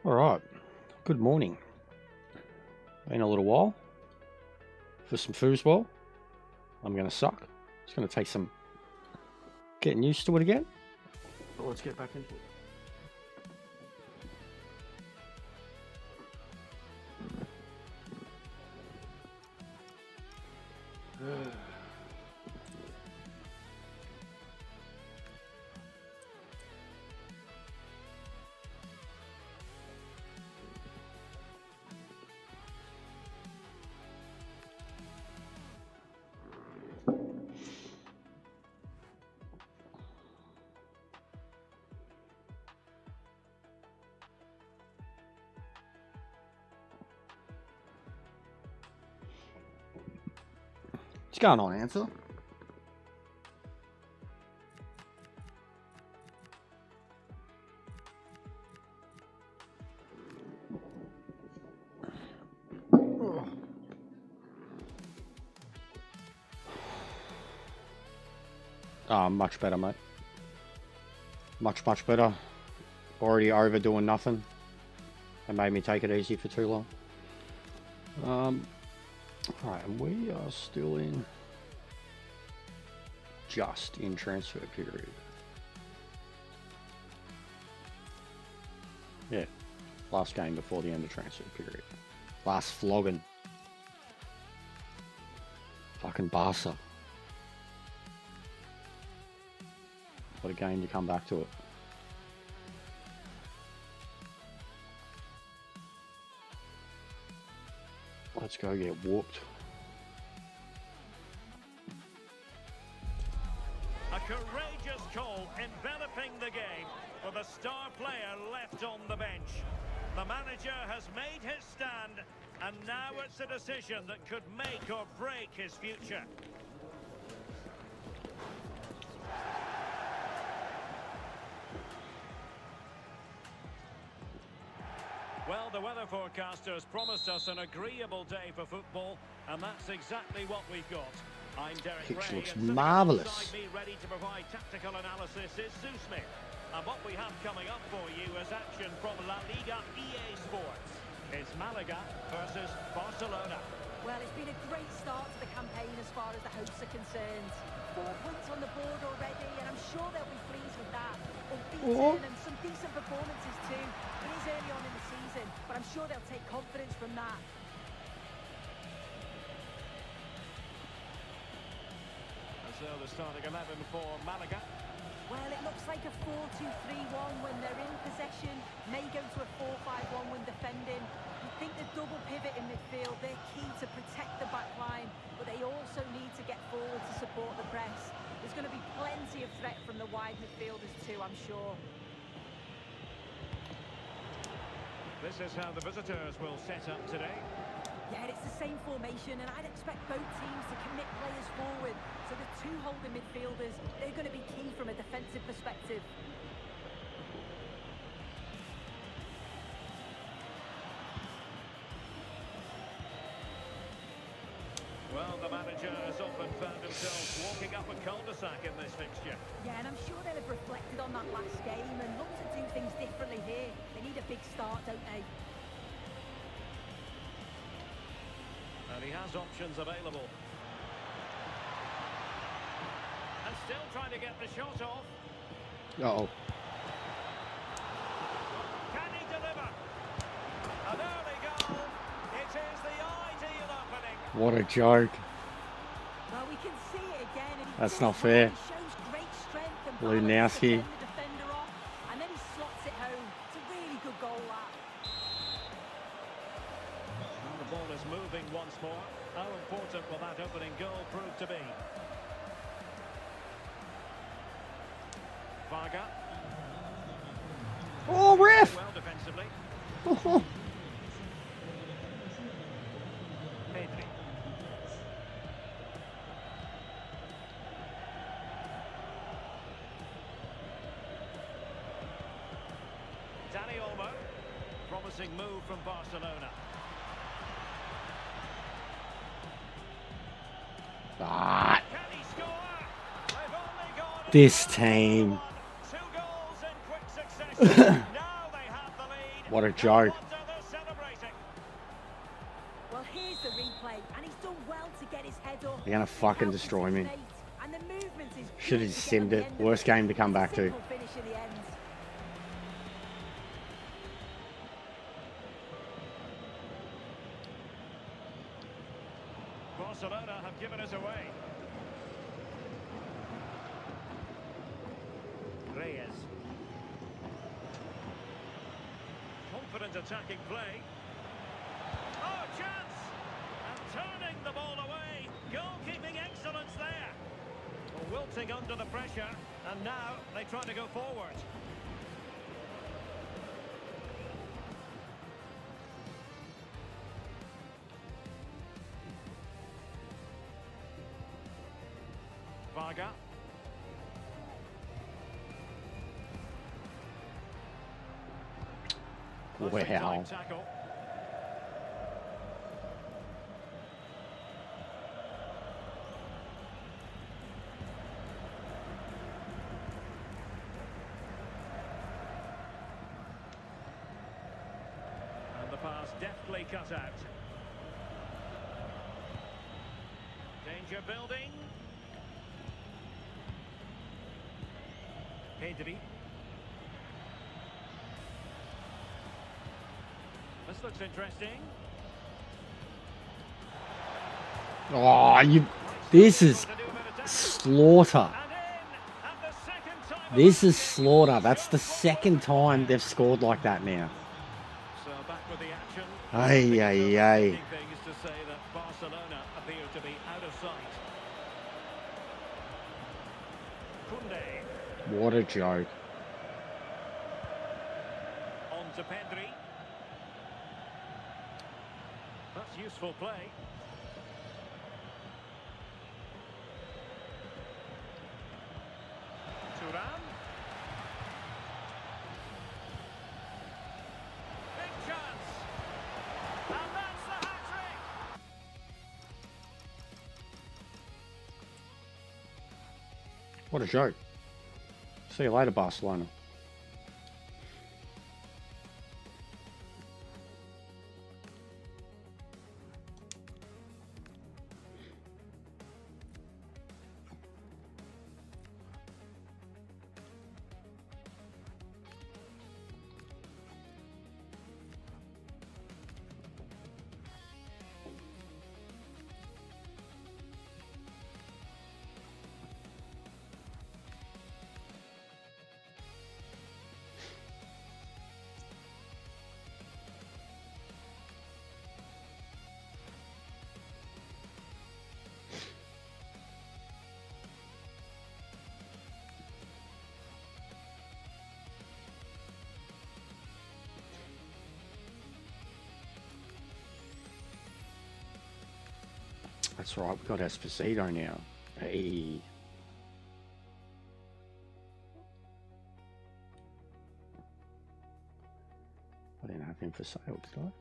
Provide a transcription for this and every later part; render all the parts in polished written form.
Alright, good morning. Been a little while for some foosball. I'm going to suck. It's going to take some getting used to it again. But let's get back into it. What's going on, Answer? Much better, mate. Much better. Already overdoing nothing. It made me take it easy for too long. Alright, and we are still in just in transfer period. Yeah, last game before the end of transfer period. Last flogging. Fucking Barca. What a game to come back to it. Let's go get whooped. A courageous call enveloping the game with a star player left on the bench. The manager has made his stand, and now it's a decision that could make or break his future. Well, the weather forecasters promised us an agreeable day for football, and that's exactly what we've got. I'm Derek Pitch Ray, looks and marvellous. beside me ready to provide tactical analysis is Sue Smith. And what we have coming up for you is action from La Liga EA Sports. It's Malaga versus Barcelona. Well, it's been a great start to the campaign as far as the hosts are concerned. 4 points on the board already, and I'm sure they'll be pleased with that. Unbeaten and some decent performances too. It is early on in the season, but I'm sure they'll take confidence from that. And so the starting 11 for Malaga. Well, it looks like a 4-2-3-1 when they're in possession. May go to a 4-5-1 when defending. You think the double pivot in midfield, they're key to protect the back line, but they also need to get forward to support the press. There's going to be plenty of threat from the wide midfielders too, I'm sure. This is how the visitors will set up today. Yeah, it's the same formation, and I'd expect both teams to commit players forward. So the two holding midfielders, they're going to be key from a defensive perspective. Well, the manager has often found himself walking up a cul-de-sac in this fixture. Yeah, and I'm sure they'll have reflected on that last game and look to do things differently here. They need a big start, don't they? And he has options available. And still trying to get the shot off. Uh-oh. Can he deliver? An early goal. It is the ideal opening. What a joke. Well, we can see it again. And That's not fair. He shows great strength and Lunowski. balance to fend the defender off, and then he slots it home. It's a really good goal, that. And the ball is moving once more. How important will that opening goal prove to be? Varga. Oh, ref! Well defensively. Oh, Pedri. Dani Olmo. Promising move from Barcelona. ah, Can he score? They've only gone this team. 2 goals in quick succession. Now they have the lead, What a joke. Well, here's the replay, and he's done well to get his head up. They're gonna fucking destroy me. And the movement is Should have good to get simmed on the it. end of Worst game to come back to. Simple finish at the end. Barcelona have given us away. Reyes. Confident attacking play. Oh, chance! And turning the ball away. Goalkeeping excellence there. Well, wilting under the pressure, and now they try to go forward. Varga. Wow. Tackle. And the pass deftly cut out. Danger building. Pedri. This looks interesting. Oh, you. This is slaughter. This is slaughter. That's the second time they've scored like that now. So back with the action. Ay, ay, ay. Things to say that Barcelona appear to be out of sight. Kunde. What a joke. On to Pedri. That's useful play. Thuram. Big chance. And that's the hat-trick. What a joke. See you later, Barcelona. That's right, we've got Esposito now. Hey. I didn't have him for sale, did I?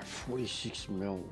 46 mil.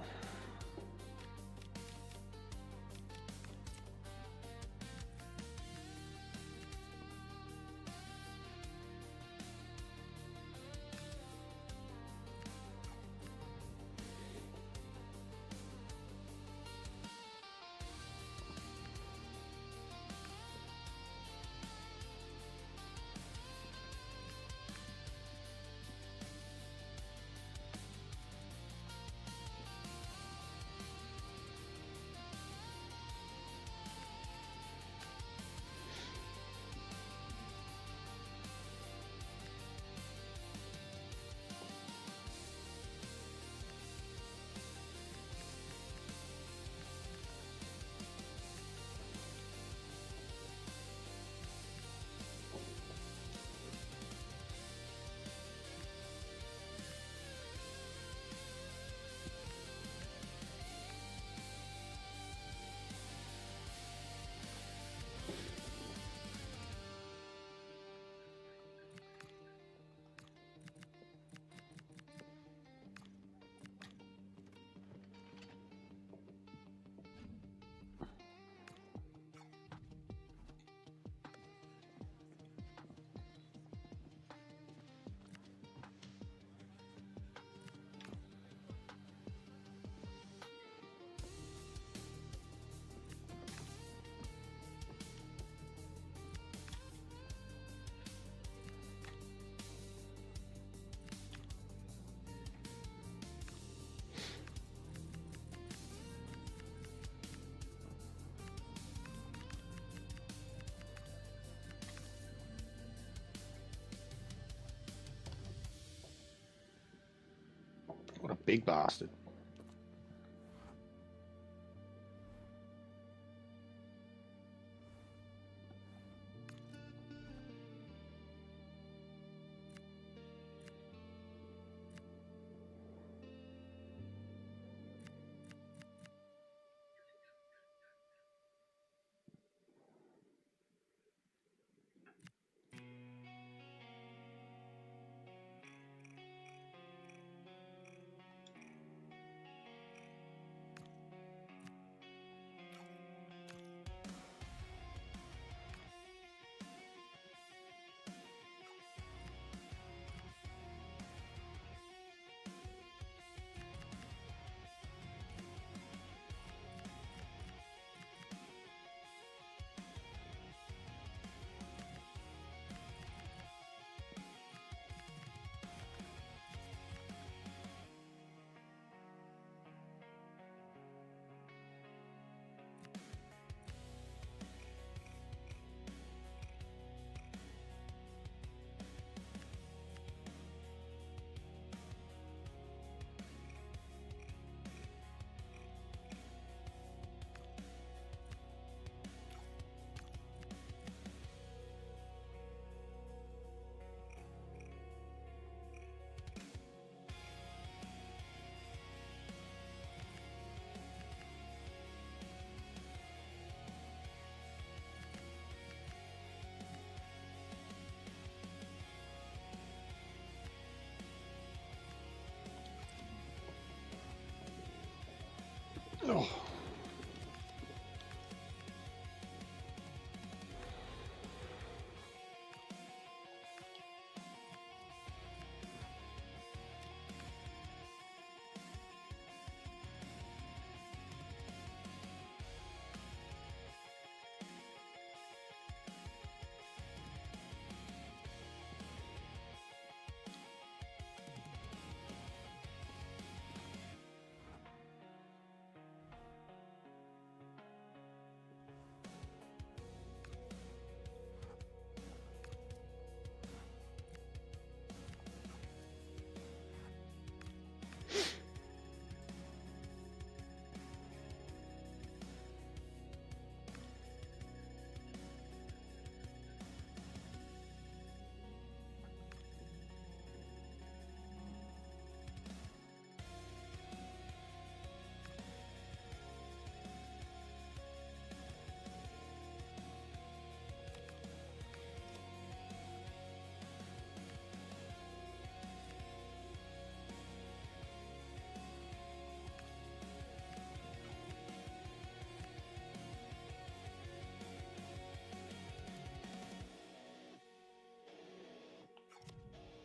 What a big bastard.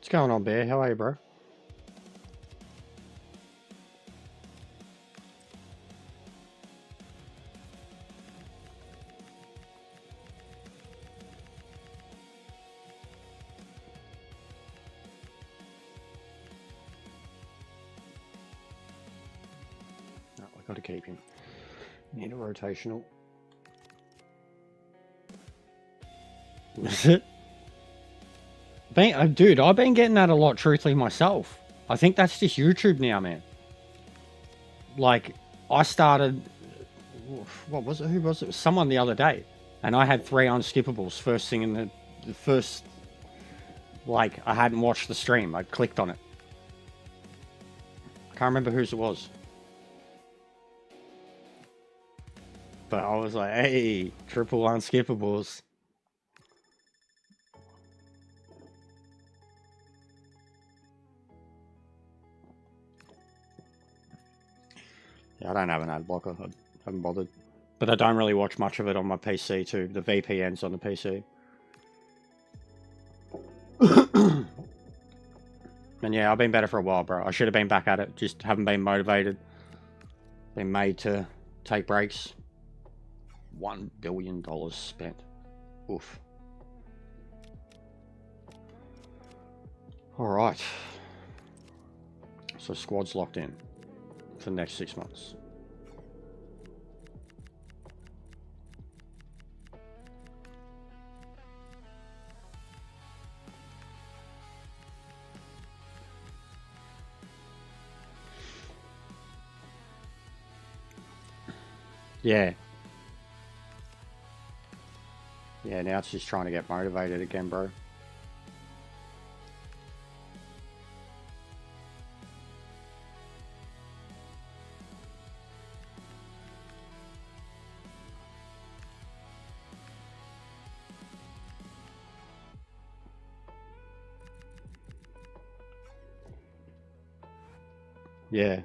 What's going on, Bear? How are you, bro? No, I got to keep him. Need a rotational. Is it? Dude, I've been getting that a lot, truthfully, myself. I think that's just YouTube now, man. Like, I started... What was it? Who was it? It was someone the other day. And I had 3 unskippables first thing in the first... Like, I hadn't watched the stream. I clicked on it. I can't remember whose it was. But I was like, hey, triple unskippables. Yeah, I don't have an ad blocker. I haven't bothered. But I don't really watch much of it on my PC too. The VPN's on the PC. And yeah, I've been better for a while, bro. I should have been back at it. Just haven't been motivated. Been made to take breaks. $1 billion spent. Oof. Alright. So squad's locked in for the next 6 months. Yeah. Yeah, now it's just trying to get motivated again, bro. Yeah.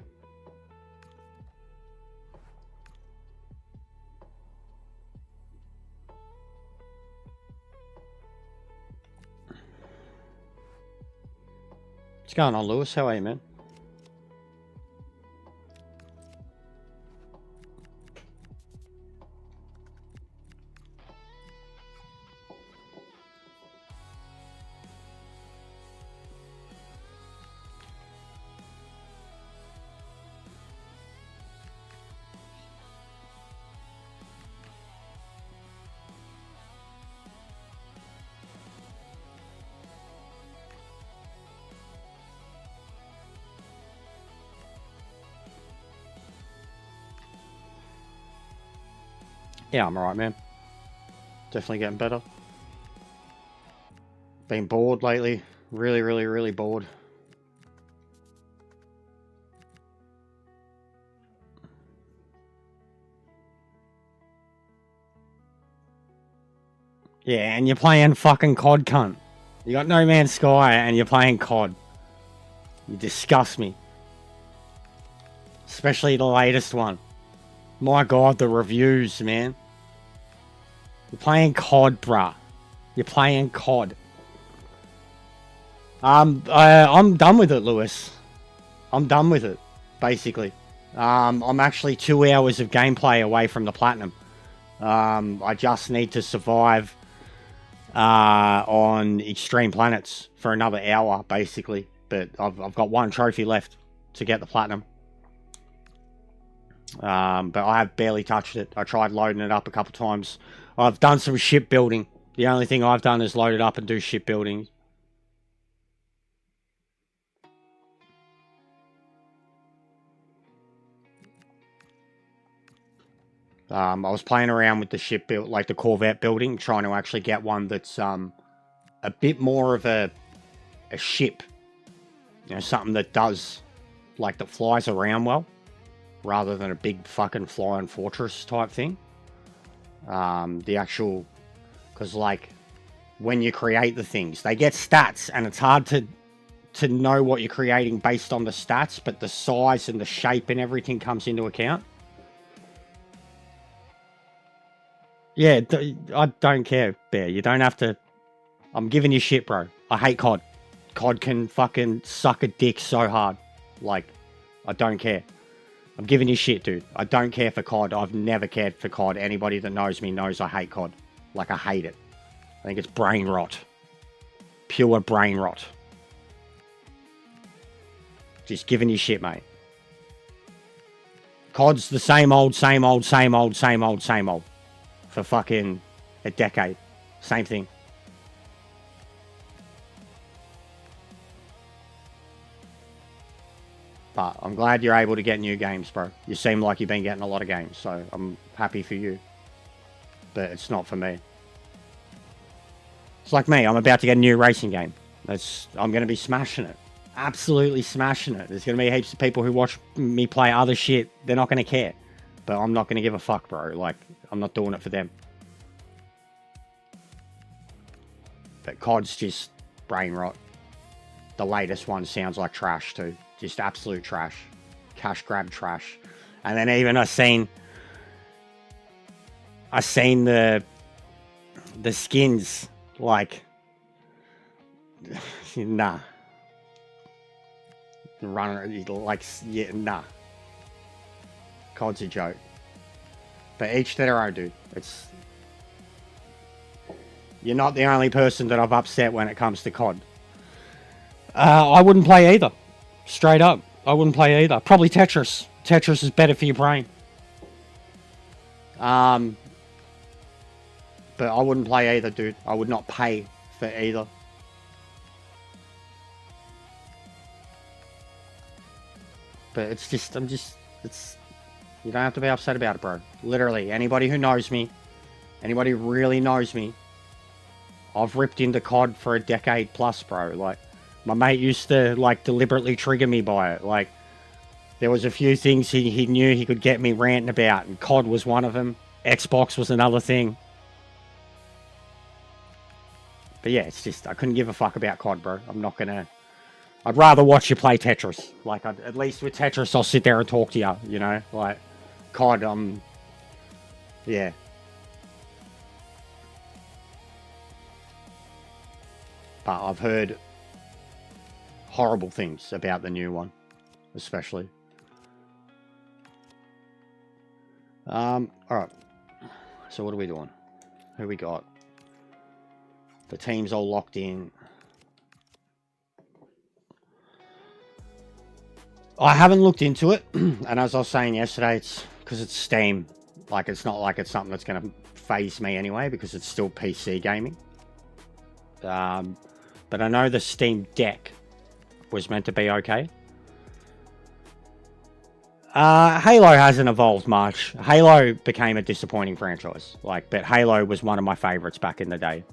What's going on, Lewis? How are you, man? Yeah, I'm alright, man. Definitely getting better. Been bored lately. Really bored. Yeah, and you're playing fucking COD, cunt. You got No Man's Sky and you're playing COD. You disgust me. Especially the latest one. My god, the reviews, man. You're playing COD, bruh. You're playing COD. I'm done with it, Lewis. I'm done with it, basically. I'm actually 2 hours of gameplay away from the platinum. I just need to survive on Extreme Planets for another hour, basically. But I've got 1 trophy left to get the platinum. But I have barely touched it. I tried loading it up a couple times. I've done some shipbuilding. The only thing I've done is load it up and do shipbuilding. I was playing around with the ship build, like the Corvette building, trying to actually get one that's a bit more of a ship. You know, something that does, like, that flies around well, rather than a big fucking flying fortress type thing. The actual, because like when you create the things, they get stats, and it's hard to know what you're creating based on the stats, but the size and the shape and everything comes into account. Yeah, I don't care, Bear. You don't have to. I'm giving you shit, bro. I hate COD. COD can fucking suck a dick so hard. Like, I don't care. I'm giving you shit, dude. I don't care for COD. I've never cared for COD. Anybody that knows me knows I hate COD. Like, I hate it. I think it's brain rot. Pure brain rot. Just giving you shit, mate. COD's the same old, same old, same old, same old, same old. For fucking a decade. Same thing. But I'm glad you're able to get new games, bro. You seem like you've been getting a lot of games, so I'm happy for you. But it's not for me. It's like me. I'm about to get a new racing game. I'm going to be smashing it. Absolutely smashing it. There's going to be heaps of people who watch me play other shit. They're not going to care. But I'm not going to give a fuck, bro. Like, I'm not doing it for them. But COD's just brain rot. The latest one sounds like trash too. Just absolute trash. Cash grab trash. And then even I seen the skins, like, nah. Runner, like, yeah, nah. COD's a joke. But each to their own, dude. You're not the only person that I've upset when it comes to COD. I wouldn't play either. Straight up. I wouldn't play either. Probably Tetris. Tetris is better for your brain. But I wouldn't play either, dude. I would not pay for either. But it's just, you don't have to be upset about it, bro. Literally, anybody who knows me, anybody who really knows me, I've ripped into COD for a decade plus, bro. Like, my mate used to, like, deliberately trigger me by it. Like, there was a few things he knew he could get me ranting about, and COD was one of them. Xbox was another thing. But yeah, it's just, I couldn't give a fuck about COD, bro. I'm not gonna... I'd rather watch you play Tetris. Like, at least with Tetris, I'll sit there and talk to you, you know? Like, COD, yeah. But I've heard horrible things about the new one, especially. Alright. So what are we doing? Who we got? The team's all locked in. I haven't looked into it, and as I was saying yesterday, it's because it's Steam. Like, it's not like it's something that's going to phase me anyway, because it's still PC gaming. But I know the Steam Deck was meant to be okay. Halo hasn't evolved much. Halo became a disappointing franchise. Like, but Halo was one of my favorites back in the day.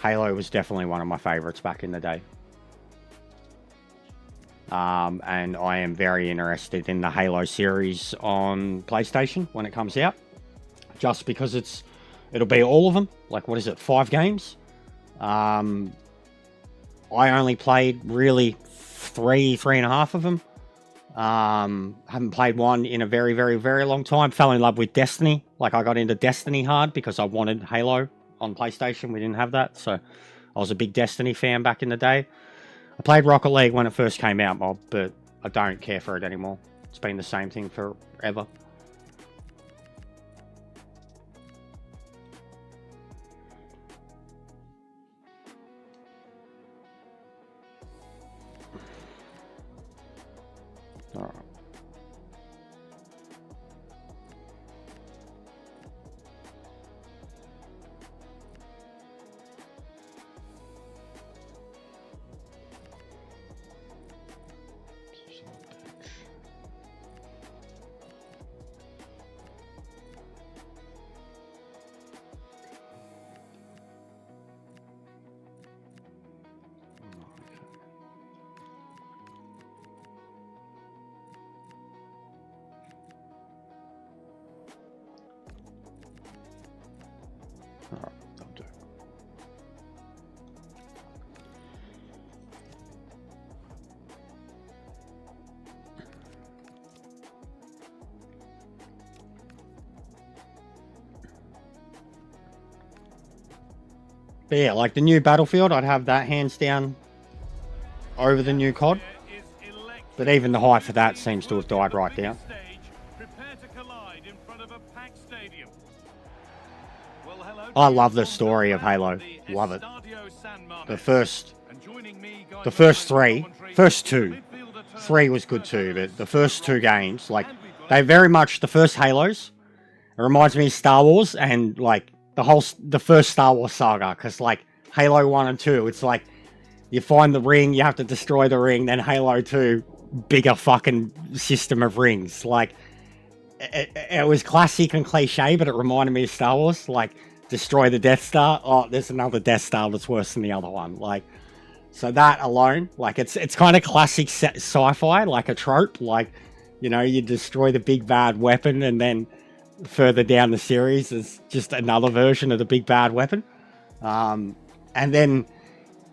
Halo was definitely one of my favorites back in the day. And I am very interested in the Halo series on PlayStation when it comes out. Just because it'll be all of them. Like, what is it, 5 games? I only played really 3.5 of them. Haven't played one in a very, very, very long time. Fell in love with Destiny. Like, I got into Destiny hard because I wanted Halo on PlayStation. We didn't have that, so I was a big Destiny fan back in the day. I played Rocket League when it first came out, Mob, but I don't care for it anymore. It's been the same thing forever. Alright. But yeah, like the new Battlefield, I'd have that hands down over the new COD. But even the hype for that seems to have died right down. I love the story of Halo. Love it. The first two. 3 was good too, but the first 2 games, like, they very much, the first Halos, it reminds me of Star Wars and, like, the first Star Wars saga, because, like, Halo 1 and 2, it's like, you find the ring, you have to destroy the ring, then Halo 2, bigger fucking system of rings. Like, it was classic and cliche, but it reminded me of Star Wars, like, destroy the Death Star, oh, there's another Death Star that's worse than the other one, like, so that alone, like, it's kind of classic sci-fi, like a trope, like, you know, you destroy the big bad weapon, and then further down the series is just another version of the big bad weapon. And then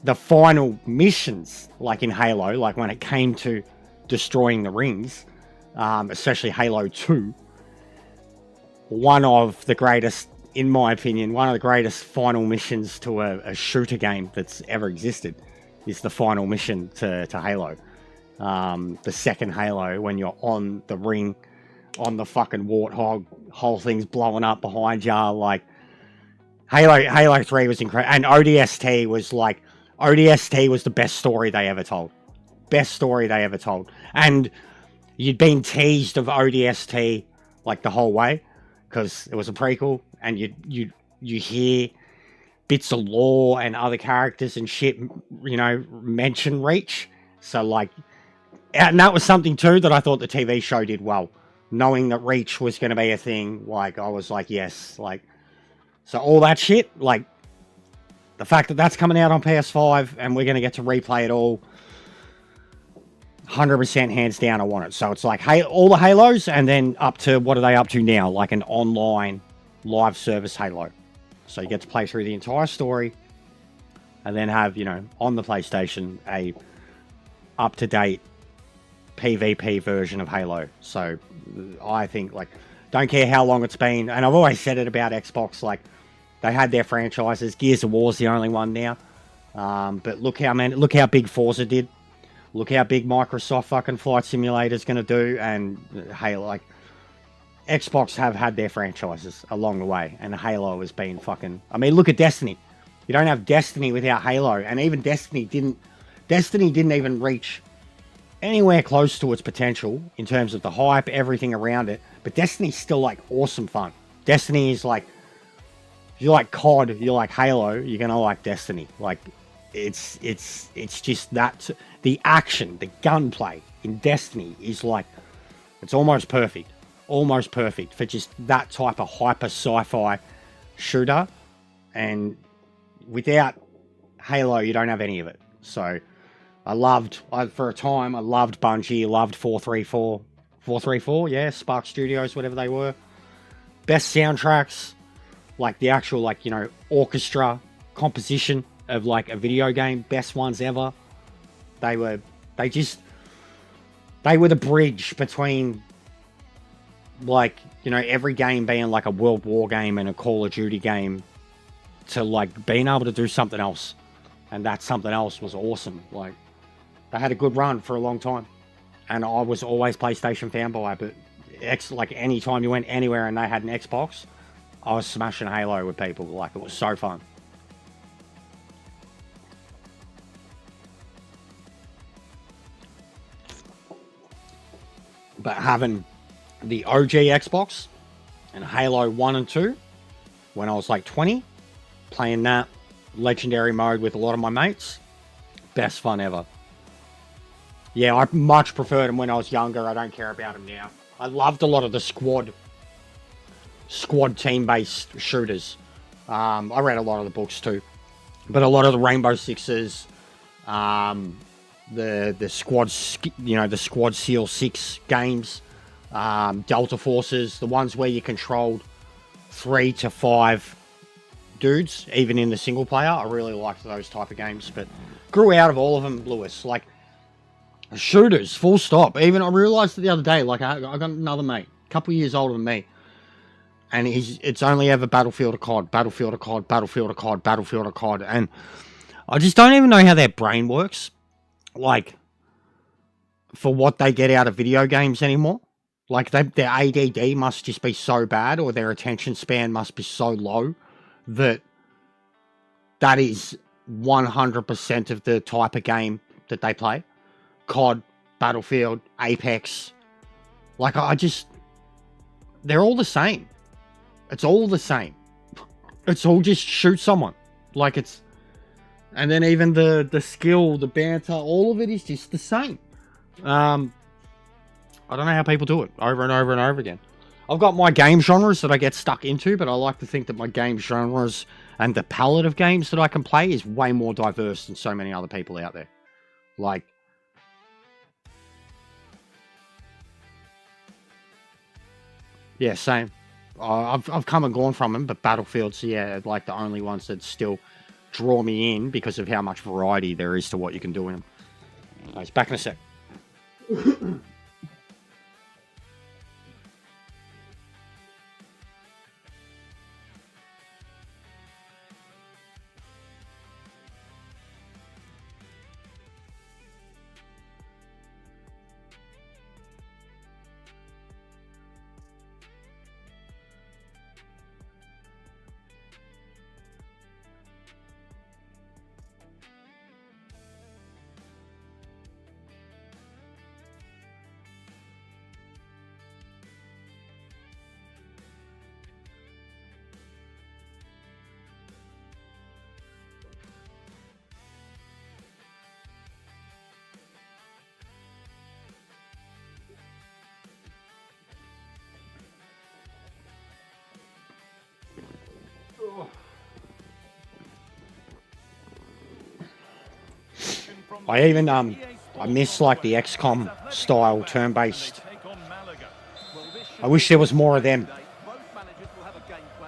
the final missions, like in Halo, like when it came to destroying the rings, especially Halo 2, one of the greatest, in my opinion, one of the greatest final missions to a shooter game that's ever existed is the final mission to Halo. The second Halo, when you're on the ring, on the fucking warthog, whole thing's blowing up behind you, like, Halo 3 was incredible, and ODST was the best story they ever told. Best story they ever told. And you'd been teased of ODST, like, the whole way, because it was a prequel, and you hear bits of lore and other characters and shit, you know, mention Reach. So, like, and that was something too that I thought the TV show did well. Knowing that Reach was going to be a thing, like, I was like, yes, like, so all that shit, like, the fact that that's coming out on PS5 and we're going to get to replay it all, 100% hands down, I want it. So it's like, hey, all the Halos, and then up to, what are they up to now? Like an online live service Halo. So you get to play through the entire story and then have, you know, on the PlayStation, a up-to-date PvP version of Halo. So I think, like, don't care how long it's been, and I've always said it about Xbox, like, they had their franchises. Gears of War's the only one now. But look how big Forza did. Look how big Microsoft fucking Flight Simulator's going to do, and Halo, like, Xbox have had their franchises along the way, and Halo has been fucking... I mean, look at Destiny. You don't have Destiny without Halo, and even Destiny didn't even reach anywhere close to its potential in terms of the hype, everything around it, but Destiny's still, like, awesome fun. Destiny is, like, if you like COD, if you like Halo, you're gonna like Destiny. Like, it's just that, the action, the gunplay in Destiny is, like, it's almost perfect for just that type of hyper sci-fi shooter, and without Halo you don't have any of it. So for a time I loved Bungie, loved 434, yeah, Spark Studios, whatever they were. Best soundtracks, like the actual, like, you know, orchestra composition of, like, a video game, best ones ever. They were the bridge between, like, you know, every game being like a World War game and a Call of Duty game to, like, being able to do something else. And that something else was awesome. Like, they had a good run for a long time. And I was always PlayStation fanboy, but like, anytime you went anywhere and they had an Xbox, I was smashing Halo with people. Like, it was so fun. But having the OG Xbox and Halo 1 and 2 when I was like 20, playing that legendary mode with a lot of my mates, best fun ever. Yeah, I much preferred them when I was younger. I don't care about them now. I loved a lot of the squad team-based shooters. I read a lot of the books too, but a lot of the Rainbow Sixes, the squad, you know, the Squad Seal 6 games, Delta Forces, the ones where you controlled 3 to 5 dudes, even in the single player. I really liked those type of games, but grew out of all of them, Lewis. Like, shooters, full stop. Even I realized the other day, like, I got another mate, a couple of years older than me. And it's only ever Battlefield of COD, Battlefield of COD, Battlefield of COD, Battlefield of COD. And I just don't even know how their brain works. Like, for what they get out of video games anymore. Like, their ADD must just be so bad, or their attention span must be so low that is 100% of the type of game that they play. COD, Battlefield, Apex. Like, they're all the same. It's all the same. It's all just shoot someone. Like, and then even the skill, the banter, all of it is just the same. I don't know how people do it over and over and over again. I've got my game genres that I get stuck into, but I like to think that my game genres and the palette of games that I can play is way more diverse than so many other people out there. Like, yeah, same. I've come and gone from them, but Battlefield's, yeah, like the only ones that still draw me in because of how much variety there is to what you can do in them. Anyways, back in a sec. I even I miss like the XCOM style turn-based. I wish there was more of them.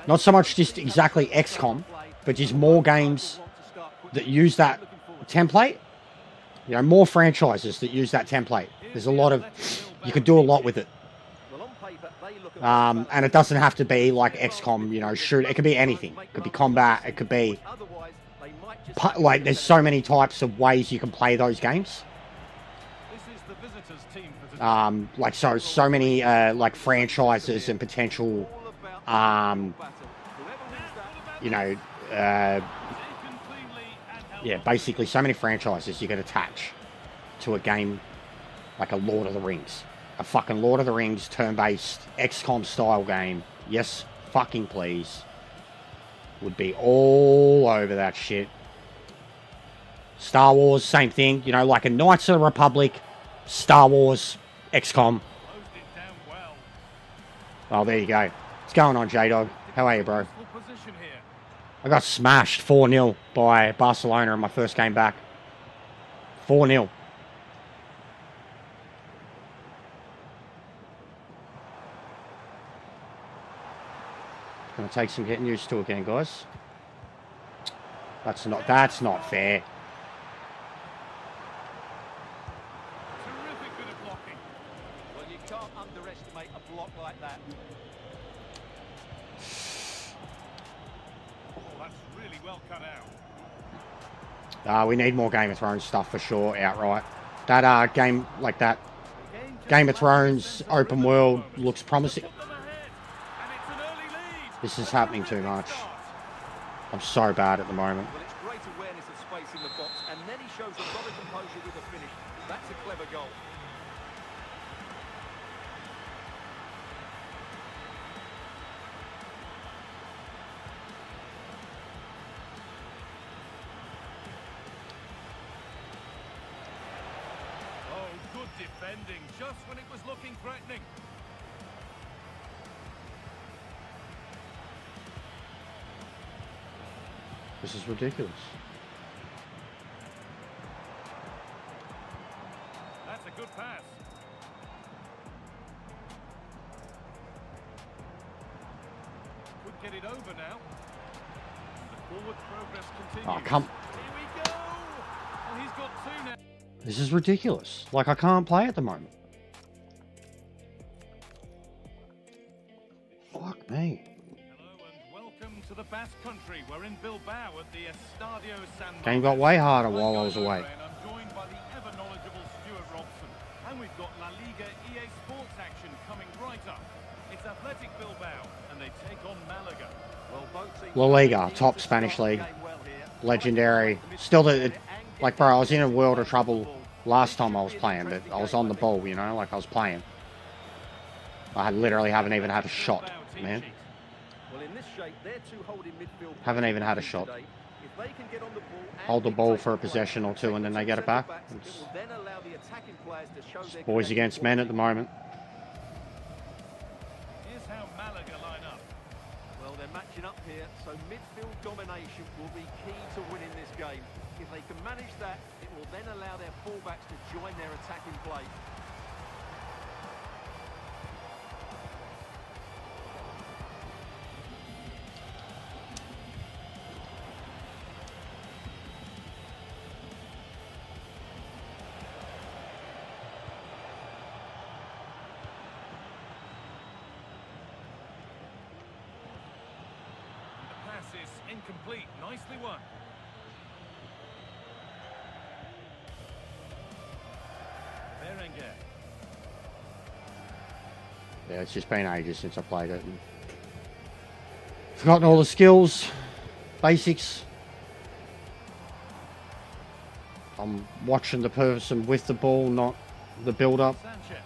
Not so much just exactly XCOM, but just more games that use that template. You know, more franchises that use that template. There's a lot of, you could do a lot with it. And it doesn't have to be like XCOM, you know, shoot. It could be anything. It could be combat. It could be, like, there's so many types of ways you can play those games. Like, so many, like, franchises and potential, you know, yeah, basically so many franchises you could attach to a game like a Lord of the Rings. A fucking Lord of the Rings turn-based XCOM style game. Yes, fucking please. Would be all over that shit. Star Wars, same thing. You know, like a Knights of the Republic, Star Wars, XCOM. Oh, there you go. What's going on, J-Dog? How are you, bro? I got smashed 4-0 by Barcelona in my first game back. 4-0. Gonna take some getting used to again, guys. That's not fair. Terrific bit of blocking. Well, you can't underestimate a block like that. Oh, that's really well cut out. We need more Game of Thrones stuff for sure, outright. That game like that, Game of Thrones open world looks promising. This is happening too much. I'm so bad at the moment. Well, it's great awareness of space in the box, and then he shows a lot of composure with the finish. That's a clever goal. Oh, good defending, just when it was looking threatening. This is ridiculous. That's a good pass. Could get it over now. The forward progress continues. Oh, come. Here we go. Well, he's got two now. This is ridiculous. Like, I can't play at the moment. Fuck me. Basque Country. We're in Bilbao at the Estadio San Mamés. Game got way harder while I was away. And I'm joined by the ever-knowledgeable Stuart Robson. And we've got La Liga EA Sports action coming right up. It's Athletic Bilbao, and they take on Malaga. La Liga, top Spanish league. Legendary. Still, like, bro, I was in a world of trouble last time I was playing, but I was on the ball, you know, like I was playing. I literally haven't even had a shot, man. Haven't even had a shot. Hold the ball for a possession or two and then they get it back. It's boys against men at the moment. Here's how Malaga line up. Well, they're matching up here, so midfield domination will be key to winning this game. If they can manage that, it will then allow their fullbacks to join their attacking play. Is incomplete. Nicely won. Berenguer. Yeah, it's just been ages since I played it. Forgotten all the skills, basics. I'm watching the person with the ball, not the build-up. Sanchez.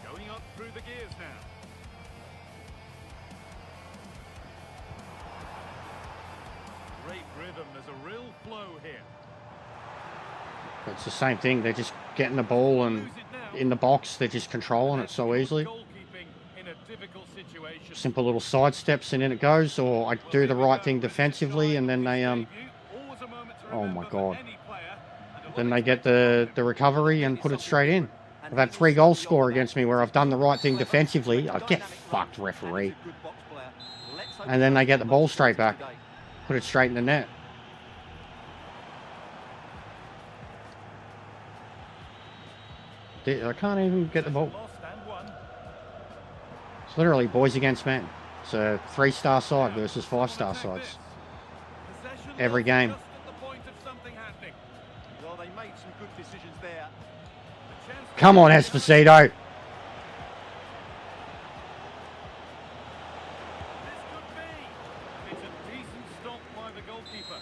Going up through the gears now. Great rhythm. There's a real flow here. It's the same thing. They're just getting the ball and in the box, they're just controlling it so easily. In a difficult situation. Simple little side steps and in it goes, or I do the right thing defensively and then they oh my god. Then they get the recovery and put it straight in. I've had 3 goals score against me where I've done the right thing defensively. I get fucked, referee. And then they get the ball straight back. Put it straight in the net. I can't even get the ball. It's literally boys against men. It's a 3-star side versus 5-star sides. Every game. Well, they made some good decisions there. Come on, Esposito. This could be. It's a decent stop by the goalkeeper.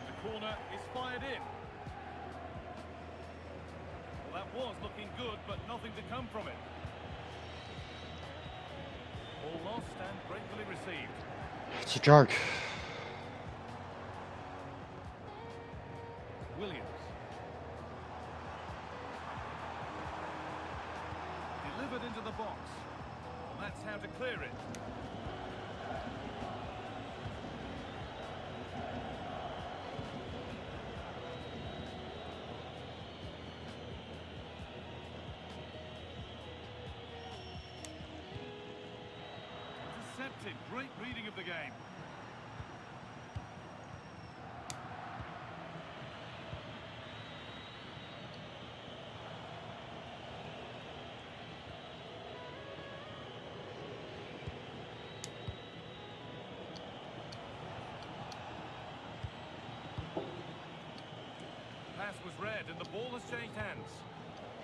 The corner is fired in. Well, that was looking good, but nothing to come from it. All lost and gratefully received. It's a joke. Williams. Delivered into the box. Well, that's how to clear it. Intercepted. Great reading of the game. Pass was read and the ball has changed hands.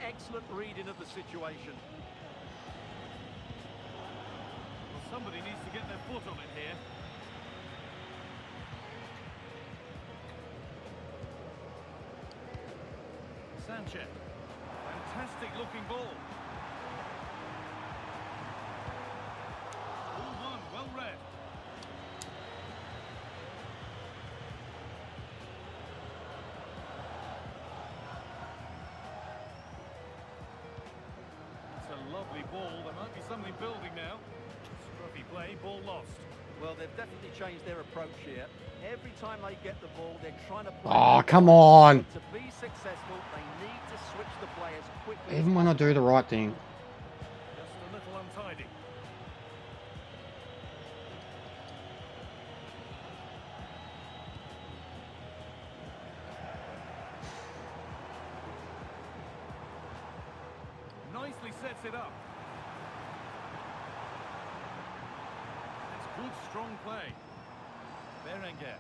Excellent reading of the situation. Well, somebody needs to get their foot on it here. Sanchez. Fantastic looking ball. Ball one, well read. It's a lovely ball. There might be something building now. Scruffy play, ball lost. Well, they've definitely changed their approach here. Every time they get the ball, they're trying to play. Oh, come on. To be successful, they need to switch the play as quickly. Even when I do the right thing. Just a little untidy. Nicely sets it up. It's good, strong play. Berenguer.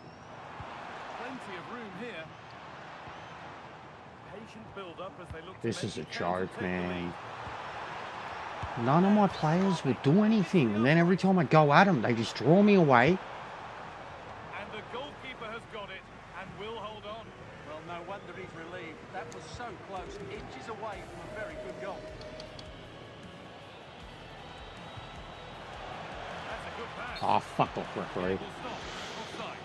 Plenty of room here. Patient build-up as they look. This is a joke, man. None of my players will do anything, and then every time I go at them, they just draw me away. And the goalkeeper has got it and will hold on. Well, no wonder he's relieved. That was so close, inches away from a very good goal. That's a good pass. Oh, fuck off, referee. Full stop. Offside.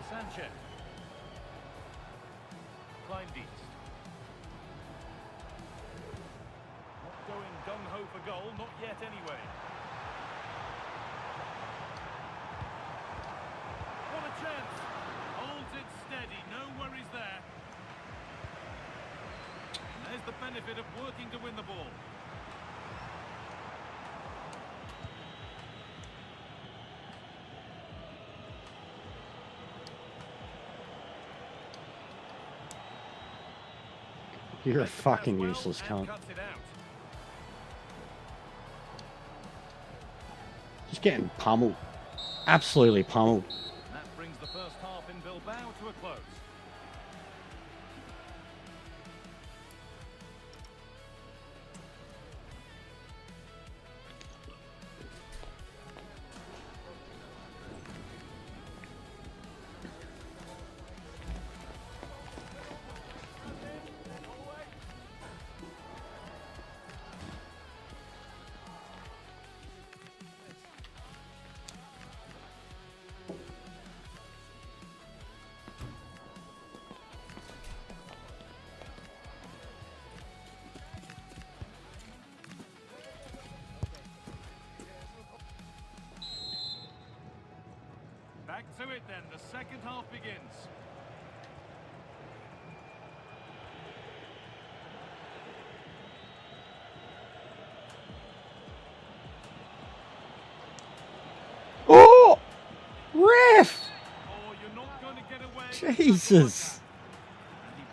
Sanchez. Kleindienst. Not going gung-ho for goal, not yet anyway. What a chance! Holds it steady, no worries there. There's the benefit of working to win the ball. You're a fucking useless cunt. Cuts it out. Just getting pummeled. Absolutely pummeled. That brings the first half in Bilbao to a close. Back to it then, the second half begins. Oh! Ref! Oh, you're not going to get away. Jesus.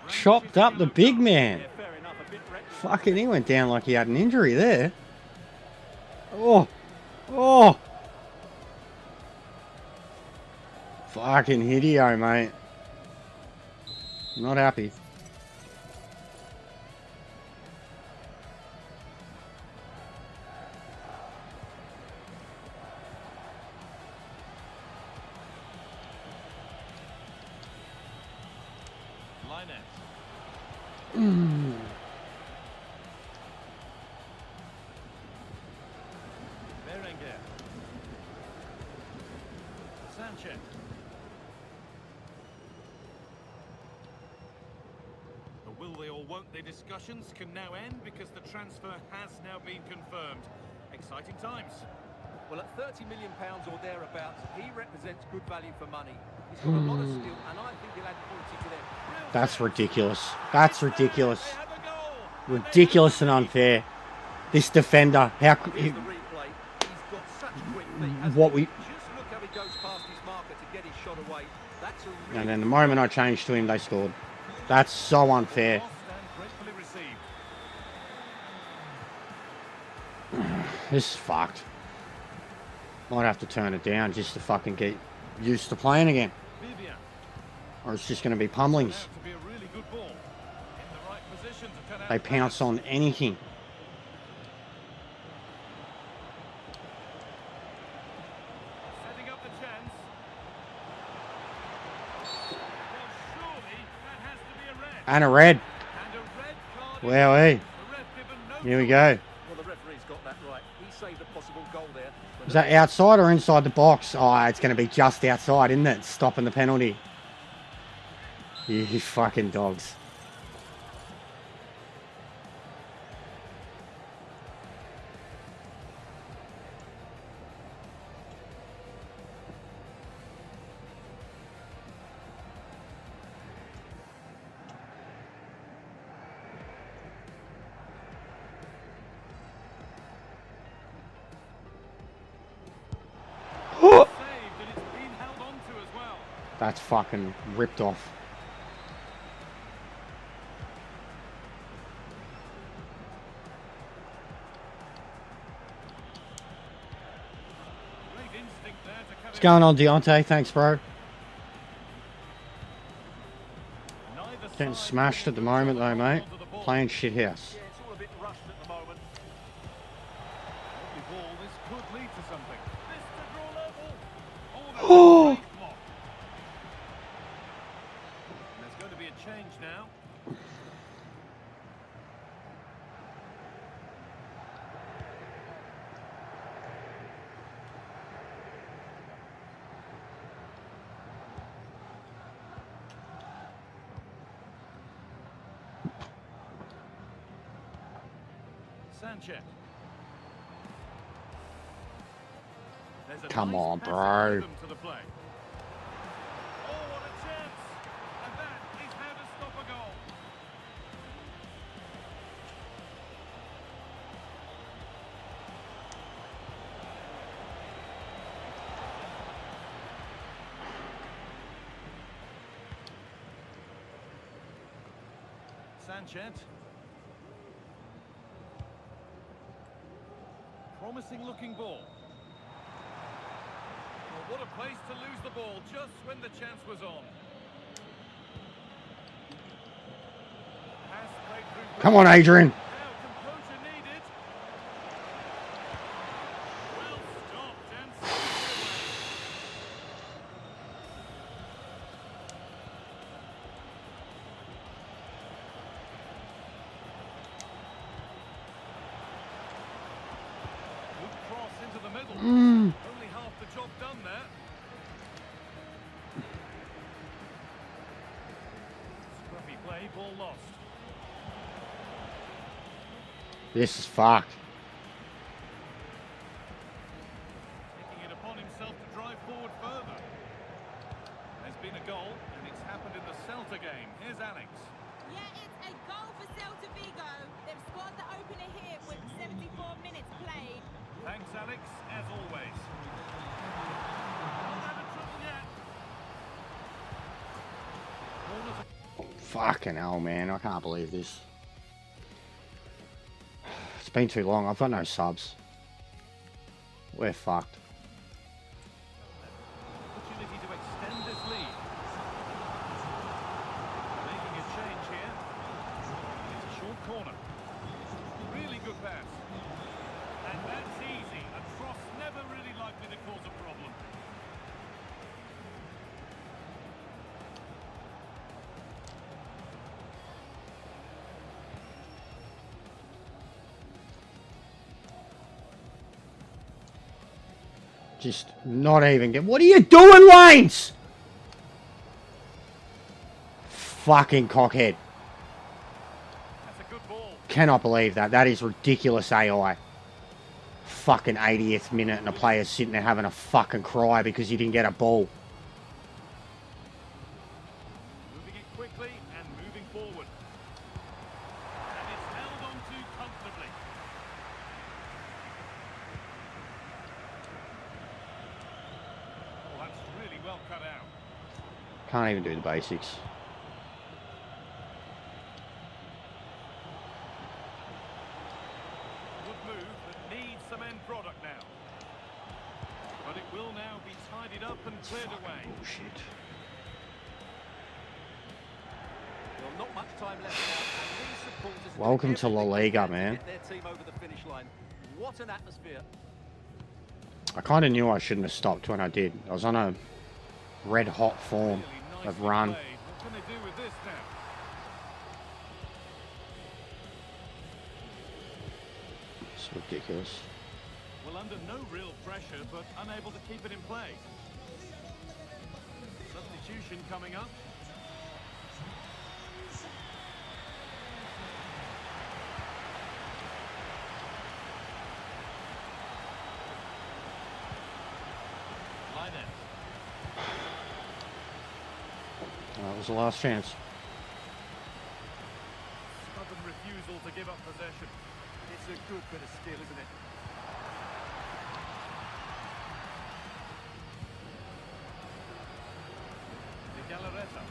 Chopped up the big man. Yeah, fair enough, a bit reckless. Fucking, he went down like he had an injury there. Oh! Oh! Fucking Hideo, mate. Not happy. Berenguer. Sanchez. The will they or won't they discussions can now end because the transfer has now been confirmed. Exciting times. Well, at £30 million or thereabouts, he represents good value for money. He's got a lot of skill, and I think he'll add quality to them. That's ridiculous. That's ridiculous. They have a goal. Ridiculous and unfair. This defender, how could Here's the replay. He's got such quick feet. hasn't what he? we Just look how he goes past his marker to get his shot away. That's a really and then the moment I changed to him, they scored. That's so unfair. Lost and gratefully received. This is fucked. Might have to turn it down just to fucking get used to playing again. Vivian. Or it's just going to be pummelings. Out to be a really good ball. In the right position to cut out They the pounce on anything. setting up the chance. Well, surely that has to be a red. And a red. And a red card. Well, hey. The ref given no Here we go. Well, the referee's got that right. He saved a possible goal there. But Is that outside or inside the box? Oh, it's going to be just outside, isn't it? Stopping the penalty. You fucking dogs. saved, and it's been held on to That's fucking ripped off. What's going on, Deontay? Thanks, bro. Getting smashed at the moment, though, mate. Playing shit house. Yeah, it's all a bit rushed at the moment. Lovely ball, this could lead to something. This to draw level. Oh, that's Oh! a great block. And there's going to be a change now. Sanchez. There's a Come nice on, passing bro. rhythm to the play. Oh, what a chance! And that is how to stop a goal. Sanchez. Promising looking ball. Well, what a place to lose the ball just when the chance was on. Pass played through. Come on, Adrian. Now composure needed. Well stopped and sent it away. Good cross into the middle. Only half the job done there. Scruffy play, ball lost. This is fucked. Taking it upon himself to drive forward further. There's been a goal, and it's happened in the Celta game. Here's Alex. Yeah, it's a goal for Celta Vigo. They've scored the opener here with 74 minutes played. Thanks, Alex, as always. Not out of trouble yet. Corner to Fucking hell, man. I can't believe this. It's been too long. I've got no subs. We're fucked. opportunity to extend this lead. Making a change here. It's a short corner. Really good pass. And that's easy. A cross never really likely to cause a problem. Just not even get. What are you doing, Lanes? Fucking cockhead. That's a good ball. Cannot believe that. That is ridiculous AI. Fucking 80th minute and a player's sitting there having a fucking cry because he didn't get a ball. Moving it quickly and moving forward. And it's held on to comfortably. Oh, that's really well cut out. Can't even do the basics. Good move that needs some end product now. But it will now be tidied up and cleared away. Bullshit. Well, not much time left now, and these supporters are Welcome doing to La everything they Liga, can to man. get their team over the finish line. What an atmosphere. I kind of knew I shouldn't have stopped when I did. I was on a red hot form Really of nicely run. played. What can they do with this now? It's ridiculous. Well, under no real pressure, but unable to keep it in play. Substitution coming up. Linus. That was the last chance. Stubborn refusal to give up possession. It's a good bit of skill, isn't it? Galarreta.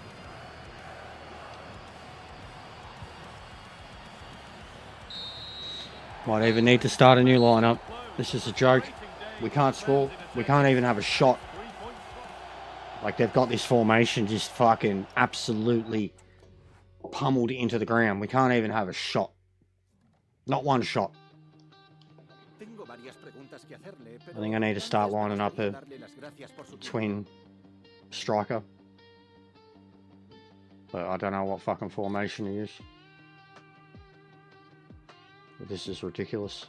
Might even need to start a new lineup. This is a joke. We can't score. We can't even have a shot. Like, they've got this formation just fucking absolutely pummeled into the ground. We can't even have a shot. Not one shot. I think I need to start lining up a twin striker. But I don't know what fucking formation to use. But this is ridiculous.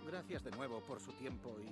Gracias de nuevo por su tiempo y...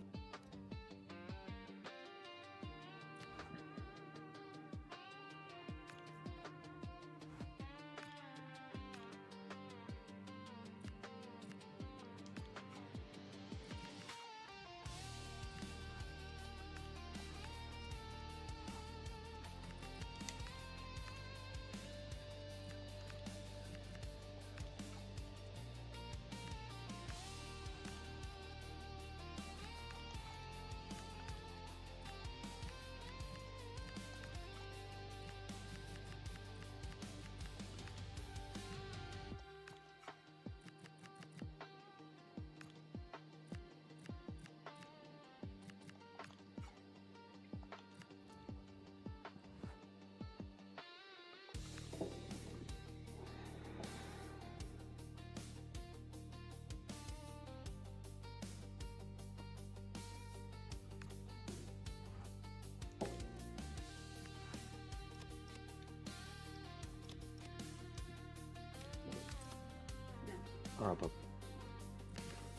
Alright, but...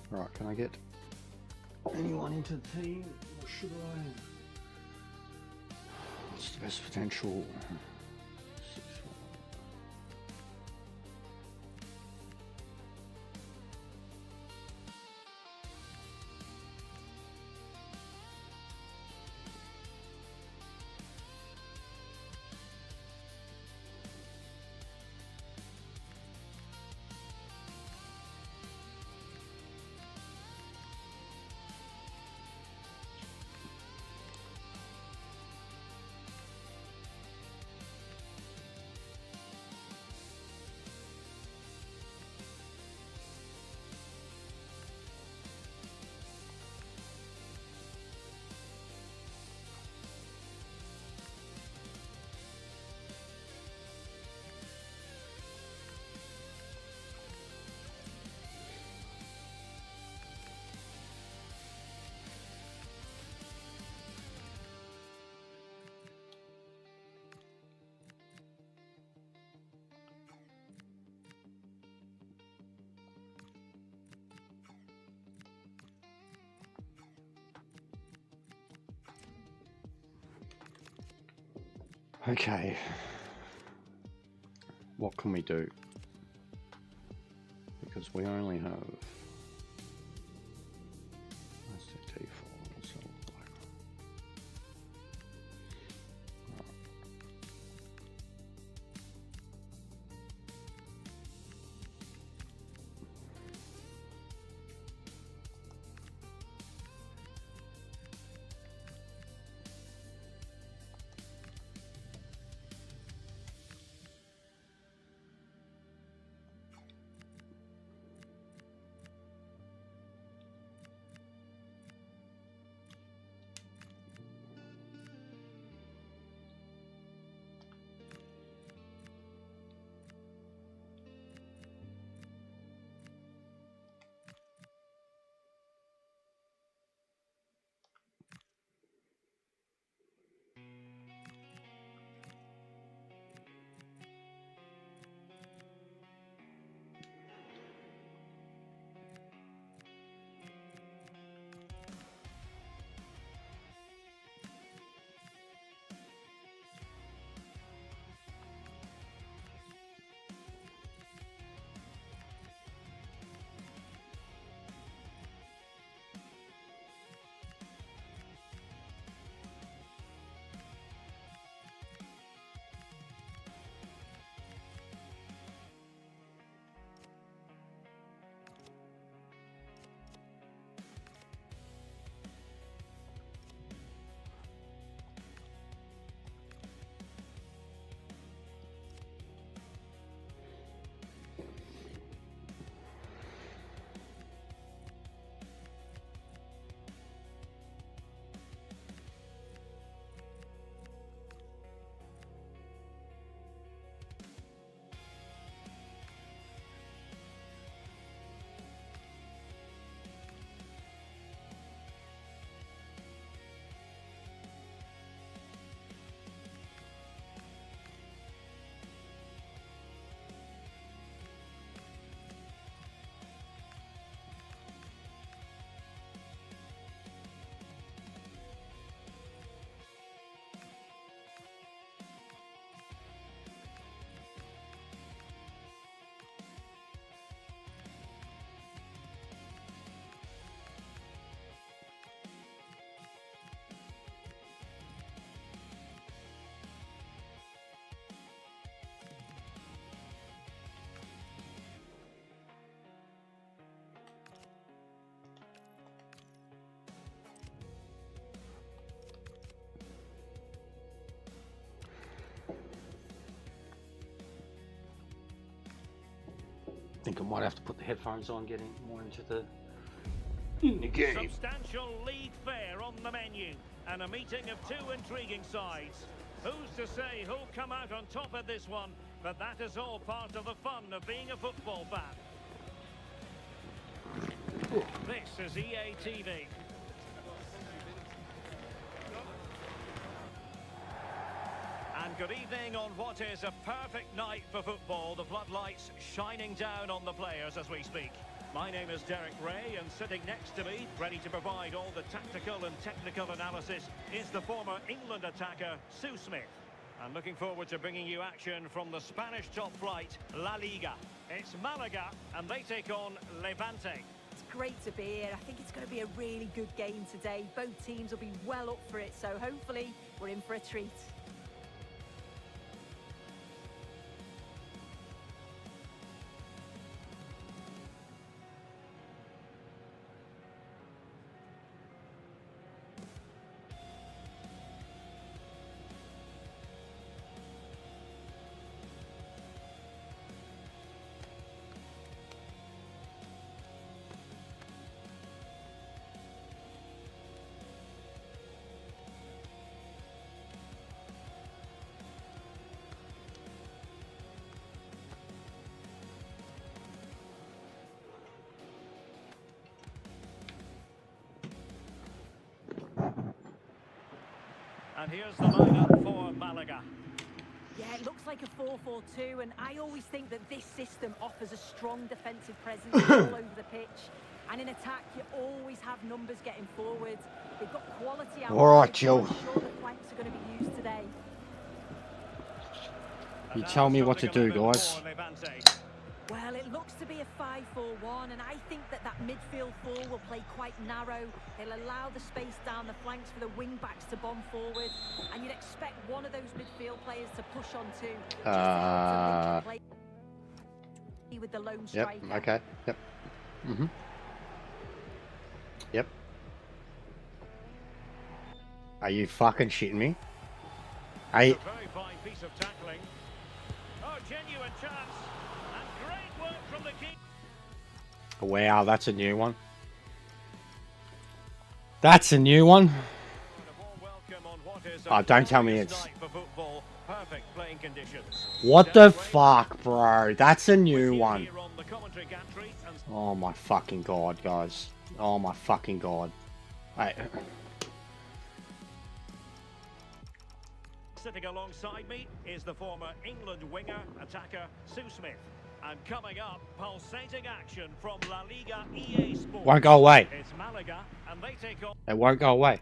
Right, can I get anyone into the team? Or should I? What's the best potential? Okay. What can we do? Because we only have... Let's do T4. What's that look like? think I might have to put the headphones on, getting more into the game. Substantial league fare on the menu, and a meeting of two intriguing sides. Who's to say who'll come out on top of this one? But that is all part of the fun of being a football fan. This is EA TV. And good evening on what is a perfect night for football. The floodlights shining down on the players as we speak. My name is Derek Ray, and sitting next to me, ready to provide all the tactical and technical analysis, is the former England attacker, Sue Smith. I'm looking forward to bringing you action from the Spanish top flight, La Liga. It's Malaga, and they take on Levante. It's great to be here. I think it's going to be a really good game today. Both teams will be well up for it, so hopefully we're in for a treat. And here's the lineup for Malaga. Yeah, it looks like a 4-4-2, and I always think that this system offers a strong defensive presence all over the pitch. And in attack, you always have numbers getting forward. They've got quality out. All right, Joe. I'm sure the flanks are going to be used today. You tell me what to do, guys. Well, it looks to be a 5-4-1, and I think that midfield four will play quite narrow. They'll allow the space down the flanks for the wing-backs to bomb forward, and you'd expect one of those midfield players to push on too. Just to help to link play with the lone striker. Yep, okay, yep. Yep. Are you fucking shitting me? A very fine piece of tackling. Oh, genuine chance. And great work from the keeper. Wow, that's a new one. That's a new one. Oh, don't tell me it's... What the fuck, bro? That's a new one. Oh my fucking god, guys. Oh my fucking god. Sitting alongside me is the former England winger, attacker, Sue Smith. And coming up, pulsating action from La Liga EA Sports. Won't go away. It's Malaga, and they take on... It won't go away.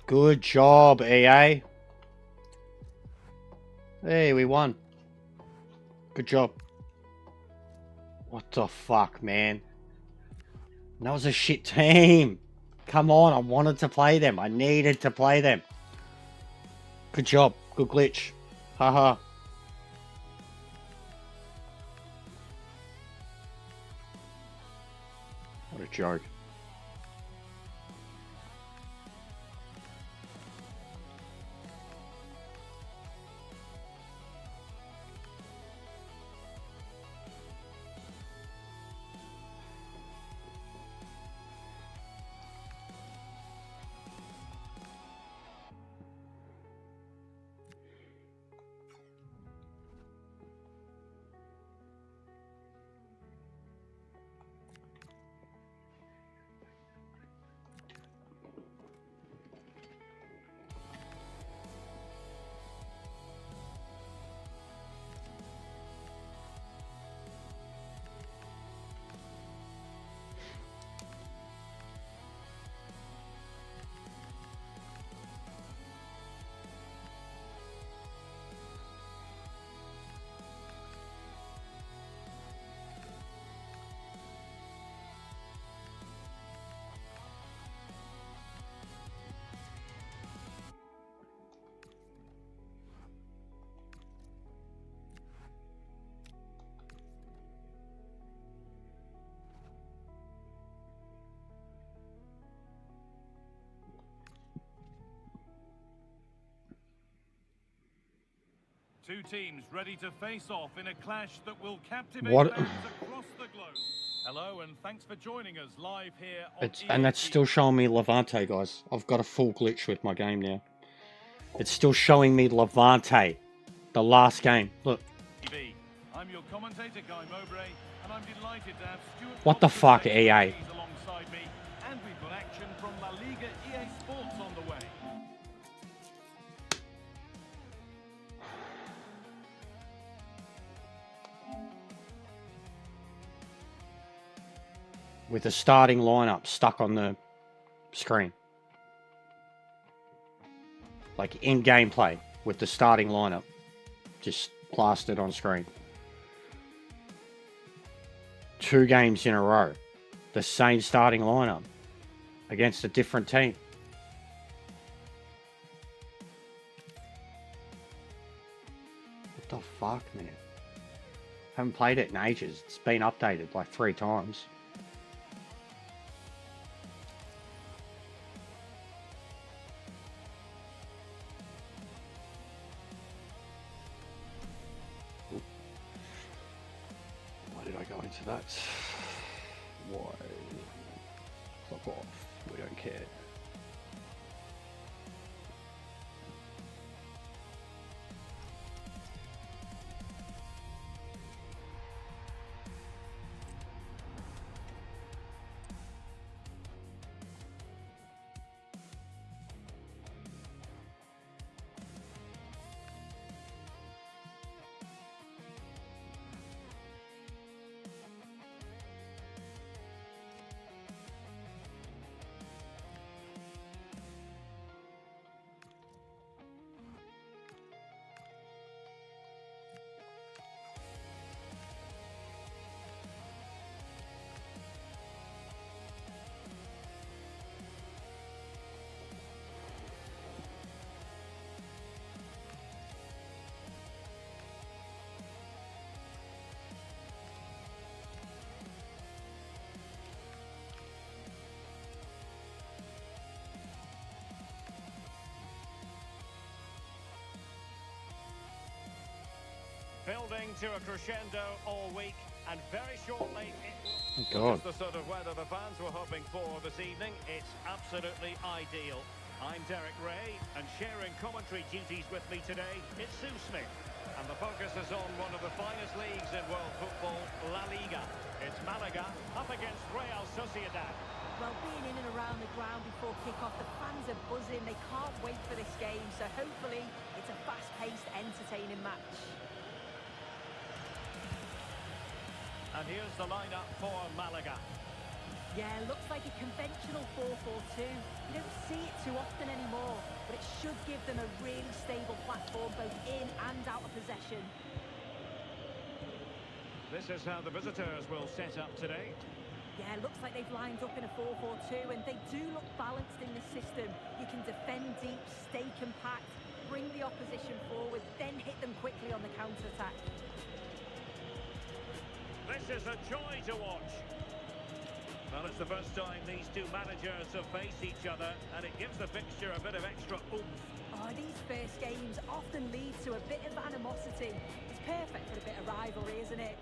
Good job, EA. Hey, we won. Good job. What the fuck, man? That was a shit team. Come on, I wanted to play them. I needed to play them. Good job. Good glitch. Haha. What a joke. Two teams ready to face off in a clash that will captivate What? fans across the globe. Hello, and thanks for joining us live here on And that's still showing me Levante, guys. I've got a full glitch with my game now. It's still showing me Levante, the last game. Look. TV. I'm your commentator, Guy Mowbray, and I'm delighted to have Stuart What the fuck, EA? alongside me, and we've got action from La Liga EA Sports on the way. With the starting lineup stuck on the screen. Like in gameplay with the starting lineup just plastered on screen. 2 games in a row. The same starting lineup against a different team. What the fuck, man? Haven't played it in ages. It's been updated like 3 times. So that's why. Fuck off. We don't care. Building to a crescendo all week, and very shortly it Thank God. the sort of weather the fans were hoping for this evening. It's absolutely ideal. I'm Derek Ray, and sharing commentary duties with me today is Sue Smith. And the focus is on one of the finest leagues in world football, La Liga. It's Malaga up against Real Sociedad. Well, being in and around the ground before kick-off, the fans are buzzing. They can't wait for this game, so hopefully it's a fast-paced, entertaining match. And here's the lineup for Malaga. Yeah, looks like a conventional 4-4-2. You don't see it too often anymore, but it should give them a really stable platform both in and out of possession. This is how the visitors will set up today. Yeah, looks like they've lined up in a 4-4-2, and they do look balanced in the system. You can defend deep, stay compact, bring the opposition forward, then hit them quickly on the counter-attack. This is a joy to watch. Well, it's the first time these two managers have faced each other, and it gives the fixture a bit of extra oomph. Oh, these first games often lead to a bit of animosity. It's perfect for a bit of rivalry, isn't it?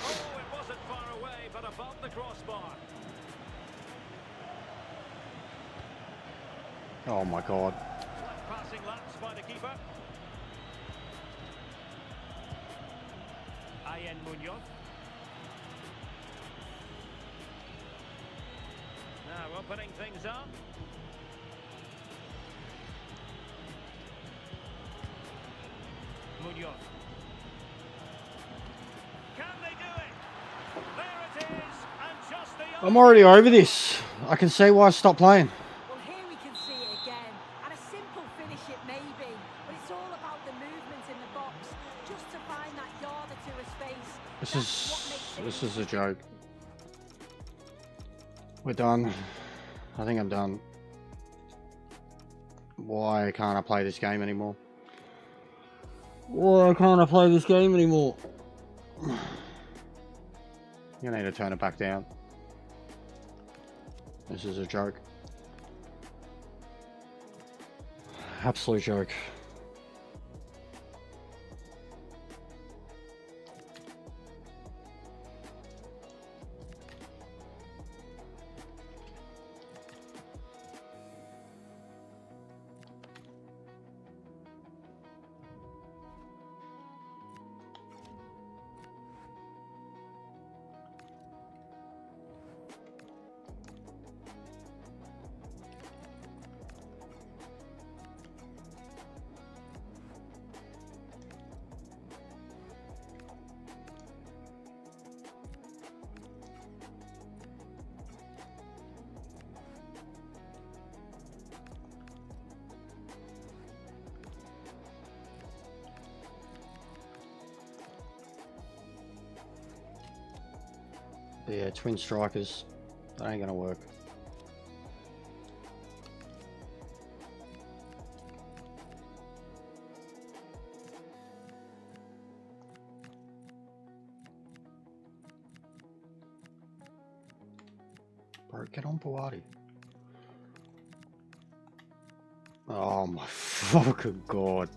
Oh, it wasn't far away, but above the crossbar. Oh my God. Left passing lapse by the keeper. Ian Munoz. Now opening things up. Munoz. Can they do it? There it is, and just the I'm already over this. I can see why I stopped playing. Well, here we can see it again. And a simple finish it may be, but it's all about the movement in the box. Just to find that yard or two of space. This is a joke. We're done. I think I'm done. Why can't I play this game anymore? Why can't I play this game anymore? You need to turn it back down. This is a joke. Absolute joke. But yeah, twin strikers, that ain't gonna work. Bro, get on Buati. Oh my fucking god.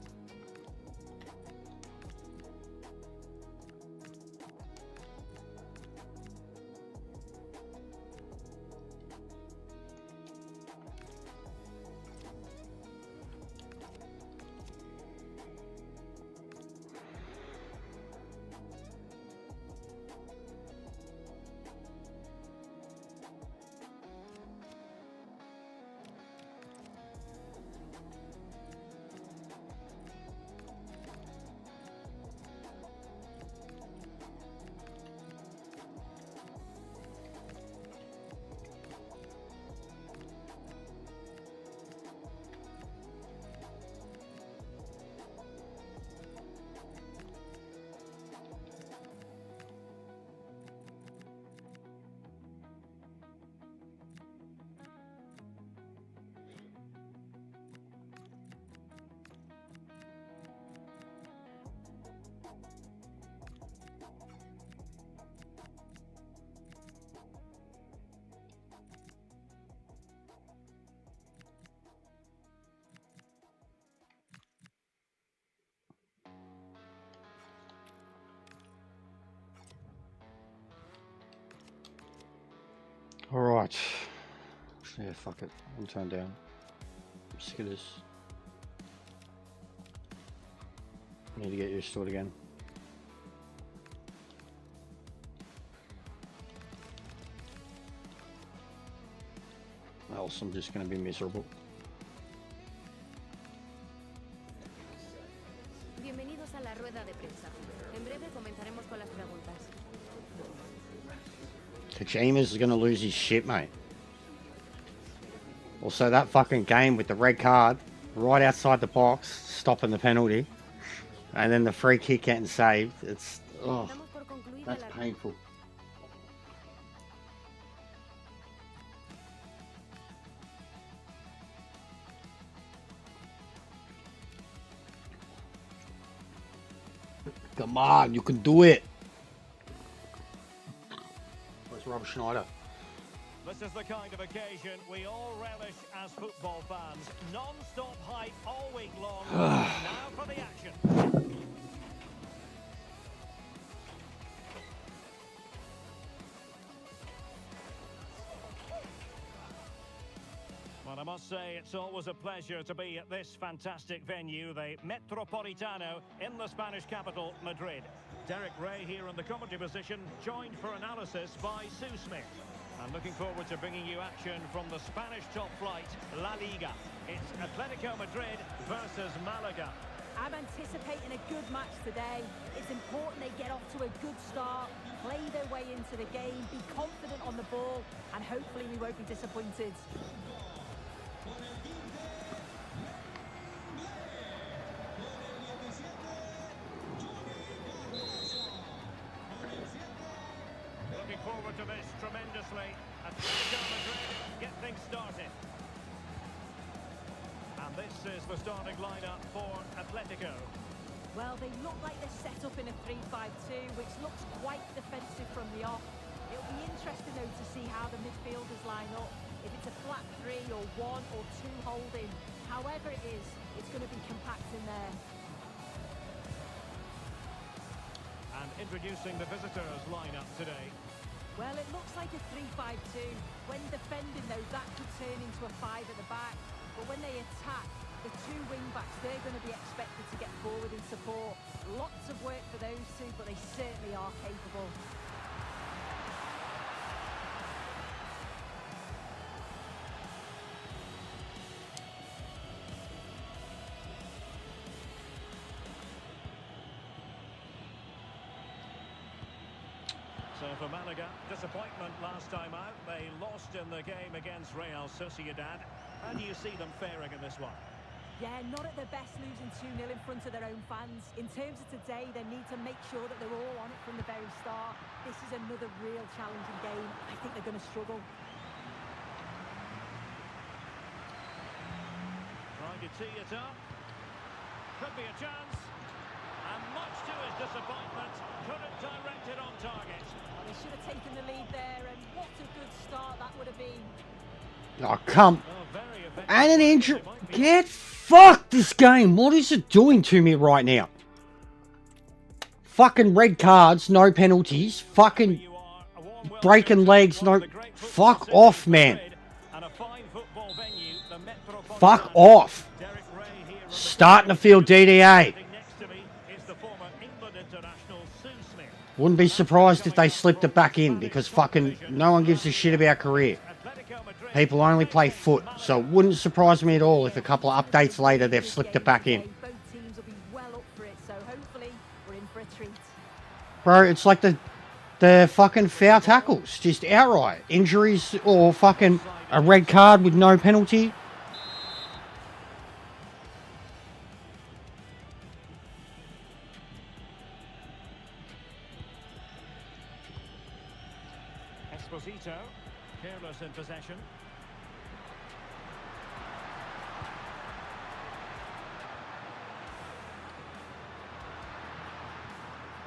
Alright. Yeah, fuck it. I'm turned down. I'm sick of this. I need to get used to it again. Else I'm just going to be miserable. Bienvenidos a la rueda de prensa. En breve comenzaremos con las preguntas. Kojima's is going to lose his shit, mate. Also, that fucking game with the red card right outside the box, stopping the penalty, and then the free kick getting saved. It's, oh, that's painful. Come on, you can do it. Where's Rob Schneider? This is the kind of occasion we all relish as football fans. Non-stop hype all week long. Now for the action. Well, I must say, it's always a pleasure to be at this fantastic venue, the Metropolitano, in the Spanish capital, Madrid. Derek Ray here in the commentary position, joined for analysis by Sue Smith. And looking forward to bringing you action from the Spanish top flight, La Liga. It's Atletico Madrid versus Malaga. I'm anticipating a good match today. It's important they get off to a good start, play their way into the game, be confident on the ball, and hopefully we won't be disappointed. Looking forward to this tremendously. Atletico Madrid get things started. And this is the starting lineup for Atletico. Well, they look like they're set up in a 3-5-2, which looks quite defensive from the off. It'll be interesting, though, to see how the midfielders line up. If it's a flat 3 or 1 or 2 holding, However it is, it's going to be compact in there. And introducing the visitors lineup today. Well, it looks like a 3-5-2. When defending, though, that could turn into a 5 at the back. But when they attack, the two wing-backs, they're going to be expected to get forward in support. Lots of work for those two, but they certainly are capable. So for Malaga, disappointment last time out. They lost in the game against Real Sociedad. How do you see them faring in this one? Yeah, not at their best, losing 2-0 in front of their own fans. In terms of today, they need to make sure that they're all on it from the very start. This is another real challenging game. I think they're going to struggle. Trying to tee it up. Could be a chance. And much to his disappointment, couldn't direct it on target. Well, they should have taken the lead there, and what a good start that would have been. Oh, come. Oh, very effective. And an injury. Get fucked this game. What is it doing to me right now? Fucking red cards, no penalties. Fucking breaking legs, no. Fuck off, man. Fuck off. Starting to feel DDA. Wouldn't be surprised if they slipped it back in because fucking no one gives a shit about career. People only play foot, so it wouldn't surprise me at all if a couple of updates later they've slipped it back in. Both teams will be well up for it, so hopefully we're in for a treat. Bro, it's like the fucking foul tackles, just outright. Injuries or fucking a red card with no penalty. Esposito, careless in possession.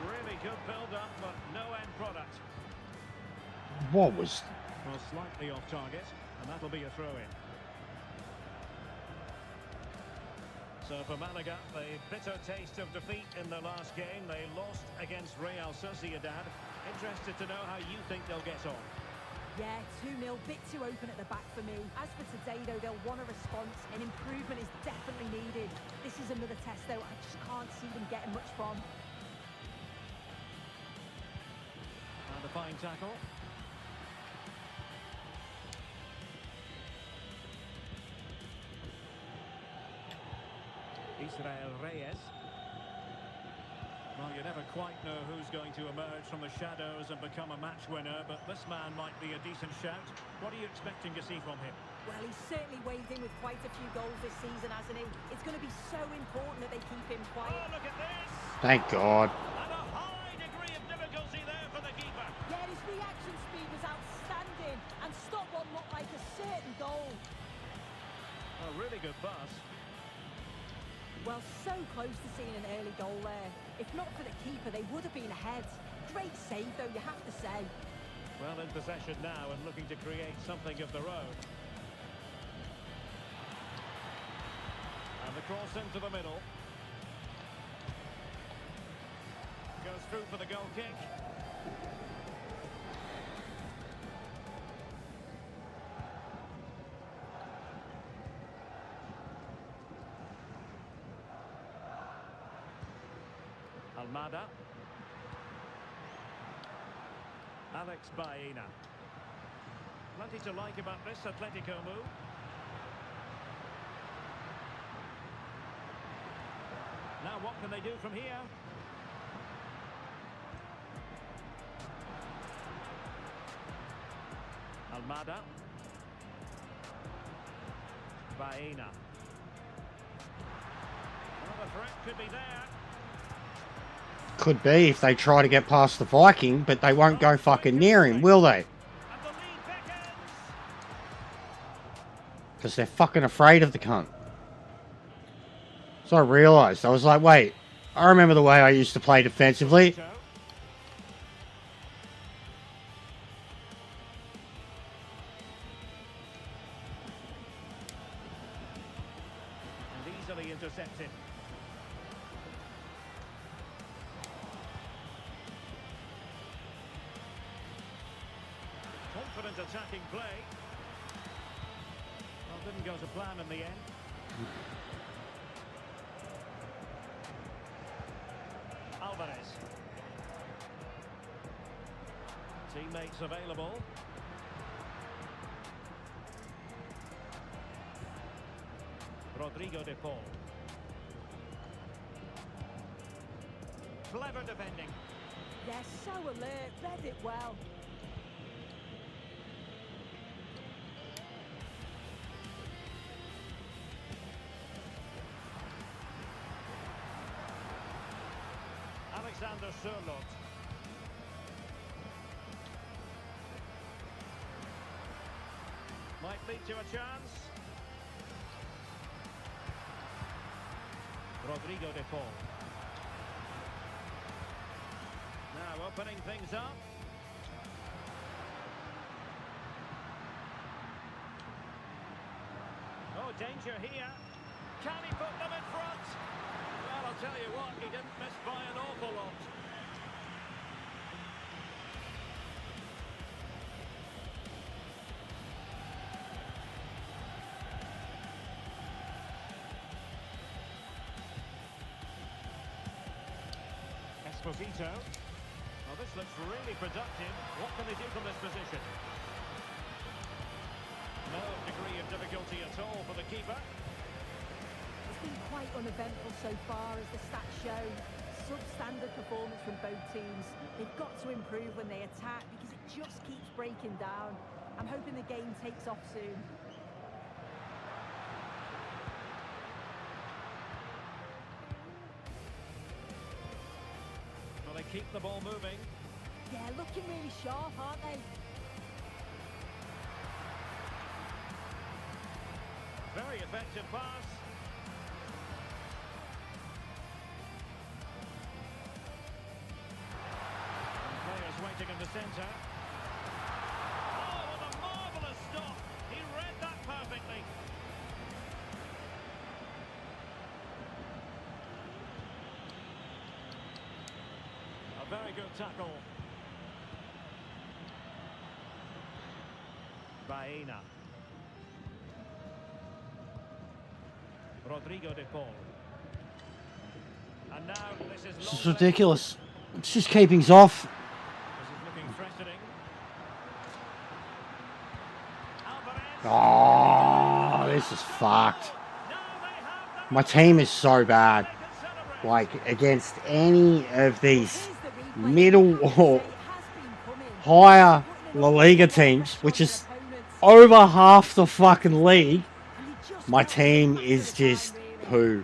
Really good build-up, but no end product. What was... Well, slightly off target, and that'll be a throw-in. So for Malaga, the bitter taste of defeat in the last game. They lost against Real Sociedad. Interested to know how you think they'll get on. Yeah, 2-0, bit too open at the back for me. As for today, though, they'll want a response, and improvement is definitely needed. This is another test, though, I just can't see them getting much from. And a fine tackle. Israel Reyes. Well, you never quite know who's going to emerge from the shadows and become a match winner, but this man might be a decent shout. What are you expecting to see from him? Well, he's certainly waved in with quite a few goals this season, hasn't he? It's going to be so important that they keep him quiet. Oh, look at this! Thank God. And a high degree of difficulty there for the keeper. Yeah, his reaction speed was outstanding, and stop one looked like a certain goal. A really good pass. Well, so close to seeing an early goal there. If not for the keeper, they would have been ahead. Great save, though, you have to say. Well, in possession now and looking to create something of their own. And the cross into the middle. Goes through for the goal kick. Almada. Alex Baena. Plenty to like about this Atletico move. Now what can they do from here? Almada. Baena. Another threat could be there. Could be if they try to get past the Viking, but they won't go fucking near him, will they? Because they're fucking afraid of the cunt. So I realised, I was like, wait, I remember the way I used to play defensively. intercepted. Confident attacking play. Well, didn't go to plan in the end. Alvarez. Teammates available. Rodrigo de Paul. Clever defending. They're so alert, read it well. Alexander Sørloth. Might lead to a chance. Rodrigo de Paul. Now opening things up. Oh, danger here. Can he put them in front? Well, I'll tell you what, he didn't miss by an awful lot. Esposito. Well, this looks really productive. What can they do from this position? No degree of difficulty at all for the keeper. It's been quite uneventful so far, as the stats show. Substandard performance from both teams. They've got to improve when they attack because it just keeps breaking down. I'm hoping the game takes off soon. Well, they keep the ball moving. Yeah, looking really sharp, aren't they? Very effective pass. And players waiting in the centre. Oh, what a marvellous stop. He read that perfectly. A very good tackle. Baena. Rodrigo de Paul. And now this is This is ridiculous. It's just keeping's off. This is looking threatening. Alvarez. Oh, this is fucked. Now they have the My team is so bad. Like, against any of these middle or higher La Liga teams, which is over half the fucking league, my team is just poo.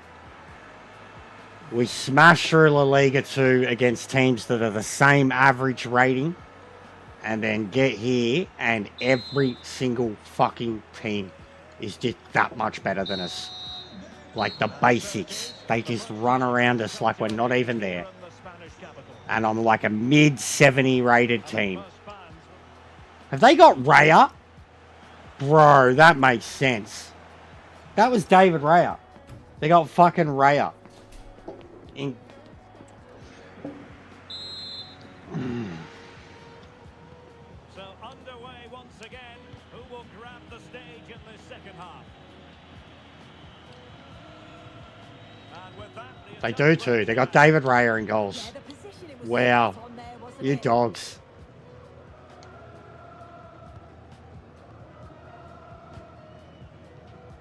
We smash through La Liga 2 against teams that are the same average rating, and then get here and every single fucking team is just that much better than us. Like the basics. They just run around us like we're not even there. And I'm like a mid-70 rated team. Have they got Raya? Bro, that makes sense. That was David Raya. They got fucking Raya. So underway once again. Who will grab the stage in the second half? And with that, They do too. They got David Raya in goals. Yeah, the position it was Wow. on there, wasn't You it? dogs.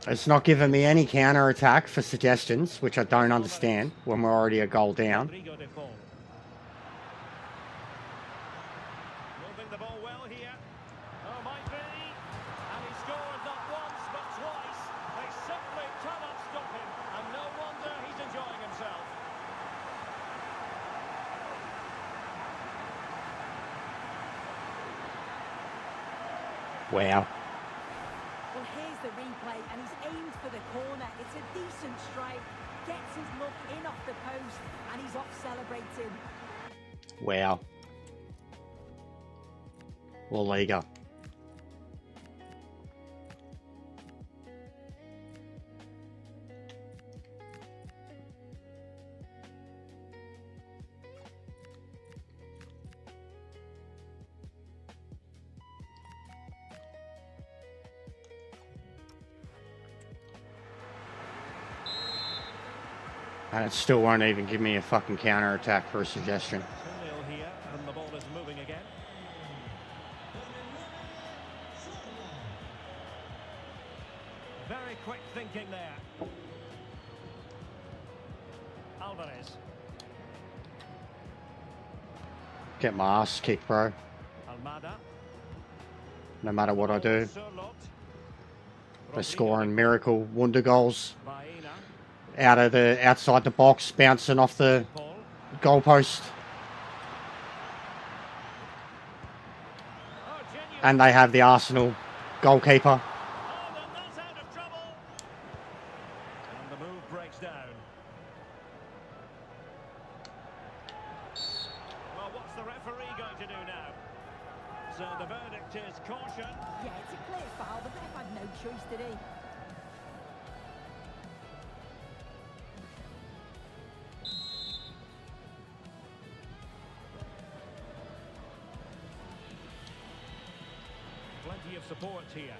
It's not giving me any counter-attack for suggestions, which I don't understand when we're already a goal down. Rodrigo de Paul. Moving the ball well here. Oh, might be. And he scored not once, but twice. They simply cannot stop him. And no wonder he's enjoying himself. Wow. Well, here's the replay, and he's aimed for the corner. It's a decent strike. Gets his look in off the post, and he's off celebrating. Wow. La Liga. And it still won't even give me a fucking counter attack for a suggestion. 2-0 here, and the ball is moving again. Very quick thinking there. Alvarez. Get my ass kicked, bro. Almada. No matter what I do. Surlot. They're scoring miracle wonder goals Baena. outside the box, bouncing off the Paul. goalpost. Oh, genuine. And they have the Arsenal goalkeeper. Oh, they're not out of trouble. And the move breaks down. Well, what's the referee going to do now? So the verdict is caution. Yeah, it's a clear foul. The ref had no choice, did he? Plenty of support here.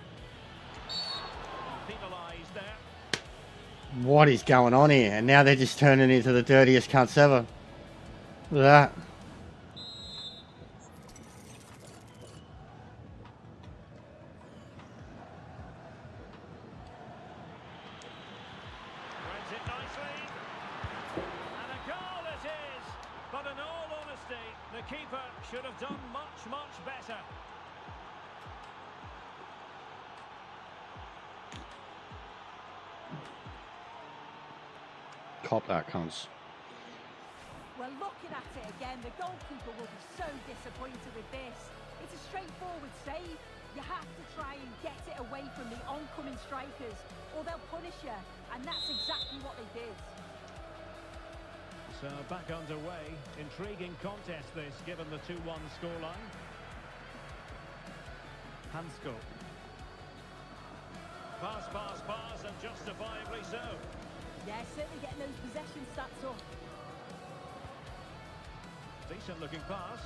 Penalised there. What is going on here? And now they're just turning into the dirtiest cunts ever. Look at that. Runs it nicely. And a goal it is. But in all honesty, the keeper should have done much, much better. Cop that, cunts. Well, looking at it again, the goalkeeper will be so disappointed with this. It's a straightforward save. You have to try and get it away from the oncoming strikers, or they'll punish you, and that's exactly what they did. So back underway. Intriguing contest this, given the 2-1 scoreline. Hansko. Pass, and justifiably so. Yeah, certainly getting those possession stats up. Decent looking pass.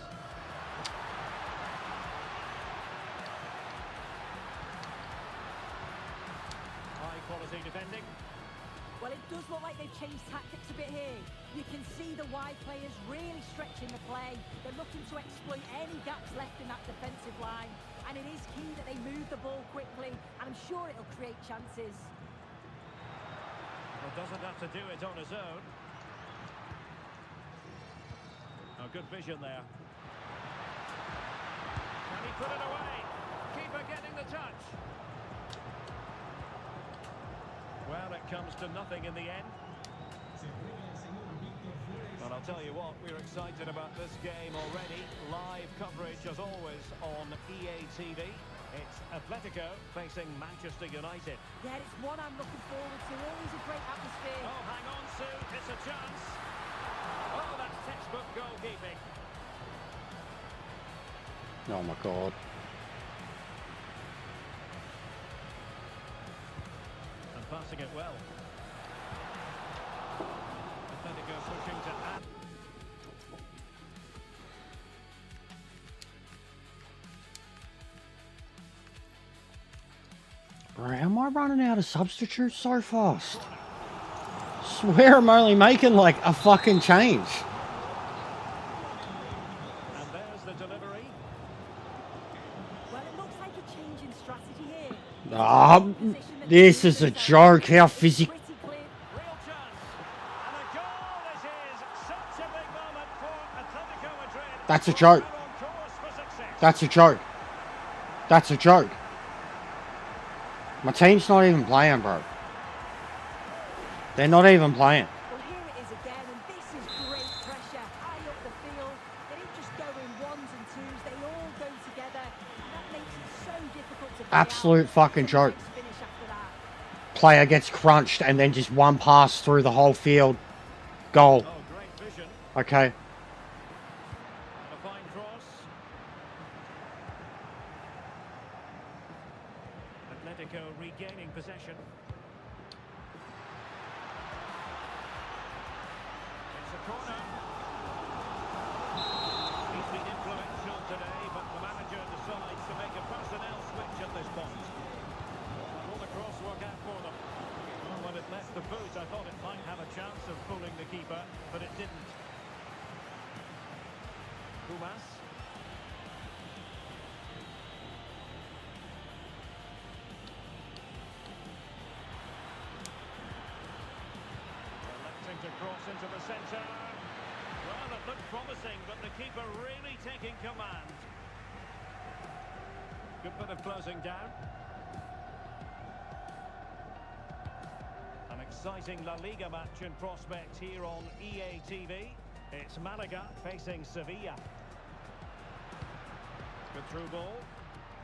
High quality defending. Well, it does look like they've changed tactics a bit here. You can see the wide players really stretching the play. They're looking to exploit any gaps left in that defensive line. And it is key that they move the ball quickly, and I'm sure it'll create chances. Well, doesn't have to do it on his own. Oh, good vision there. Can he put it away? Keeper getting the touch. Well, it comes to nothing in the end. But I'll tell you what, we're excited about this game already. Live coverage, as always, on EA TV. It's Atletico facing Manchester United. Yeah, it's one I'm looking forward to. Always a great atmosphere. Oh, hang on, Sue. It's a chance. Oh, that's textbook goalkeeping. Oh my god. And passing it well. Atletico pushing to add. Bro, am I running out of substitutes so fast? Swear I'm only making like a fucking change. And there's the delivery. Well, it looks like a change in strategy here. This is a joke. How physical. Pretty clear. Real chance. And a goal it is. Such a big moment for Atletico Madrid. That's a joke. They're on course for success. That's a joke. That's a joke. My team's not even playing, bro. They're not even playing. Well, here it is again, and this is great pressure. High up the field. They don't just go in ones and twos. They all go together. And that makes it so difficult to play Absolute out. fucking joke. Nice finish after that. Player gets crunched and then just one pass through the whole field. Goal. Oh, great vision. Okay. A fine cross. Atletico regaining possession. It's a corner. He's been influential today, but the manager decides to make a personnel switch at this point. Will the cross work out for them? Well, when it left the boot, I thought it might have a chance of pulling the keeper, but it didn't. Pumas. Electing to cross into the centre. Well, it looked promising, but the keeper really taking command. Good bit of closing down. An exciting La Liga match in prospect here on EA TV. It's Malaga facing Sevilla. Good through ball.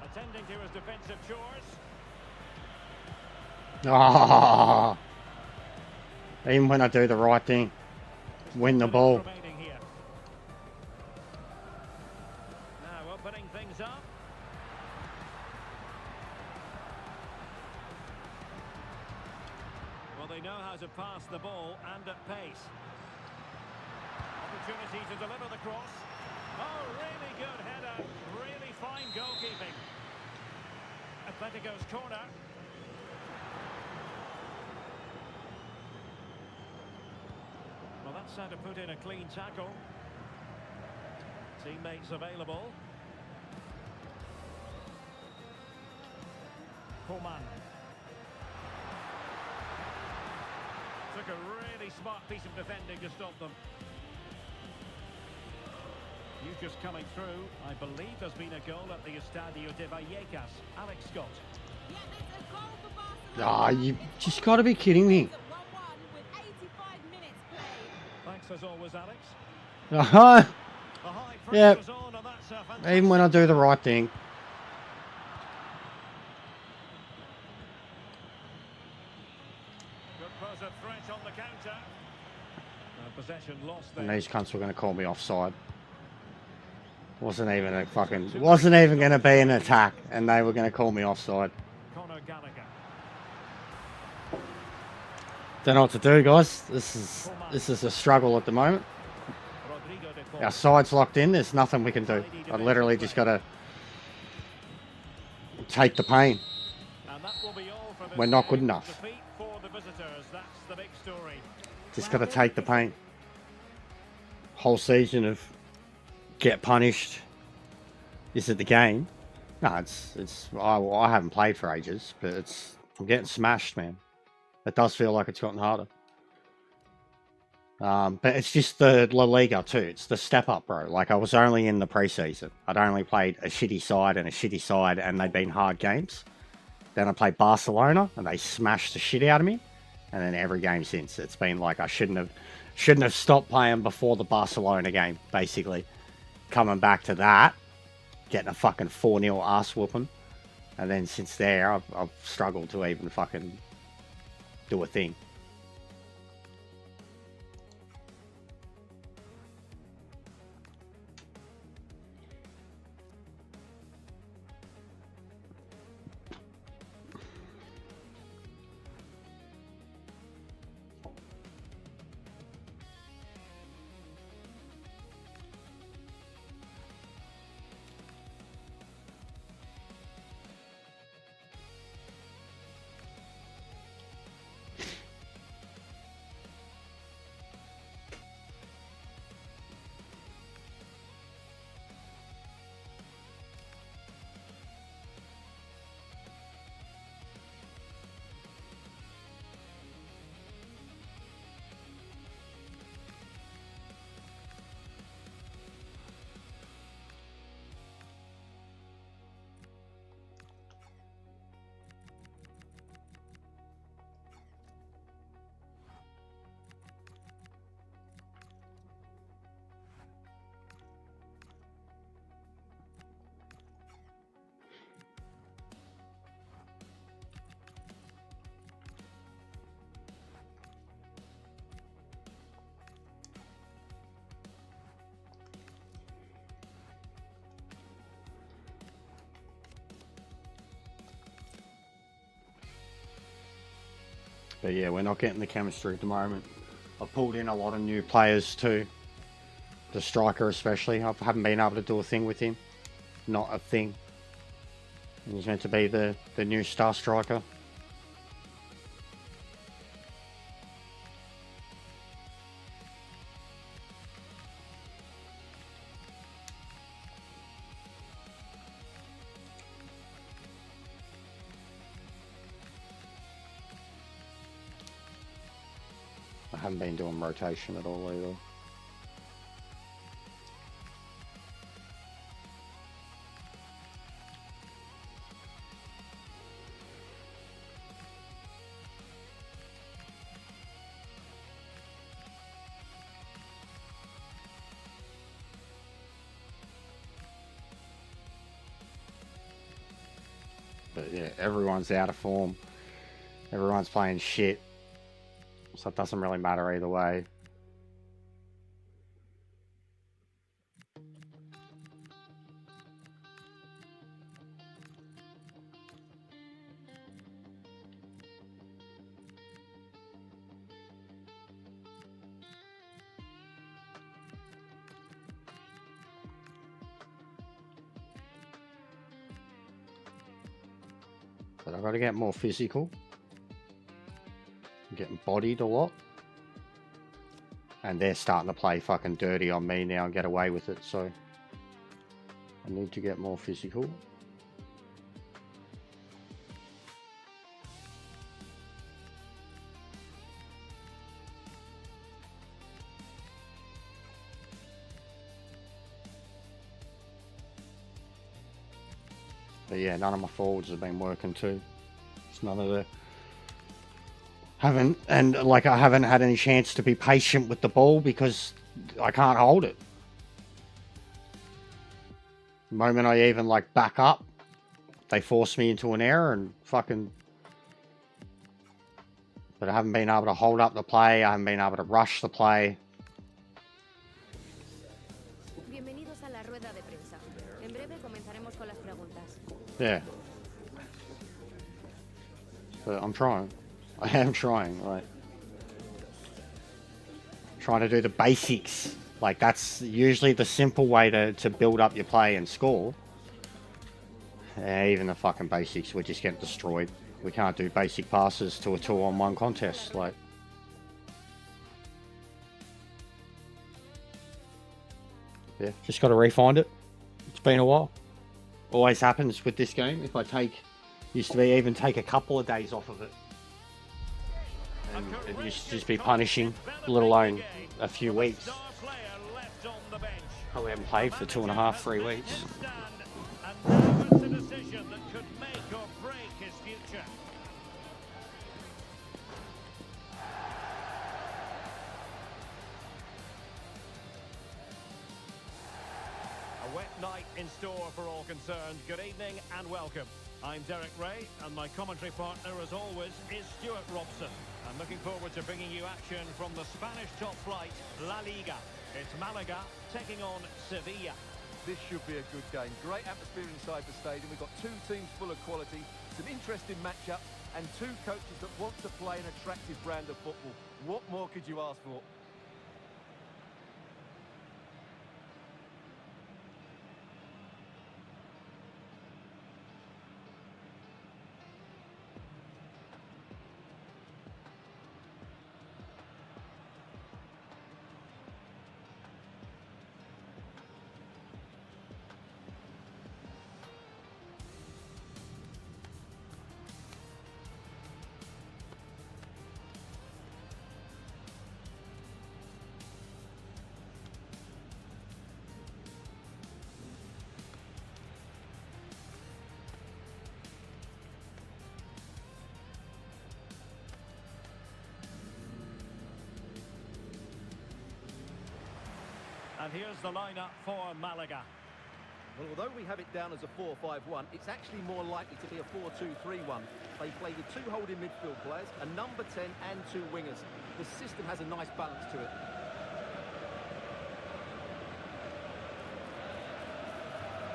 Attending to his defensive chores. Ah, even when I do the right thing, win the ball. Remaining here. Now opening things up. Well, they know how to pass the ball and at pace. Opportunity to deliver the cross. Oh, really good header. Really fine goalkeeping. Atletico's corner. Well, that's how to put in a clean tackle. Teammates available. Coman. Took a really smart piece of defending to stop them. You just coming through. I believe there's been a goal at the Estadio de Vallecas. Alex Scott. Yeah, there's a goal for Barcelona. Ah, you just got to be kidding me. At 1-1 with 85 minutes played. Thanks as always, Alex. Uh-huh. The high Yeah. press was on, and that's a fantastic. Even when I do the right thing. Good pose of threat on the counter. Possession lost And there. these cunts were going to call me offside. Wasn't even going to be an attack, and they were going to call me offside. Conor Gallagher. Don't know what to do, guys. This is a struggle at the moment. Rodrigo de Paul. Our side's locked in. There's nothing we can do. I literally just got to take the pain. And that will be all for this We're not good game. enough. Defeat for the visitors. That's the big story. Just got to take the pain. Whole season of get punished. Is it the game? No, it's. I haven't played for ages, but I'm getting smashed, man. It does feel like it's gotten harder. But it's just the La Liga too. It's the step up, bro. Like, I was only in the preseason. I'd only played a shitty side and a shitty side, and they'd been hard games. Then I played Barcelona, and they smashed the shit out of me. And then every game since, it's been like I shouldn't have stopped playing before the Barcelona game. Basically, coming back to that, getting a fucking 4-0 ass whooping, and then since there, I've struggled to even fucking do a thing. But yeah, we're not getting the chemistry at the moment. I've pulled in a lot of new players too. The striker especially. I haven't been able to do a thing with him. Not a thing. And he's meant to be the new star striker. I haven't been doing rotation at all either. But yeah, everyone's out of form. Everyone's playing shit. So it doesn't really matter either way. But I've got to get more physical. I'm getting bodied a lot. And they're starting to play fucking dirty on me now and get away with it, so I need to get more physical. But yeah, none of my forwards have been working too. It's none of the... I haven't had any chance to be patient with the ball because I can't hold it. The moment I even like back up, they force me into an error and fucking... But I haven't been able to hold up the play, I haven't been able to rush the play. Bienvenidos a la rueda de prensa. En breve comenzaremos con las preguntas. Yeah. But I'm trying. I am trying, like, trying to do the basics. Like, that's usually the simple way to build up your play and score. Even the fucking basics, we're just getting destroyed. We can't do basic passes to a 2-on-1 contest, like. Yeah, just got to re-find it. It's been a while. Always happens with this game. If I used to be even take a couple of days off of it. And it used to just be punishing, let alone a few weeks. Probably haven't played for 2.5, 3 weeks. And now it's a decision that could make or break his future. A wet night in store for all concerned. Good evening and welcome. I'm Derek Ray, and my commentary partner, as always, is Stuart Robson. I'm looking forward to bringing you action from the Spanish top flight, La Liga. It's Malaga taking on Sevilla. This should be a good game. Great atmosphere inside the stadium. We've got two teams full of quality, some interesting matchups, and two coaches that want to play an attractive brand of football. What more could you ask for? And here's the lineup for Malaga. Well, although we have it down as a 4-5-1, it's actually more likely to be a 4-2-3-1. They play with two holding midfield players, a number 10 and two wingers. The system has a nice balance to it.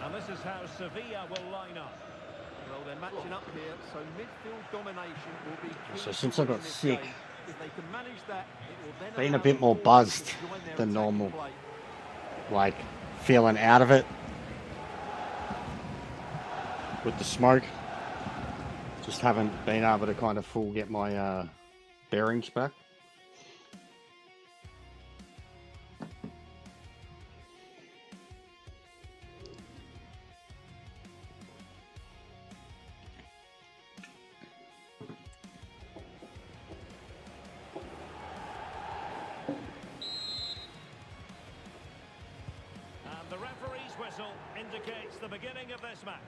And this is how Sevilla will line up. Well, they're matching up here, so midfield domination will be key. So since I got sick, if they can manage that, it will then been a bit more buzzed than normal. Like, feeling out of it with the smoke. Just haven't been able to kind of full get my bearings back. indicates the beginning of this match.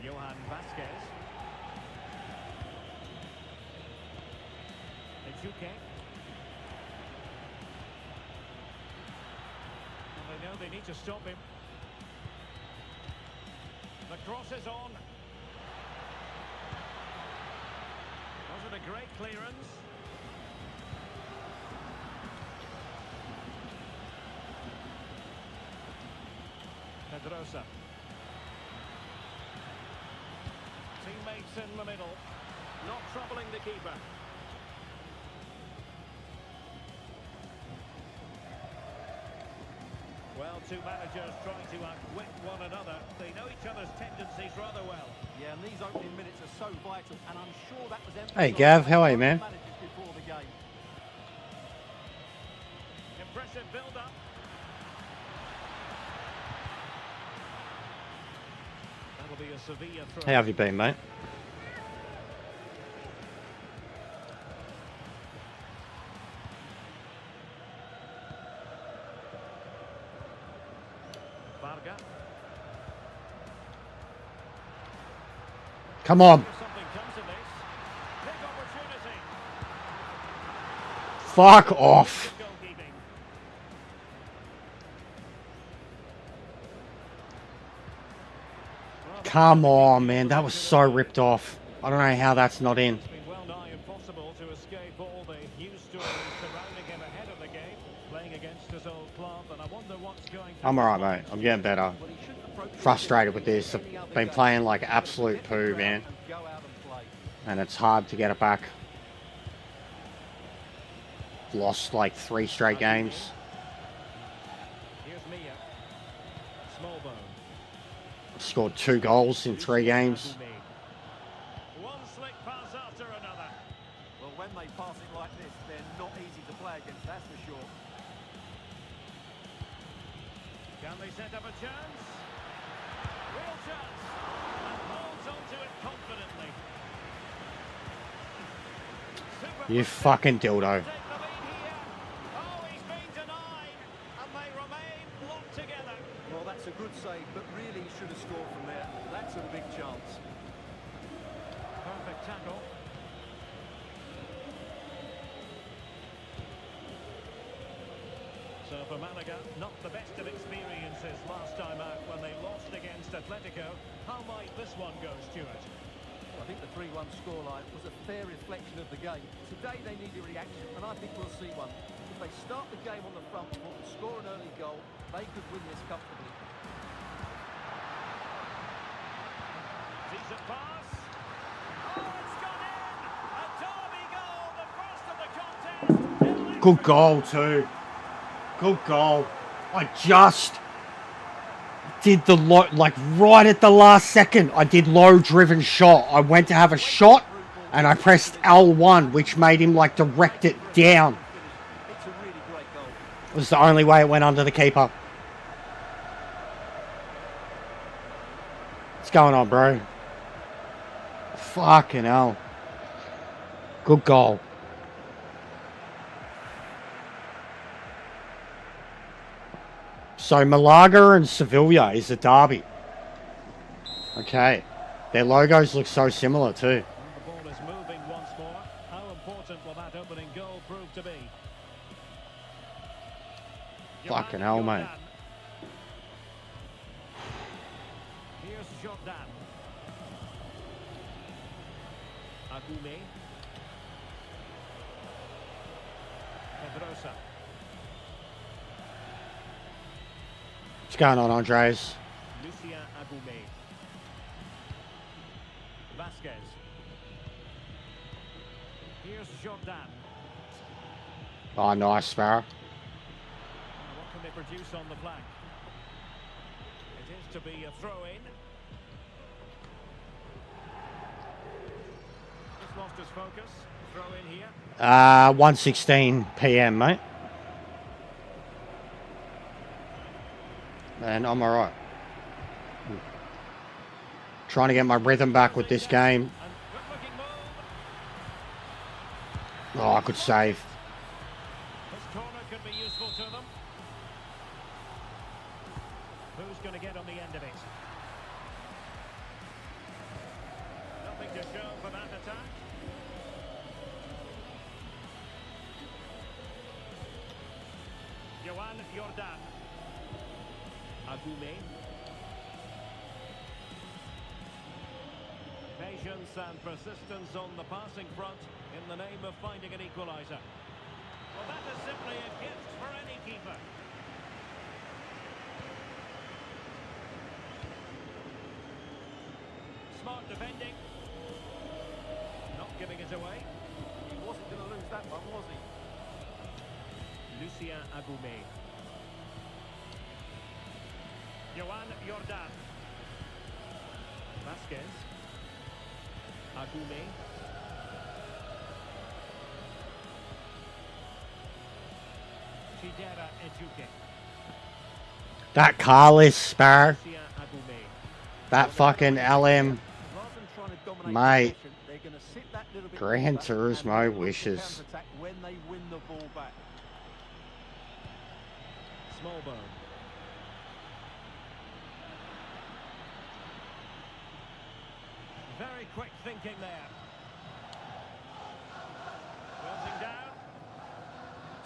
Johan Vasquez. Echuke. They know they need to stop him. The cross is on. Was it a great clearance? Pedrosa. Teammates in the middle. Not troubling the keeper. Well, two managers trying to outwit one another. They know each other's tendencies rather well. Yeah, and these opening minutes are so vital, and I'm sure that was emphasised. Hey, Gav, how are you, man? Before the game. Impressive build-up. That'll be a Sevilla throw. How have you been, mate? Varga. Come on. Something comes of this. Big opportunity. Fuck off. Goalkeeping. Come on, man. That was so ripped off. I don't know how that's not in. It's been well nigh impossible to escape all the news stories surrounding him ahead of the game, playing against his old club, and I wonder what's going to I'm alright, mate. I'm getting better. Frustrated with this. I've been playing like absolute poo, man. And it's hard to get it back. Lost like 3 straight games. Here's Mia. Smallbone. Scored 2 goals in 3 games. One slick pass after another. Well, when they pass it like this, they're not easy to play against, that's for sure. Can they set up a chance? Real chance. And holds onto it confidently. You fucking dildo. Take the lead here. Oh, he's been denied. And they remain locked together. Well, that's a good save, but really he should have scored from there. That's a big chance. Perfect tackle. So for Malaga, not the best of experiences last time out when they lost against Atletico. How might this one go, Stuart? I think the 3-1 scoreline was a fair reflection of the game. Today they need a reaction, and I think we'll see one. If they start the game on the front foot and score an early goal, they could win this comfortably. Decent pass. Oh, it's gone in! A derby goal, the first of the contest. Good goal too. Good goal. I just did the low, like right at the last second, I did low driven shot. I went to have a shot and I pressed L1, which made him like direct it down. It's a really great goal. It was the only way it went under the keeper. What's going on, bro? Fucking hell. Good goal. So Malaga and Sevilla is a derby. Okay. Their logos look so similar too. The ball is moving once more. How important will that opening goal prove to be? Fucking hell, mate. Here's Jordan. Agume. Pedrosa. What's going on, Andres? Lucia Agume. Vasquez. Here's Jordan. Oh, nice, Sparrow. What can they produce on the flank? It is to be a throw-in. Just lost his focus. Throw-in here. 1:16 p.m, mate. And I'm alright. Trying to get my rhythm back with this game. And good-looking move. Oh, I could save. His be useful to them. Who's going to get on the end of it? Nothing to show for that attack. Joan Jordan. Agume. Patience and persistence on the passing front in the name of finding an equaliser. Well, that is simply a gift for any keeper. Smart defending. Not giving it away. He wasn't going to lose that one, was he? Lucien Agume. Joan Jordan. Vasquez. Agume. Chidera Ejuke. That Carlos Spar, Lucien Agume. that fucking LM, Rather than trying to dominate mate. possession, they're going to sit that little bit Gran back Turismo and look to wishes. counter-attack when they win the ball back. Smallbone. Very quick thinking there. Closing down.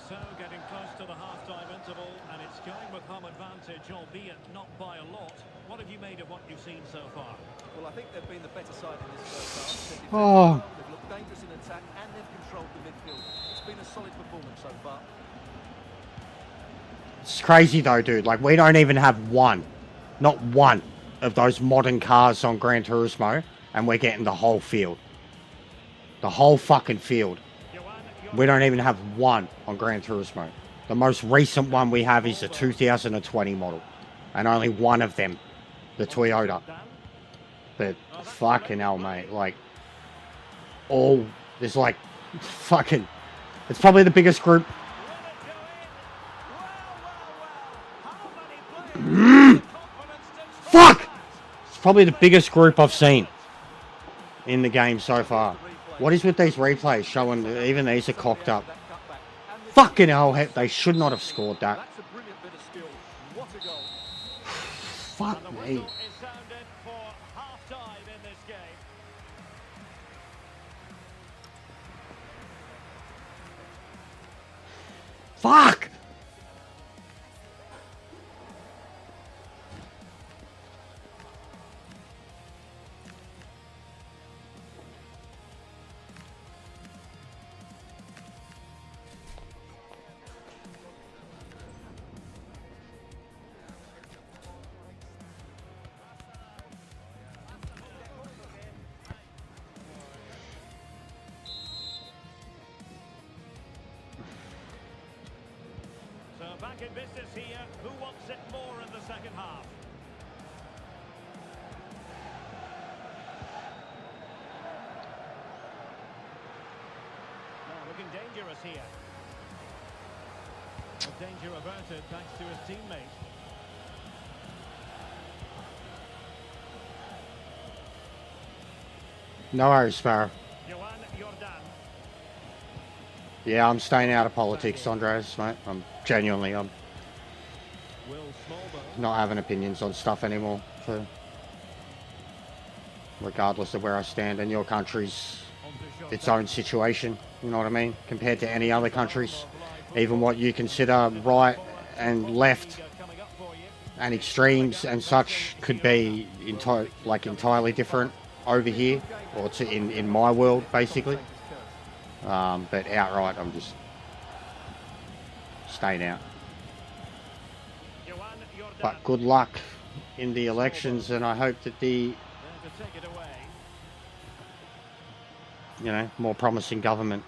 So getting close to the half-time interval, and it's going with home advantage, albeit not by a lot. What have you made of what you've seen so far? Well, I think they've been the better side in this first half. They've defended Oh. well, they've looked dangerous in attack, and they've controlled the midfield. It's been a solid performance so far. It's crazy though, dude. Like, we don't even have one, not one, of those modern cars on Gran Turismo, and we're getting the whole field. The whole fucking field. We don't even have one on Gran Turismo. The most recent one we have is the 2020 model, and only one of them, the Toyota. But fucking hell, mate. Like, all, there's like, fucking, it's probably the biggest group. Fuck! It's probably the biggest group I've seen in the game so far. What is with these replays showing that even these are cocked up? Fucking hell, they should not have scored that. That's a brilliant bit of skill. What a goal. Fuck And the me. whistle is sounded for half-time in this game. Fuck! So back in business here. Who wants it more in the second half? Now looking dangerous here. Well, danger averted thanks to his teammate. No worries, Sparrow. Joan Jordan. Yeah, I'm staying out of politics, Andres, mate. I'm genuinely, I'm Will Smallbone. not having opinions on stuff anymore. So, regardless of where I stand in your country's Onto its own situation, you know what I mean? Compared to any other countries, even what you consider right and left coming up for you. and extremes and such could be entirely different over here, or in my world, basically. But outright, I'm just staying out. Joan Jordan. But good luck in the elections, and I hope that the, There to take it away. you know, more promising government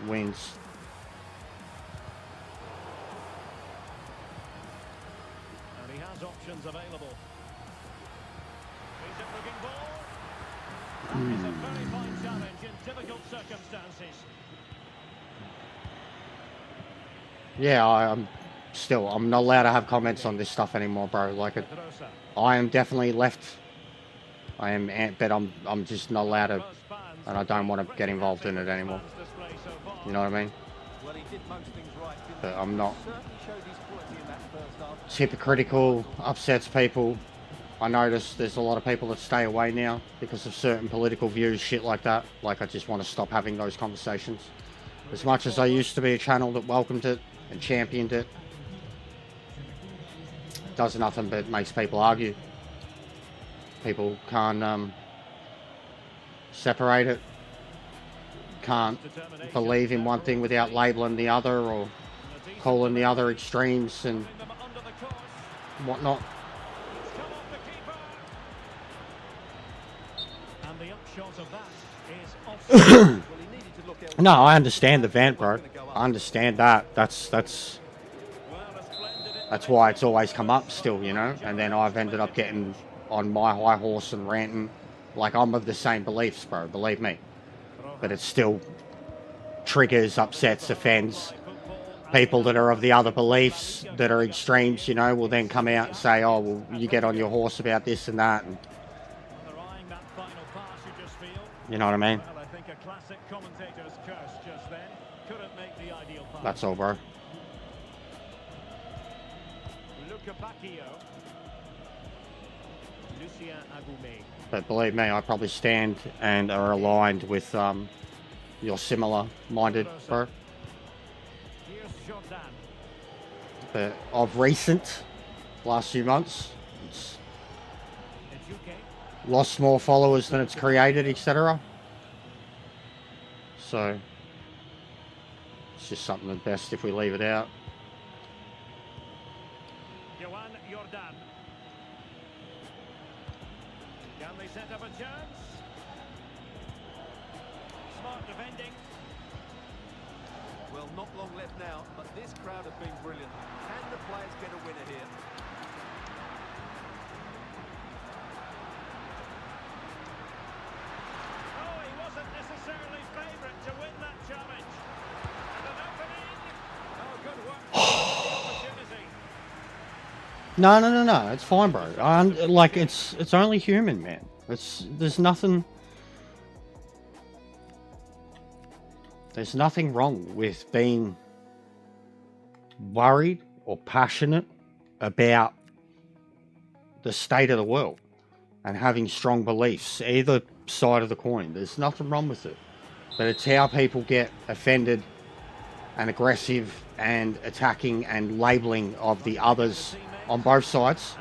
wins. And he has options available. He's a looking ball. That is a very fine challenge in difficult circumstances. Yeah, I'm not allowed to have comments on this stuff anymore, bro. Like, Pedrosa. I am definitely left. I am, but I'm just not allowed to, Most fans and I don't want to get involved in it anymore. fans display so far. You know what I mean? Well, he But I'm not. It's hypocritical, upsets people. I notice there's a lot of people that stay away now because of certain political views, shit like that. Like, I just want to stop having those conversations. As much as I used to be a channel that welcomed it and championed it, does nothing but makes people argue. People can't separate it. Can't believe in one thing without labeling the other or calling the other extremes and whatnot. No, I understand the vent, bro. I understand that. That's why it's always come up still, you know. And then I've ended up getting on my high horse and ranting. Like, I'm of the same beliefs, bro. Believe me. But it still triggers, upsets, offends. People that are of the other beliefs, that are extremes, you know, will then come out and say, oh, well, you get on your horse about this and that. And, you know what I mean? That's all, bro. But believe me, I probably stand and are aligned with your similar-minded, bro. But of recent, last few months, it's lost more followers than it's created, etc. So it's just something that's best if we leave it out. Can they set up a chance? Smart defending. Well, not long left now, but this crowd have been brilliant. Can the players get a winner here? Oh, he wasn't necessarily favourite to win that challenge. And an opening. Oh, good work. Opportunity. No. It's fine, bro. Like, it's only human, man. There's nothing wrong with being worried or passionate about the state of the world and having strong beliefs, either side of the coin. There's nothing wrong with it. But it's how people get offended and aggressive and attacking and labeling of the others on both sides.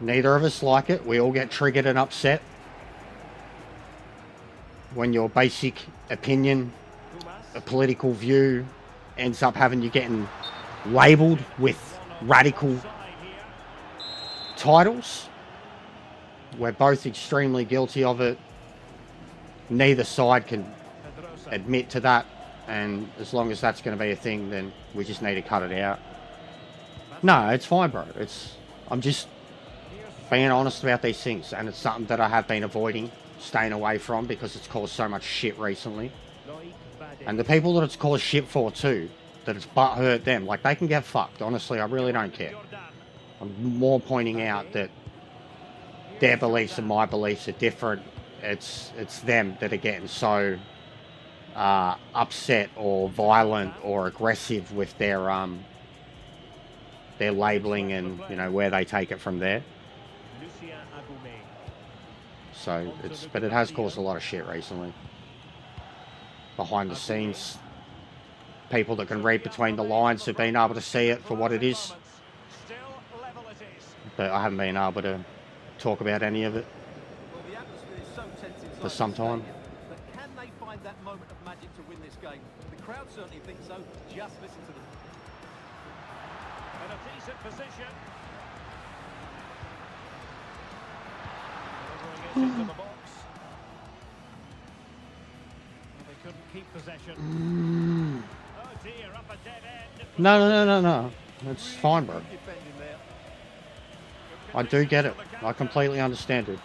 Neither of us like it. We all get triggered and upset when your basic opinion, a political view, ends up having you getting labelled with radical titles. We're both extremely guilty of it. Neither side can admit to that, and as long as that's going to be a thing, then we just need to cut it out. No, it's fine, bro. I'm just being honest about these things, and it's something that I have been avoiding, staying away from, because it's caused so much shit recently. And the people that it's caused shit for too, that it's butthurt them, like, they can get fucked. Honestly, I really don't care. I'm more pointing out that their beliefs and my beliefs are different. It's them that are getting so upset or violent or aggressive with their labeling and, you know, where they take it from there. So but it has caused a lot of shit recently. Behind the scenes, people that can read between the lines have been able to see it for what it is. But I haven't been able to talk about any of it for some time. But can they find that moment of magic to win this game? The crowd certainly think so. Just listen to them. In a decent position. Delivering it into the box. Well, they couldn't keep possession. Oh dear, up a dead end. No. It's fine, bro. I do get it. I completely understand it.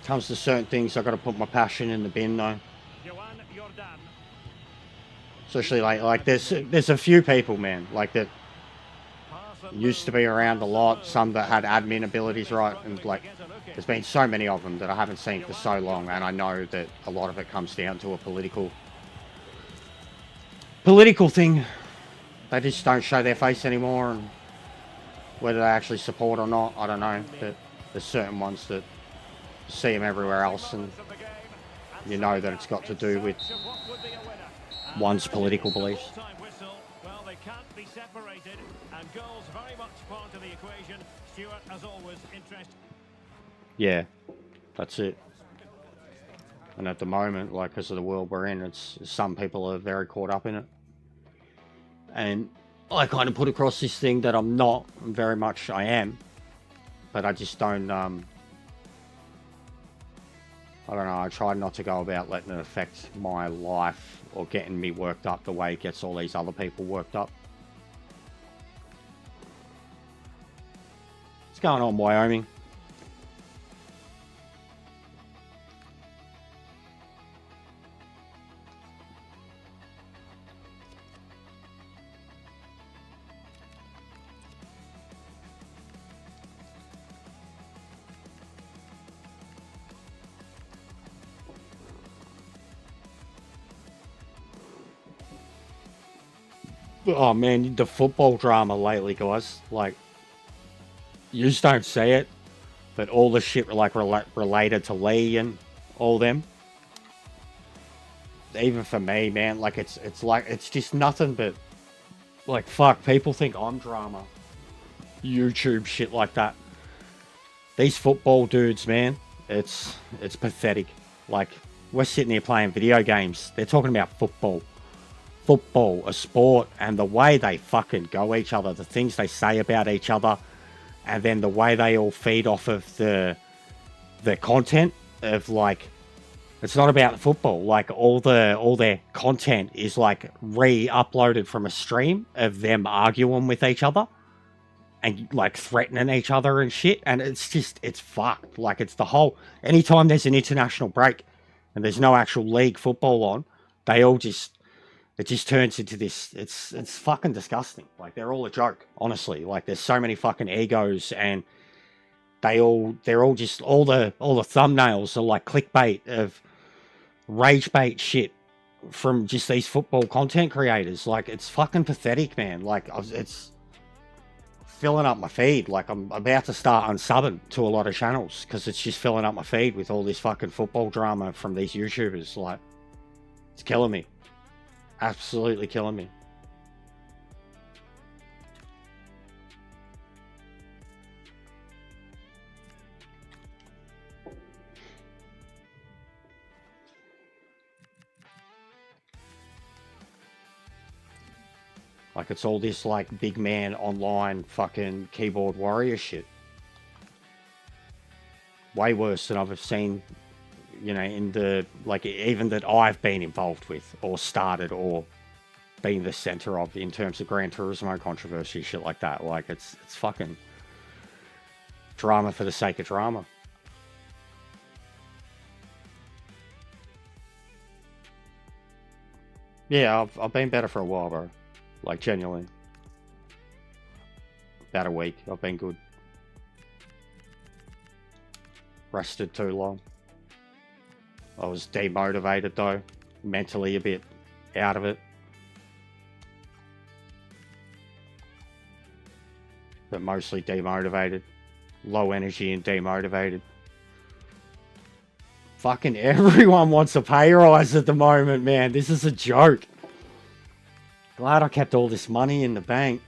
Comes to certain things, I've got to put my passion in the bin, though. Especially like there's a few people, man, like that used to be around a lot. Some that had admin abilities, right, and like There's been so many of them that I haven't seen for so long, and I know that a lot of it comes down to a political thing. They just don't show their face anymore, and whether they actually support or not, I don't know. But there's certain ones that see them everywhere else, and you know that it's got to do with one's political beliefs. Well, they can't be separated, and goals very much part of the equation. Stuart, as always, interesting. Yeah, that's it. And at the moment, like, because of the world we're in, it's some people are very caught up in it. And I kind of put across this thing that I'm not, very much I am, but I just don't, I don't know, I try not to go about letting it affect my life or getting me worked up the way it gets all these other people worked up. What's going on, Wyoming? Oh man, the football drama lately, guys. Like, you just don't see it, but all the shit like related to Lee and all them. Even for me, man, like it's just nothing but like, fuck. People think I'm drama. YouTube shit like that. These football dudes, man, it's pathetic. Like, we're sitting here playing video games. They're talking about football. Football, a sport, and the way they fucking go each other, the things they say about each other, and then the way they all feed off of the content of, like, it's not about the football. Like, all their content is like re-uploaded from a stream of them arguing with each other and like threatening each other and shit, and it's fucked. Like, it's the whole, anytime there's an international break and there's no actual league football on, it just turns into this, it's fucking disgusting. Like, they're all a joke, honestly. Like, there's so many fucking egos, and they're all just, all the thumbnails are like clickbait of rage bait shit from just these football content creators. Like, it's fucking pathetic, man. Like, it's filling up my feed. Like, I'm about to start unsubbing to a lot of channels because it's just filling up my feed with all this fucking football drama from these YouTubers. Like, it's killing me. Absolutely killing me. Like, it's all this, like, big man online fucking keyboard warrior shit. Way worse than I've seen, you know, in the, like, even that I've been involved with or started or been the center of in terms of Gran Turismo controversy, shit like that. Like, it's fucking drama for the sake of drama. Yeah, I've been better for a while, bro. Like, genuinely. About a week. I've been good. Rested too long. I was demotivated, though. Mentally a bit out of it. But mostly demotivated. Low energy and demotivated. Fucking everyone wants a pay rise at the moment, man. This is a joke. Glad I kept all this money in the bank.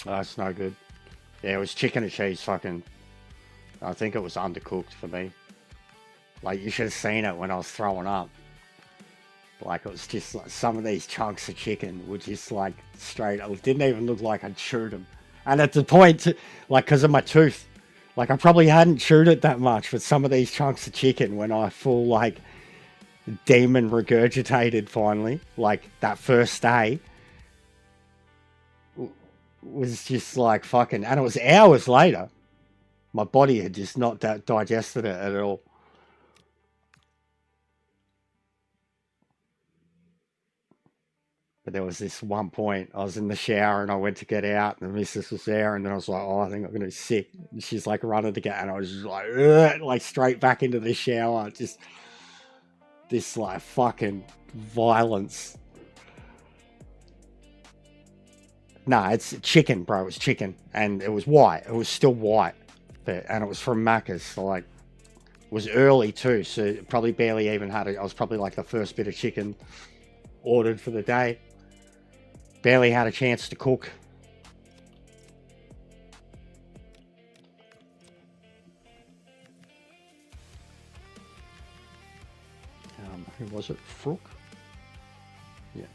That's no good. Yeah, it was chicken and cheese fucking... I think it was undercooked for me. Like, you should have seen it when I was throwing up. Like, it was just like some of these chunks of chicken were just like straight. It didn't even look like I'd chewed them. And at the point, like, because of my tooth, like, I probably hadn't chewed it that much, but some of these chunks of chicken, when I full, like, demon regurgitated finally, like, that first day, was just like fucking, and it was hours later. My body had just not digested it at all. But there was this one point, I was in the shower and I went to get out and the missus was there, and then I was like, oh, I think I'm going to be sick. And she's like running to get, and I was just like straight back into the shower. Just this like fucking violence. Nah, it's chicken, bro. It's chicken. And it was white. It was still white. And it was from Macca's. So like, it was early too. So probably barely even had it. I was probably like the first bit of chicken ordered for the day. Barely had a chance to cook. Who was it? Frook? Yeah.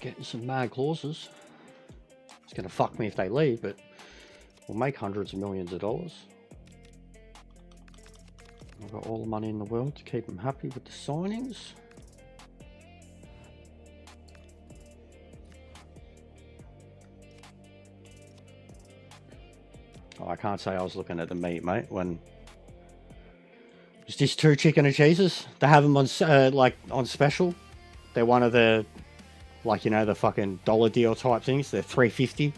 Getting some mad clauses. It's going to fuck me if they leave, but we'll make hundreds of millions of dollars. I've got all the money in the world to keep them happy with the signings. Oh, I can't say I was looking at the meat, mate, when it's just 2 chicken and cheeses. They have them on like on special. They're one of the, like, you know, the fucking dollar deal type things. They're $3.50.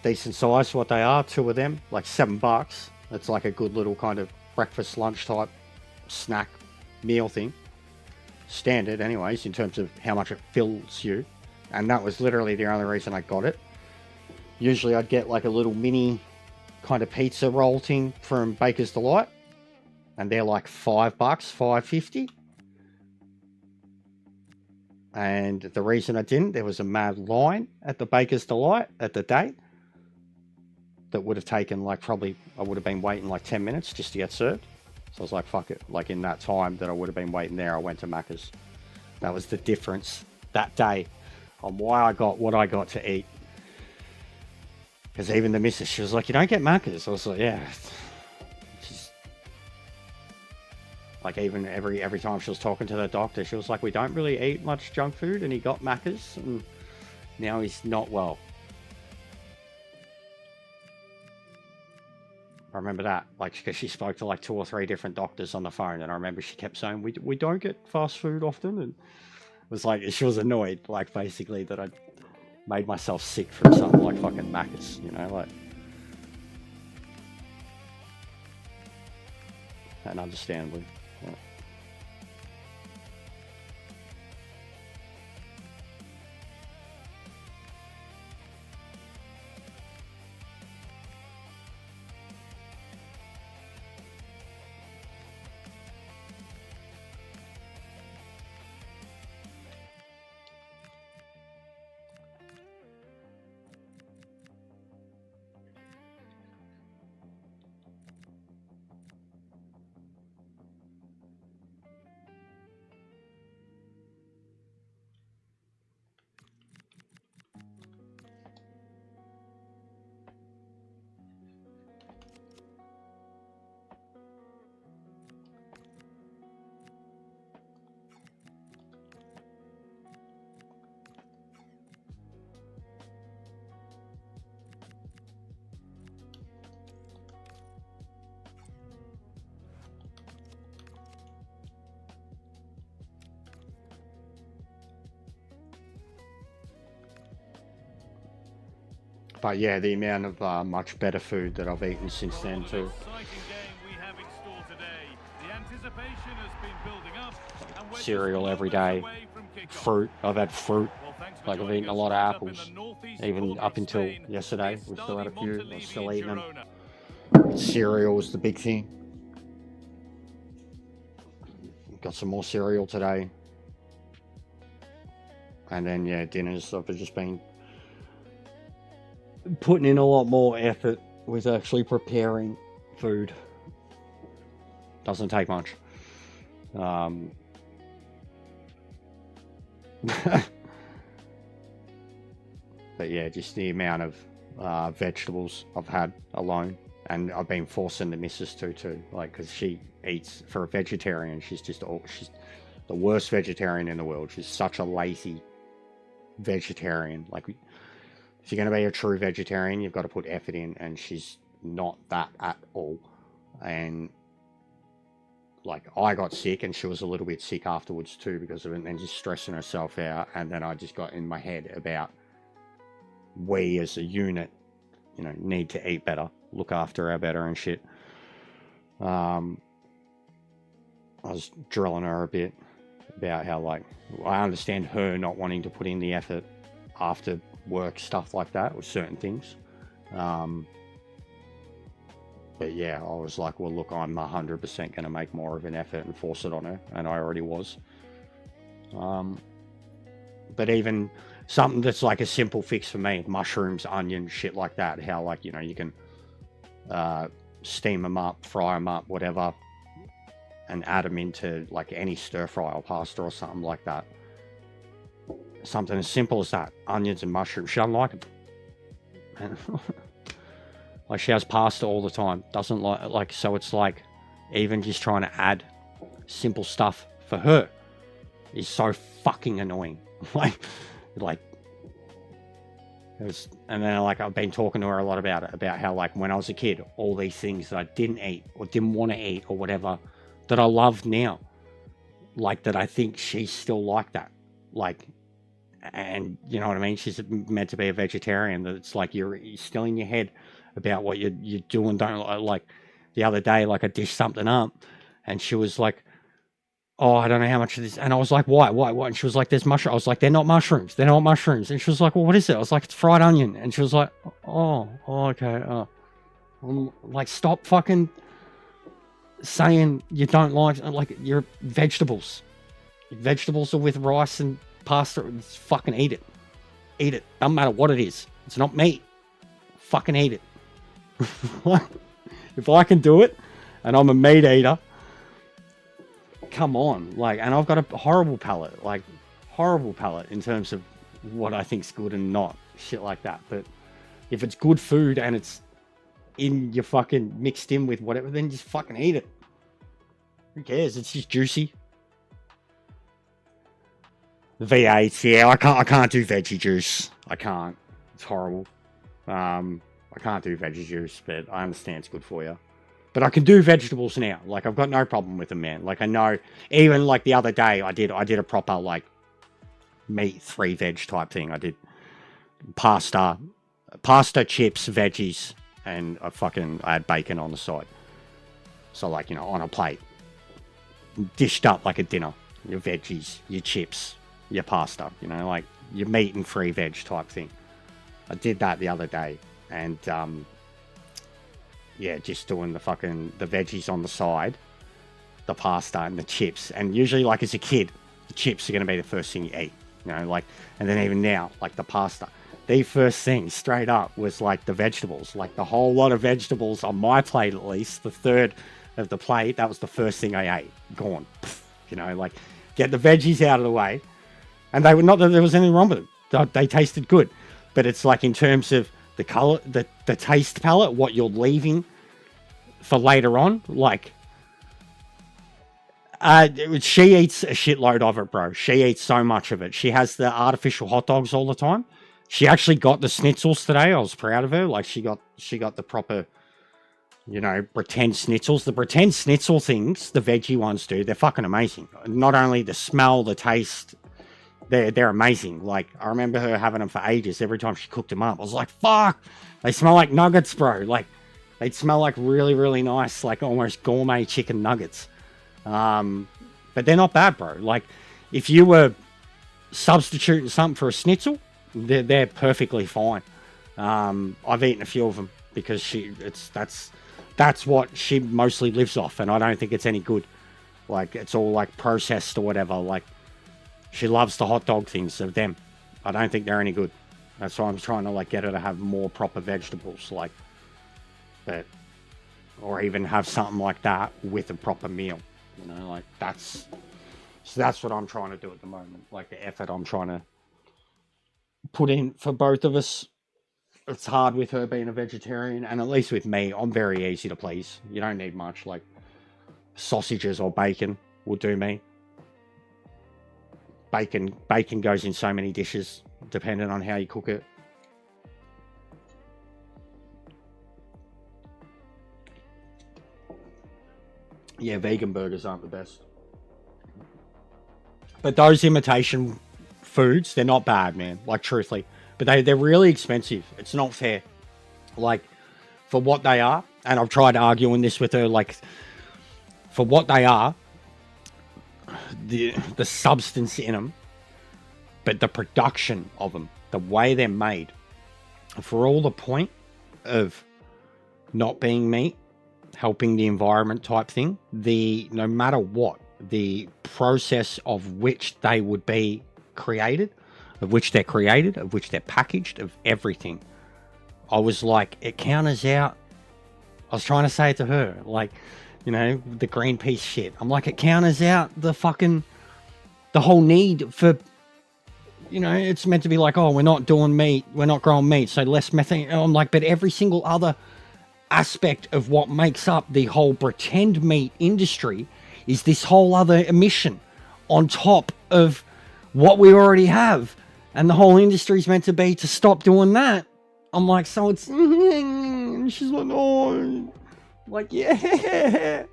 Decent size for what they are. 2 of them, like $7. It's like a good little kind of breakfast, lunch type snack meal thing. Standard anyways, in terms of how much it fills you. And that was literally the only reason I got it. Usually I'd get like a little mini kind of pizza roll thing from Baker's Delight. And they're like $5, $5.50. And the reason I didn't, there was a mad line at the Baker's Delight at the date that would have taken like probably, I would have been waiting like 10 minutes just to get served. So I was like, fuck it. Like in that time that I would have been waiting there, I went to Macca's. That was the difference that day on why I got what I got to eat. Because even the missus, she was like, you don't get Macca's. I was like, yeah. Like even every time she was talking to the doctor, she was like, we don't really eat much junk food, and he got Macca's and now he's not well. I remember that, like, because she spoke to like 2 or 3 different doctors on the phone, and I remember she kept saying, we don't get fast food often, and it was like, she was annoyed, like, basically that I made myself sick from something like fucking Macca's, you know, like. And understandably. Yeah. But yeah, the amount of much better food that I've eaten since then too. Cereal every day. fruit. I've had fruit. Well, thanks for Like, I've joining eaten a us lot of right up in apples. the northeast Even corner up of until Spain. yesterday, It's we still had a Stade few. I Montilivi still in eating them. Girona. Cereal was the big thing. Got some more cereal today. And then, yeah, dinners. I've just been putting in a lot more effort with actually preparing food. Doesn't take much. But yeah, just the amount of vegetables I've had alone. And I've been forcing the missus to too. Like, because she eats, for a vegetarian, she's the worst vegetarian in the world. She's such a lazy vegetarian. Like, if you're going to be a true vegetarian, you've got to put effort in, and she's not that at all. And like, I got sick, and she was a little bit sick afterwards too because of it, and just stressing herself out. And then I just got in my head about we as a unit, you know, need to eat better, look after her better and shit. I was drilling her a bit about how, like, I understand her not wanting to put in the effort after work, stuff like that, with certain things. But yeah, I was like, well, look, I'm 100% going to make more of an effort and force it on her, and I already was. But even something that's like a simple fix for me, mushrooms, onions, shit like that, how, like, you know, you can steam them up, fry them up, whatever, and add them into like any stir fry or pasta or something like that. Something as simple as that, onions and mushrooms. She doesn't like it. And like, she has pasta all the time, doesn't like, so it's like, even just trying to add simple stuff for her is so fucking annoying. like it was. And then, like, I've been talking to her a lot about it, about how, like, when I was a kid, all these things that I didn't eat or didn't want to eat or whatever, that I love now, like, that I think she's still like that, like, and you know what I mean, she's meant to be a vegetarian, that it's like you're still in your head about what you do and don't like. The other day, like, I dished something up and she was like, oh, I don't know how much of this, and I was like, why, and she was like, there's mushrooms. I was like, they're not mushrooms, and she was like, well, what is it? I was like, it's fried onion. And she was like, oh okay, I'm like, stop fucking saying you don't like your vegetables. Vegetables are with rice and pasta. Just fucking eat it. Doesn't matter what it is. It's not meat. Fucking eat it. If I can do it, and I'm a meat eater, come on. Like, and I've got a horrible palate in terms of what I think's good and not, shit like that. But if it's good food and it's in your fucking mixed in with whatever, then just fucking eat it. Who cares? It's just juicy. V8, yeah, I can't do veggie juice. I can't. It's horrible. I can't do veggie juice, but I understand it's good for you. But I can do vegetables now. Like, I've got no problem with them, man. Like, I know, even like the other day, I did a proper, like, meat 3 veg type thing. I did pasta, chips, veggies, and I had bacon on the side. So, like, you know, on a plate, dished up like a dinner. Your veggies, your chips, your pasta, you know, like your meat and 3 veg type thing. I did that the other day, and yeah, just doing the veggies on the side, the pasta and the chips. And usually, like, as a kid, the chips are going to be the first thing you eat, you know, like, and then even now, like, the pasta, the first thing straight up was like the vegetables, like the whole lot of vegetables on my plate, at least the third of the plate. That was the first thing I ate. Gone, you know, like, get the veggies out of the way. And they were not that there was anything wrong with them. They tasted good. But it's like, in terms of the color, the taste palette, what you're leaving for later on, like, she eats a shitload of it, bro. She eats so much of it. She has the artificial hot dogs all the time. She actually got the schnitzels today. I was proud of her. Like, she got the proper, you know, pretend schnitzels. The pretend schnitzel things, the veggie ones do, they're fucking amazing. Not only the smell, the taste, they're amazing. Like, I remember her having them for ages. Every time she cooked them up, I was like, fuck, they smell like nuggets, bro. Like, they'd smell like really, really nice, like almost gourmet chicken nuggets. But they're not bad, bro. Like, if you were substituting something for a schnitzel, they're perfectly fine. I've eaten a few of them because that's what she mostly lives off, and I don't think it's any good. Like, it's all like processed or whatever. Like, she loves the hot dog things of them. I don't think they're any good. That's why I'm trying to like get her to have more proper vegetables, like that, or even have something like that with a proper meal. You know, like that's what I'm trying to do at the moment. Like the effort I'm trying to put in for both of us. It's hard with her being a vegetarian, and at least with me, I'm very easy to please. You don't need much, like sausages or bacon will do me. Bacon goes in so many dishes, depending on how you cook it. Yeah, vegan burgers aren't the best. But those imitation foods, they're not bad, man. Like, truthfully. But they're really expensive. It's not fair. Like, for what they are, and I've tried arguing this with her, like, for what they are, the substance in them, but the production of them, the way they're made, for all the point of not being meat, helping the environment type thing, no matter what, the process of which they would be created, of which they're created, of which they're packaged, of everything. I was like, it counters out. I was trying to say it to her, like, you know, the Greenpeace shit. I'm like, it counters out the whole need for, you know, it's meant to be like, oh, we're not doing meat, we're not growing meat, so less methane. I'm like, but every single other aspect of what makes up the whole pretend meat industry is this whole other emission on top of what we already have. And the whole industry is meant to be to stop doing that. I'm like, so it's... And she's like, oh... I'm like, yeah.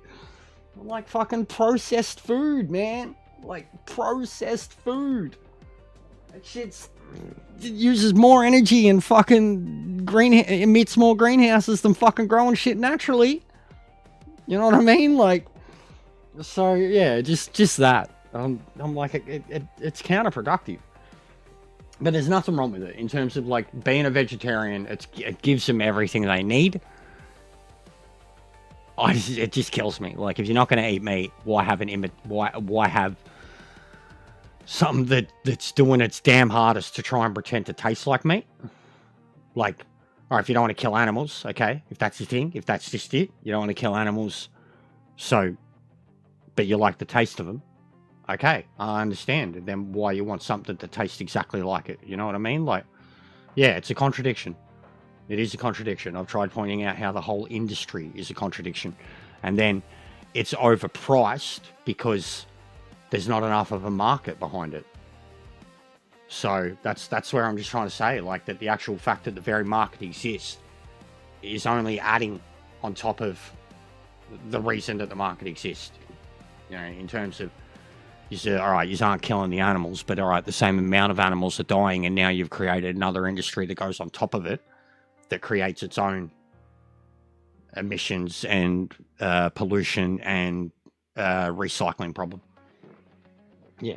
I'm like, fucking processed food, man. Like, processed food. That shit's... It uses more energy and fucking emits more greenhouses than fucking growing shit naturally. You know what I mean? Like, so yeah, just that. I'm like, it's counterproductive. But there's nothing wrong with it in terms of like being a vegetarian. It gives them everything they need. It just kills me. Like, if you're not going to eat meat, why have something that's doing its damn hardest to try and pretend to taste like meat? Like, all right, if you don't want to kill animals, okay, if that's your thing, if that's just it, you don't want to kill animals, but you like the taste of them, okay, I understand. And then why you want something to taste exactly like it, you know what I mean? Like, yeah, it's a contradiction. It is a contradiction. I've tried pointing out how the whole industry is a contradiction. And then it's overpriced because there's not enough of a market behind it. So that's where I'm just trying to say, like, that the actual fact that the very market exists is only adding on top of the reason that the market exists. You know, in terms of, you say, all right, you aren't killing the animals, but all right, the same amount of animals are dying, and now you've created another industry that goes on top of it, that creates its own emissions and pollution and recycling problem. Yeah.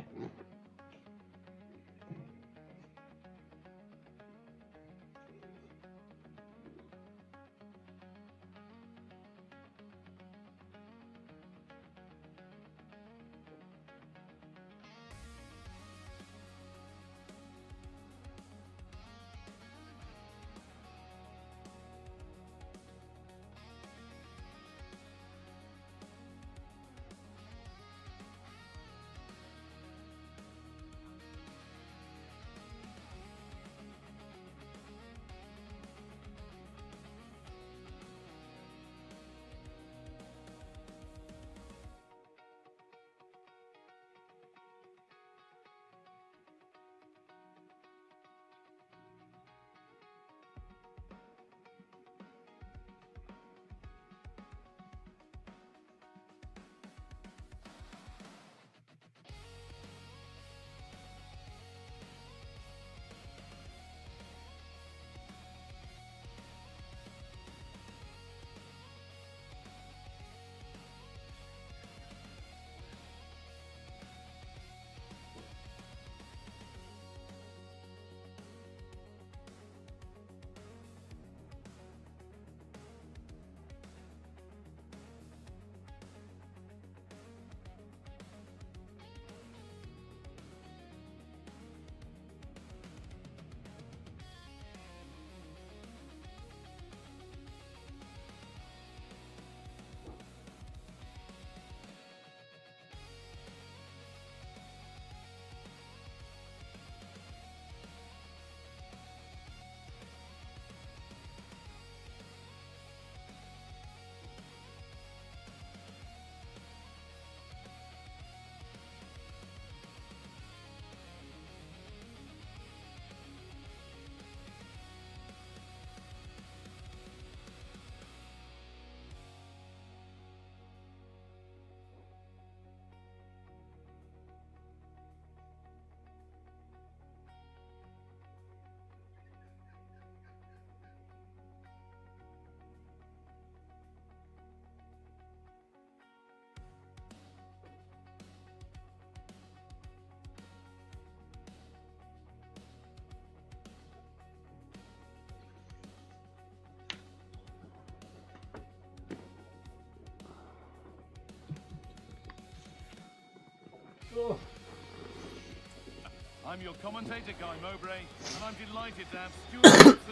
I'm your commentator, Guy Mowbray, and I'm delighted to have Stuart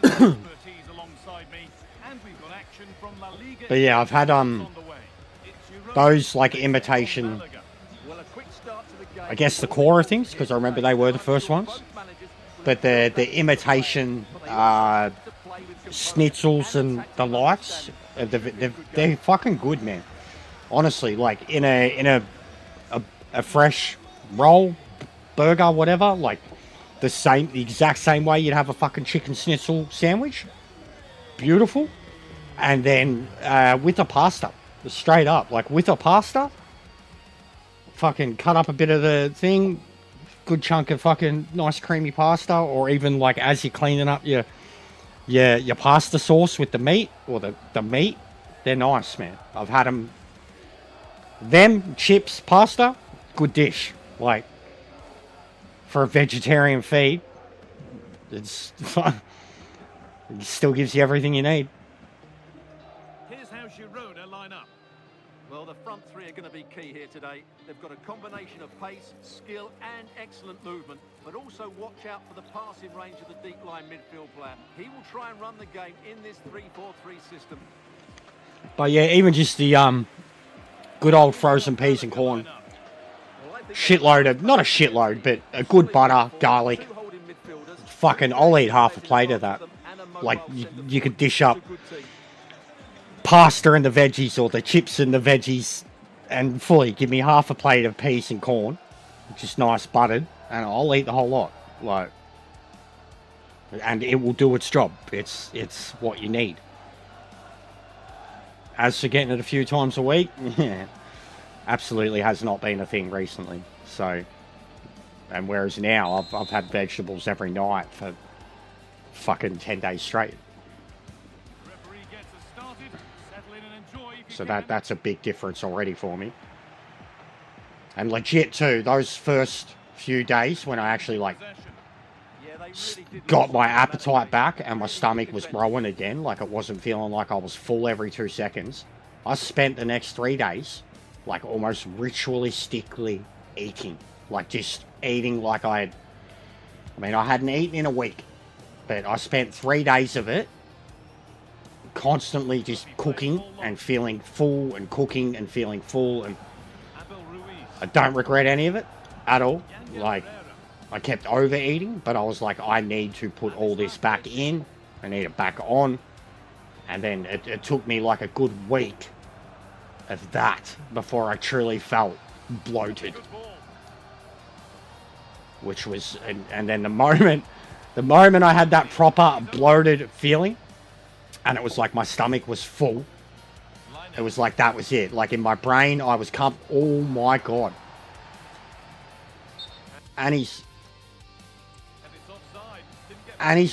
Gibson's expertise alongside me. And we've got action from La Liga. But yeah, I've had on the way. It's those like Girona imitation, Malaga. Well, a quick start to the game. I guess the core of things, because I remember they were the first ones. But the imitation schnitzels and the likes, they're fucking good, man. Honestly, like in a fresh roll, burger, whatever, like the exact same way you'd have a fucking chicken schnitzel sandwich. Beautiful. And then with a pasta, straight up, like with a pasta, fucking cut up a bit of the thing, good chunk of fucking nice creamy pasta, or even like as you're cleaning up your pasta sauce with the meat, or the meat, they're nice, man. I've had them chips, pasta, good dish. Like for a vegetarian feed, it's fun. It still gives you everything you need. Here's how Girona line up. Well, the front three are going to be key here today. They've got a combination of pace, skill and excellent movement, but also watch out for the passing range of the deep line midfield player. He will try and run the game in this 3-4-3 system. But yeah, even just the good old frozen peas and corn. Shitload of, not a shitload, but a good butter, garlic. Fucking, I'll eat half a plate of that. Like, you could dish up pasta and the veggies, or the chips and the veggies, and fully give me half a plate of peas and corn, just nice buttered, and I'll eat the whole lot. Like, and it will do its job. It's what you need. As for getting it a few times a week, yeah, absolutely has not been a thing recently. So, and whereas now I've had vegetables every night for fucking 10 days straight. Referee gets us started. Settle in and enjoy if you So can. that's a big difference already for me. And legit too, those first few days when I actually like got my appetite back and my stomach was growing again, like it wasn't feeling like I was full every 2 seconds, I spent the next 3 days like almost ritualistically eating, like just eating like I hadn't eaten in a week, but I spent 3 days of it constantly just cooking and feeling full, and cooking and feeling full, and I don't regret any of it at all. Like, I kept overeating, but I was like, I need to put all this back in. I need it back on. And then it took me like a good week of that before I truly felt bloated. Which was, and then the moment I had that proper bloated feeling, and it was like my stomach was full, it was like that was it. Like in my brain, I was oh my God. And he's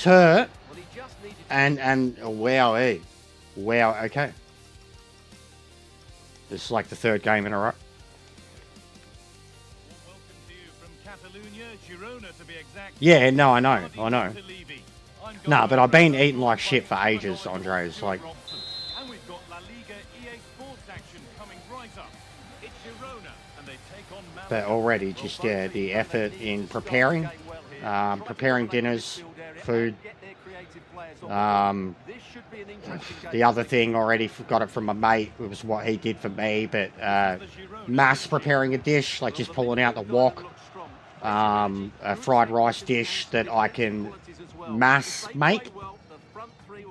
hurt, and wow, wow, okay. This is like the third game in a row. Welcome to you from Catalonia, Girona to be exact. Yeah, no, I know. Nah, but I've been eating like shit for ages, Andre. It's like, And we've got La Liga EA Sports action coming right up. It's Girona and they take on Malaga. but already just the effort in preparing dinners, food. The other thing, already got it from my mate. It was what he did for me, but mass preparing a dish, like just pulling out the wok, a fried rice dish that I can mass make,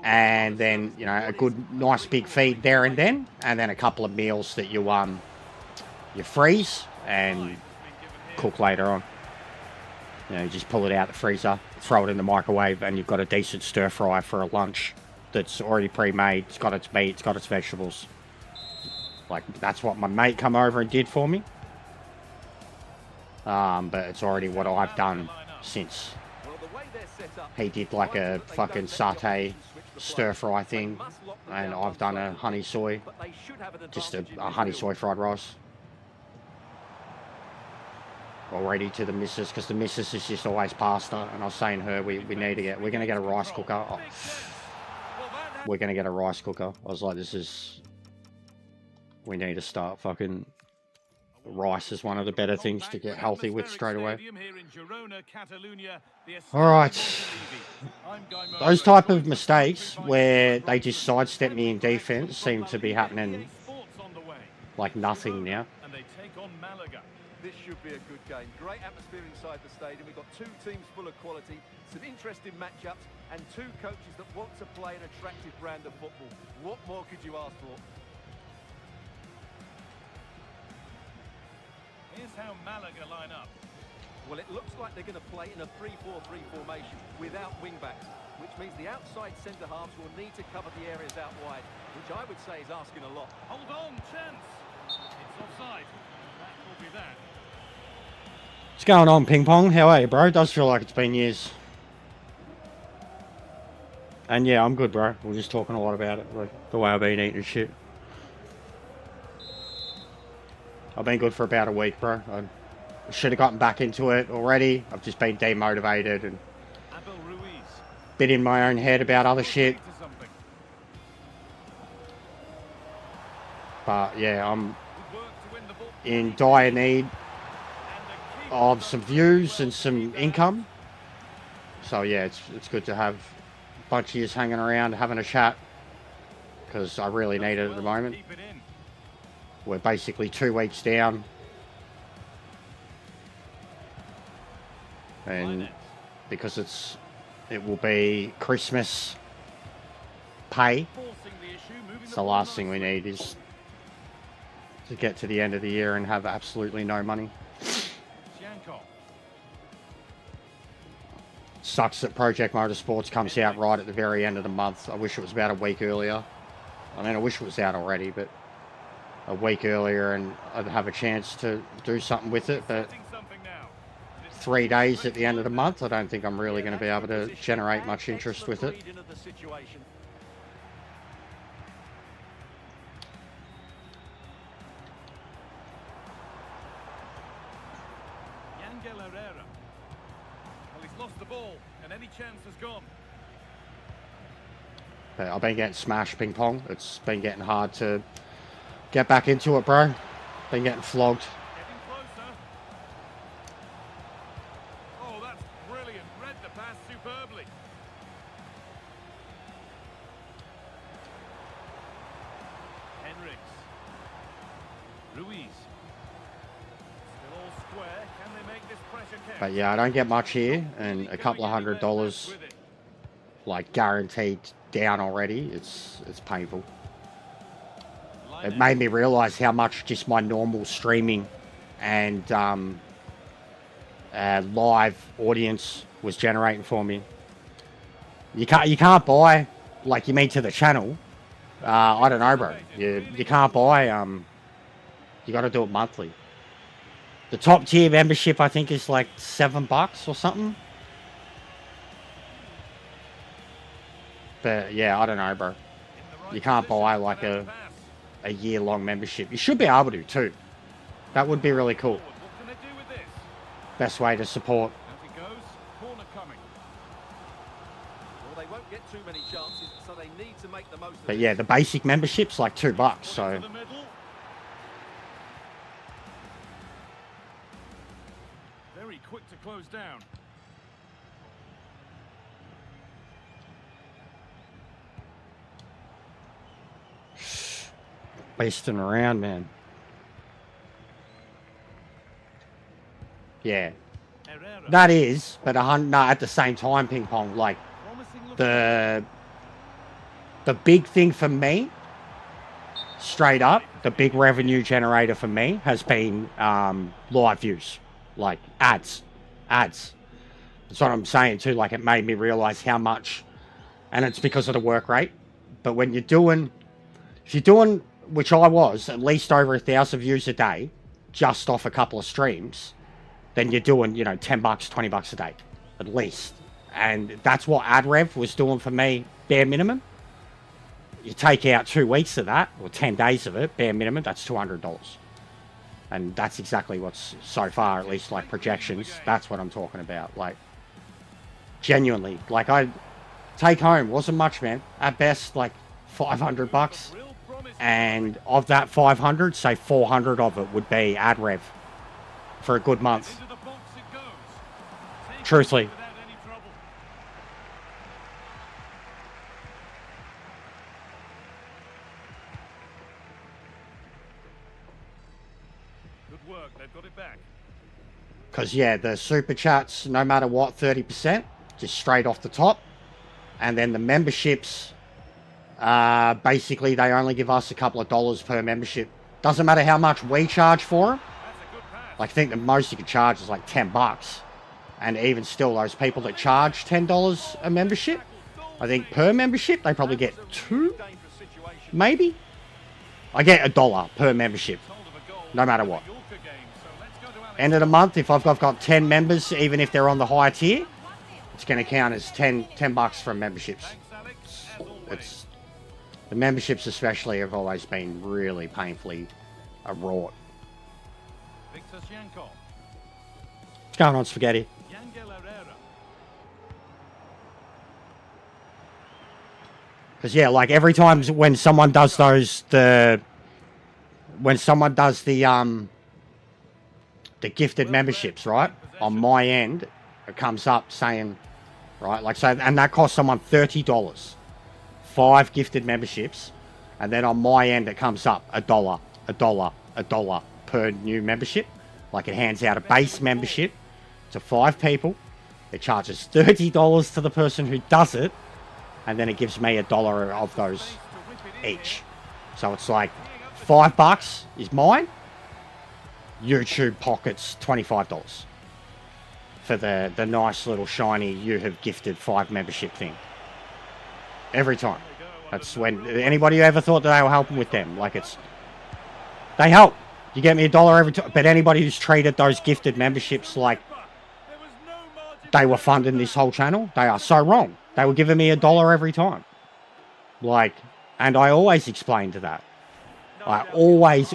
and then a good nice big feed there and then a couple of meals that you freeze and cook later on. You just pull it out the freezer, throw it in the microwave, and you've got a decent stir fry for a lunch that's already pre-made. It's got its meat, it's got its vegetables. Like, that's what my mate come over and did for me. But it's already what I've done since. He did like a fucking satay stir fry thing, and I've done a honey soy, just a honey soy fried rice. Already to the missus, because the missus is just always pasta, and I was saying to her, we're going to get a rice cooker. Oh, we're going to get a rice cooker. I was like, we need to start fucking rice is one of the better things to get healthy with straight away. All Alright. Those type of mistakes where they just sidestep me in defense seem to be happening like nothing now. And they take on Malaga. This should be a good game. Great atmosphere inside the stadium. We've got two teams full of quality, some interesting matchups, and two coaches that want to play an attractive brand of football. What more could you ask for? Here's how Malaga line up. Well, it looks like they're going to play in a 3-4-3 formation without wing-backs, which means the outside centre-halves will need to cover the areas out wide, which I would say is asking a lot. Hold on, chance. It's offside. That will be that. What's going on, Ping Pong? How are you, bro? It does feel like it's been years. And yeah, I'm good, bro. We're just talking a lot about it, like the way I've been eating and shit. I've been good for about a week, bro. I should have gotten back into it already. I've just been demotivated and been in my own head about other shit. But yeah, I'm in dire need of some views and some income. So yeah, it's good to have a bunch of yous hanging around, having a chat, because I really need it at the moment. We're basically 2 weeks down. And because it will be Christmas pay, it's the last thing we need is to get to the end of the year and have absolutely no money. Sucks that Project Motorsports comes out right at the very end of the month. I wish it was about a week earlier. I mean, I wish it was out already, but a week earlier and I'd have a chance to do something with it. But 3 days at the end of the month, I don't think I'm really going to be able to generate much interest with it. Lost the ball, and any chance has gone. But I've been getting smashed, Ping Pong. It's been getting hard to get back into it, bro. Been getting flogged. Getting closer. Oh, that's brilliant. Read the pass superbly. Henriks. Ruiz. Still all square. Can they make this pressure count? But yeah, I don't get much here, and a couple of $100 like guaranteed down already. It's painful. It made me realize how much just my normal streaming and live audience was generating for me. You can't buy, like, you mean to the channel. I don't know, bro. You can't buy. You got to do it monthly. The top tier membership, I think, is like $7 or something. But yeah, I don't know, bro. You can't buy like a year-long membership. You should be able to too. That would be really cool. Best way to support. But yeah, the basic membership's like $2, so. Very quick to close down. Wasting around, man. Yeah. That is, but no, at the same time, Ping Pong, like, the big thing for me, straight up, the big revenue generator for me has been live views, like ads. That's what I'm saying too. Like, it made me realize how much, and it's because of the work rate. But when you're doing, if you're doing, which I was, at least over 1,000 views a day, just off a couple of streams, then you're doing, you know, $10, $20 a day, at least. And that's what AdRev was doing for me, bare minimum. You take out 2 weeks of that, or 10 days of it, bare minimum, that's $200. And that's exactly what's, so far, at least, like, projections, that's what I'm talking about. Like, genuinely, like, I take home, wasn't much, man. At best, like, $500. And of that 500, say 400 of it would be ad rev for a good month. Into the box it goes. Taken Truthfully. without any trouble. Good work, they've got it back. Because, yeah, the super chats, no matter what, 30%, just straight off the top. And then the memberships, basically, they only give us a couple of dollars per membership. Doesn't matter how much we charge for them. That's a good pass. Like, I think the most you can charge is like 10 bucks. And even still, those people that charge $10 a membership, I think per membership, they probably get 2, Dangerous situation. maybe. I get $1 per membership, Hold of a goal no matter in the what. Yorker game, so let's go to Alex. End of the month, if I've got 10 members, even if they're on the higher tier, it's going to count as 10 bucks from memberships. Thanks, Alex. As always. It's the memberships especially have always been really painfully wrought. Victor Shanko. What's going on, Spaghetti? Yangel Herrera. Because, yeah, like every time when someone does the gifted memberships, right, on my end, it comes up saying, right, like, so, and that costs someone $30, 5 gifted memberships, and then on my end it comes up $1 per new membership. Like, it hands out a base membership to 5 people, it charges $30 to the person who does it, and then it gives me $1 of those each. So it's like $5 is mine. YouTube pockets $25 for the nice little shiny you have gifted 5 membership thing. Every time. That's when anybody who ever thought that they were helping with them, like they help. You get me $1 every time. But anybody who's treated those gifted memberships like There was no margin. they were funding this whole channel, they are so wrong. They were giving me $1 every time. Like, and I always explained to that. I always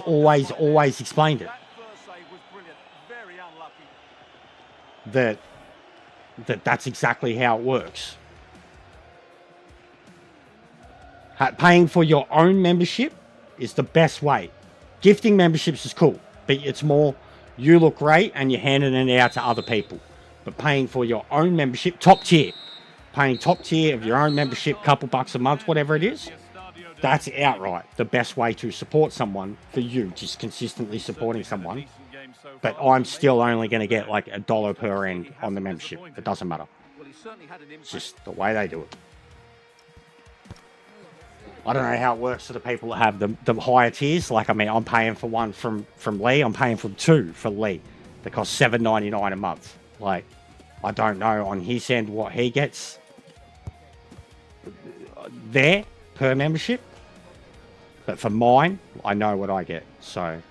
explained it. That first save was brilliant. Very unlucky. That's exactly how it works. Paying for your own membership is the best way. Gifting memberships is cool, but it's more you look great and you're handing it out to other people. But paying for your own membership, top tier, paying top tier of your own membership, couple bucks a month, whatever it is, that's outright the best way to support someone for you, just consistently supporting someone. But I'm still only going to get like $1 per end on the membership. It doesn't matter. Well, he certainly had an It's impact. just the way they do it. I don't know how it works for the people that have the higher tiers. Like, I mean, I'm paying for one from Lee. I'm paying for 2 for Lee. They cost $7.99 a month. Like, I don't know on his end what he gets there per membership. But for mine, I know what I get. So,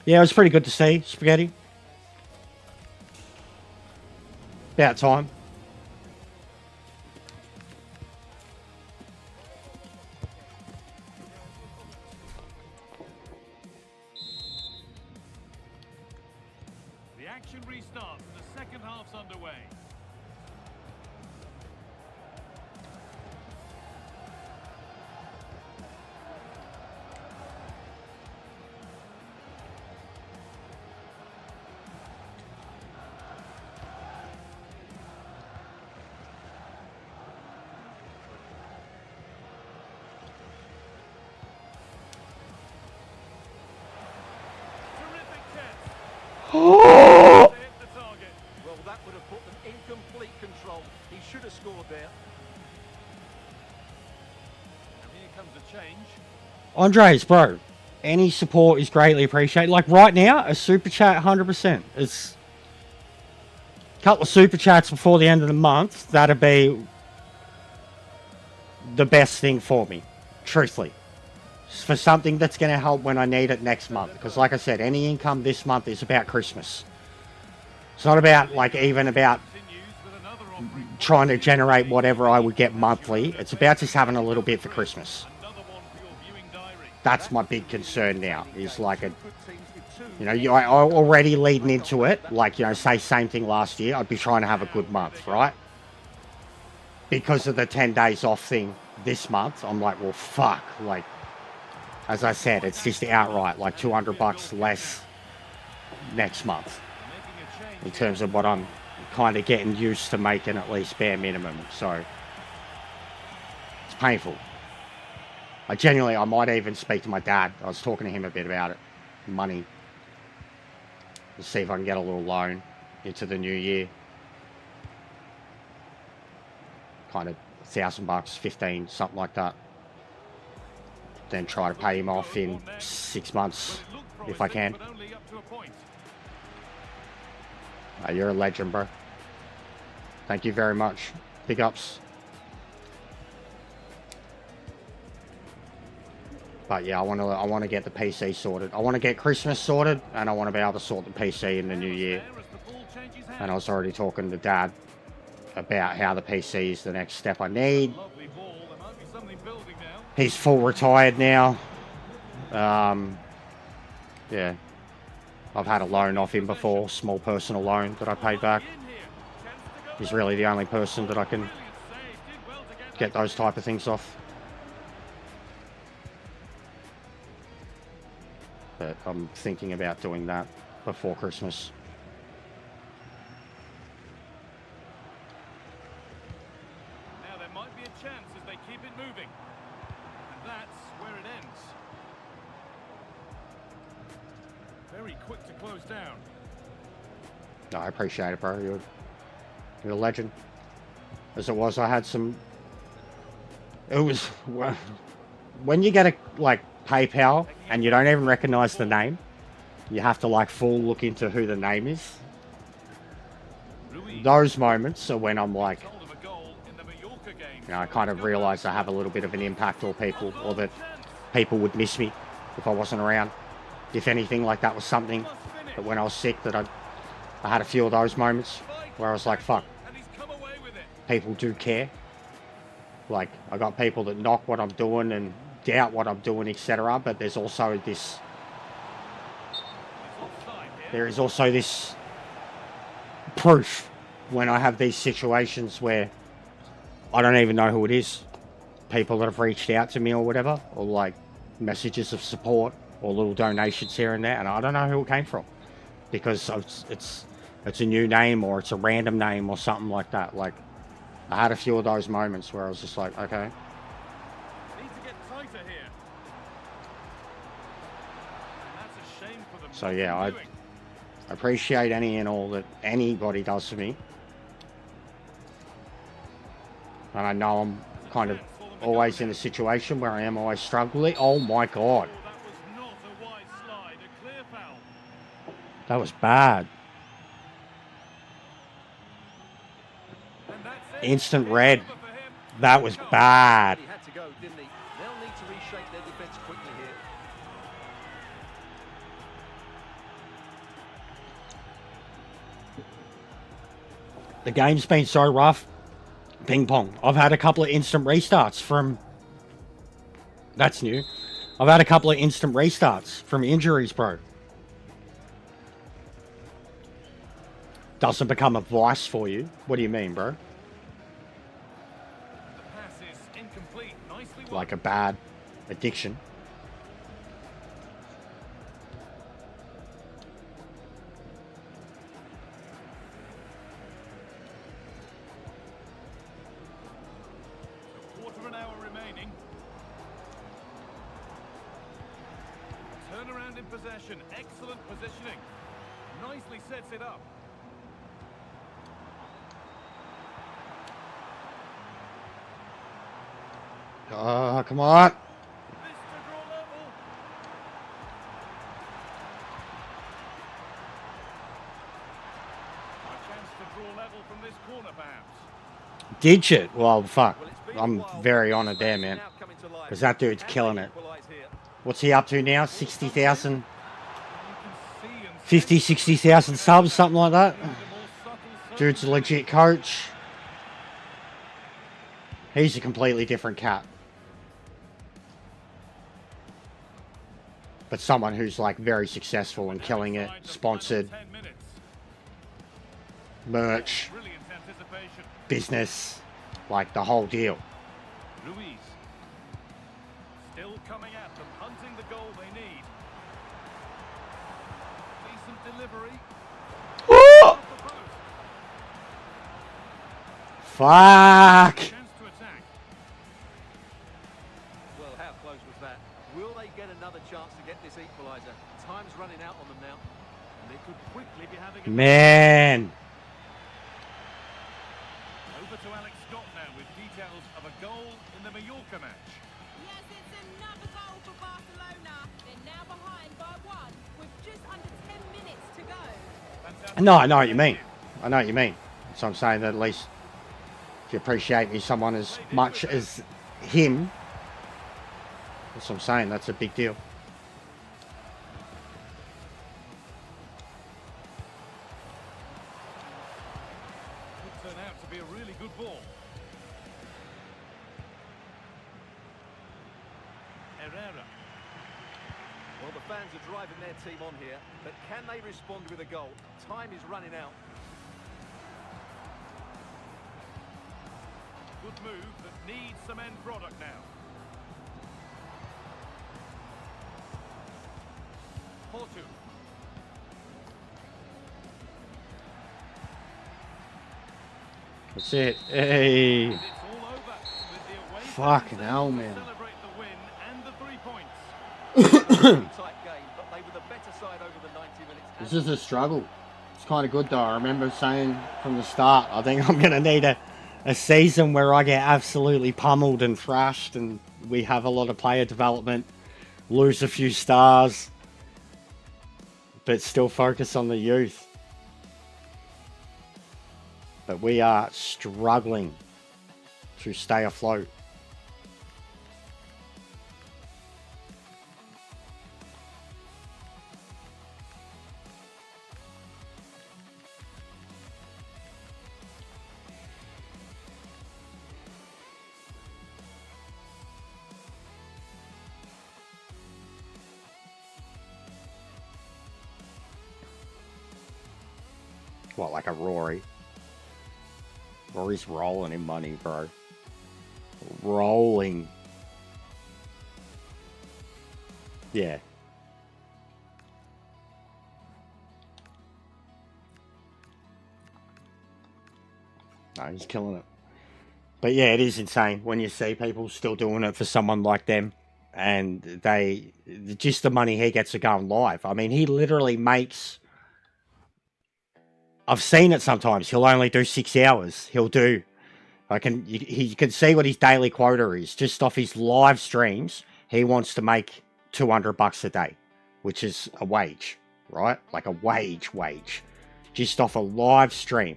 yeah, it was pretty good to see, Spaghetti. About time. The action restarts and the second half's underway. Terrific test. Oh! They hit the target. Well, that would have put them in complete control. He should have scored there. And here comes a change. Andres, bro, any support is greatly appreciated. Like, right now, a super chat, 100%. It's a couple of super chats before the end of the month. That'd be the best thing for me, truthfully. For something that's going to help when I need it next month. Because, like I said, any income this month is about Christmas. It's not about, like, even about Continues with another offering. trying to generate whatever I would get monthly. It's about just having a little bit for Christmas. Another one for your viewing diary. That's my big concern now. Is like a, you know, I already leading into it. Like, you know, say same thing last year. I'd be trying to have a good month, right? Because of the 10 days off thing this month, I'm like, well, fuck. Like, as I said, it's just outright like $200 less next month in terms of what I'm kind of getting used to making at least bare minimum. So it's painful. I might even speak to my dad. I was talking to him a bit about it. Money. To see if I can get a little loan into the new year. Kind of $1,000, 15, something like that. Then try to pay him off in 6 months if I can. You're a legend, bro. Thank you very much. Big ups. But yeah, I want to get the PC sorted. I want to get Christmas sorted, and I want to be able to sort the PC in the new year. And I was already talking to Dad about how the PC is the next step I need. He's full retired now. Yeah. I've had a loan off him before, small personal loan that I paid back. He's really the only person that I can get those type of things off. But I'm thinking about doing that before Christmas. Now there might be a chance as they keep it moving. And that's where it ends. Very quick to close down. No, I appreciate it, bro. You're a legend. As it was, I had some... It was... When you get a, like, PayPal and you don't even recognize the name, you have to, like, full look into who the name is. Those moments are when I'm like... You know, I kind of realize I have a little bit of an impact on people, or that people would miss me if I wasn't around. If anything, like, that was something that when I was sick that I had a few of those moments where I was like, fuck, people do care. Like, I got people that knock what I'm doing and doubt what I'm doing, etc. But there's also this... There is also this proof when I have these situations where I don't even know who it is. People that have reached out to me or whatever, or like messages of support or little donations here and there, and I don't know who it came from because it's a new name or it's a random name or something like that. Like, I had a few of those moments where I was just like, okay. Need to get tighter here. And that's a shame for them. So yeah, I appreciate any and all that anybody does for me. And I know I'm kind of always in a situation where I am always struggling. Oh my God. That was not a wide slide, a clear foul. That was bad. And that's it. Instant red. That was bad. He had to go, didn't he? They'll need to reshape their defence quickly here. The game's been so rough. Ping pong. I've had a couple of instant restarts from... That's new. I've had a couple of instant restarts from injuries, bro. Doesn't become a vice for you. What do you mean, bro? The pass is incomplete. Nicely won. Like a bad addiction. Quarter of an hour remaining. Turnaround in possession. Excellent positioning. Nicely sets it up. Oh, come on. This to draw level. A chance to draw level from this corner, perhaps. Did shit. Well, fuck. Well, it's been a I'm while. very honoured there, man. Now coming to life. Because that dude's Can killing they it. equalise here? What's he up to now? 60,000? You can see and 50, 60,000 subs, something like that. the more subtle Dude's a legit coach. He's a completely different cat. but someone who's like very successful and killing it, sponsored, merch, business, like the whole deal. Luis. Still coming at them, hunting the goal they need. Decent delivery. Off the post. Fuck! Chance to attack. Well, how close was that? Will they get another chance to get this equaliser? Time's running out on them now. And they could quickly be having a... Man! Over to Alex Scott now with details of a goal in the Mallorca match. Yes, it's another goal for Barcelona. They're now behind by 1 with just under 10 minutes to go. Fantastic. No, I know what you mean. I know what you mean. So I'm saying that at least if you appreciate me, someone as much as him, that's what I'm saying. That's a big deal. Could turn out to be a really good ball. Herrera. Well, the fans are driving their team on here, but can they respond with a goal? Time is running out. Good move that needs some end product now. Porto. That's it. Hey. It's all over with the away Fucking fans hell, able to man. celebrate the win and the 3 points. Really tight game, but they were the better side over the 90 minutes. This is a struggle. It's kind of good though. I remember saying from the start, I think I'm going to need a season where I get absolutely pummeled and thrashed and we have a lot of player development, lose a few stars, but still focus on the youth. But we are struggling to stay afloat. What, like a Rory? Rory's rolling in money, bro. Rolling. Yeah. No, he's killing it. But yeah, it is insane when you see people still doing it for someone like them. And they, just the money he gets to go live. I mean, he literally makes... I've seen it sometimes. He'll only do 6 hours. He'll do... you can see what his daily quota is. Just off his live streams, he wants to make $200 a day, which is a wage, right? Like a wage. Just off a live stream.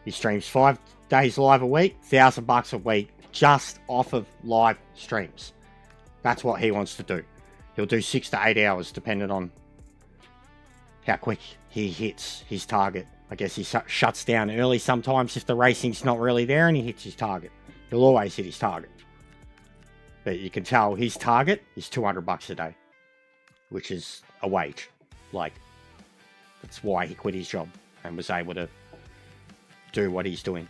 He streams 5 days live a week, $1,000 a week, just off of live streams. That's what he wants to do. He'll do 6 to 8 hours, depending on how quick he hits his target. I guess he shuts down early sometimes if the racing's not really there and he hits his target. He'll always hit his target. But you can tell his target is $200 a day, which is a wage. Like, that's why he quit his job and was able to do what he's doing.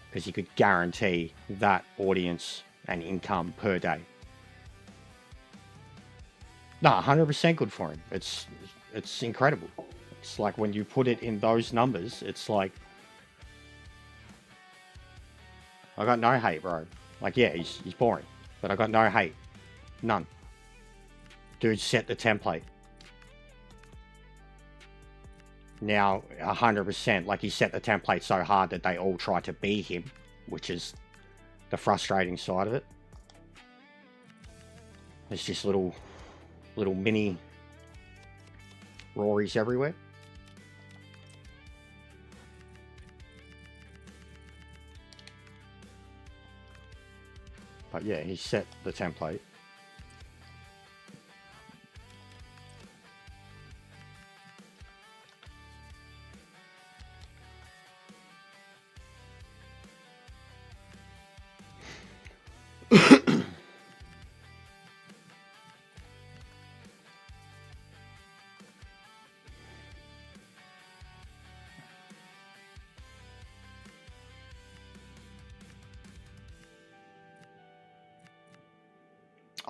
Because he could guarantee that audience and income per day. No, 100% good for him. It's incredible. It's like when you put it in those numbers, it's like... I got no hate, bro. Like, yeah, he's boring. But I got no hate. None. Dude set the template. Now, 100%, like he set the template so hard that they all try to be him, which is the frustrating side of it. There's just little mini Rorys everywhere. But yeah, he set the template.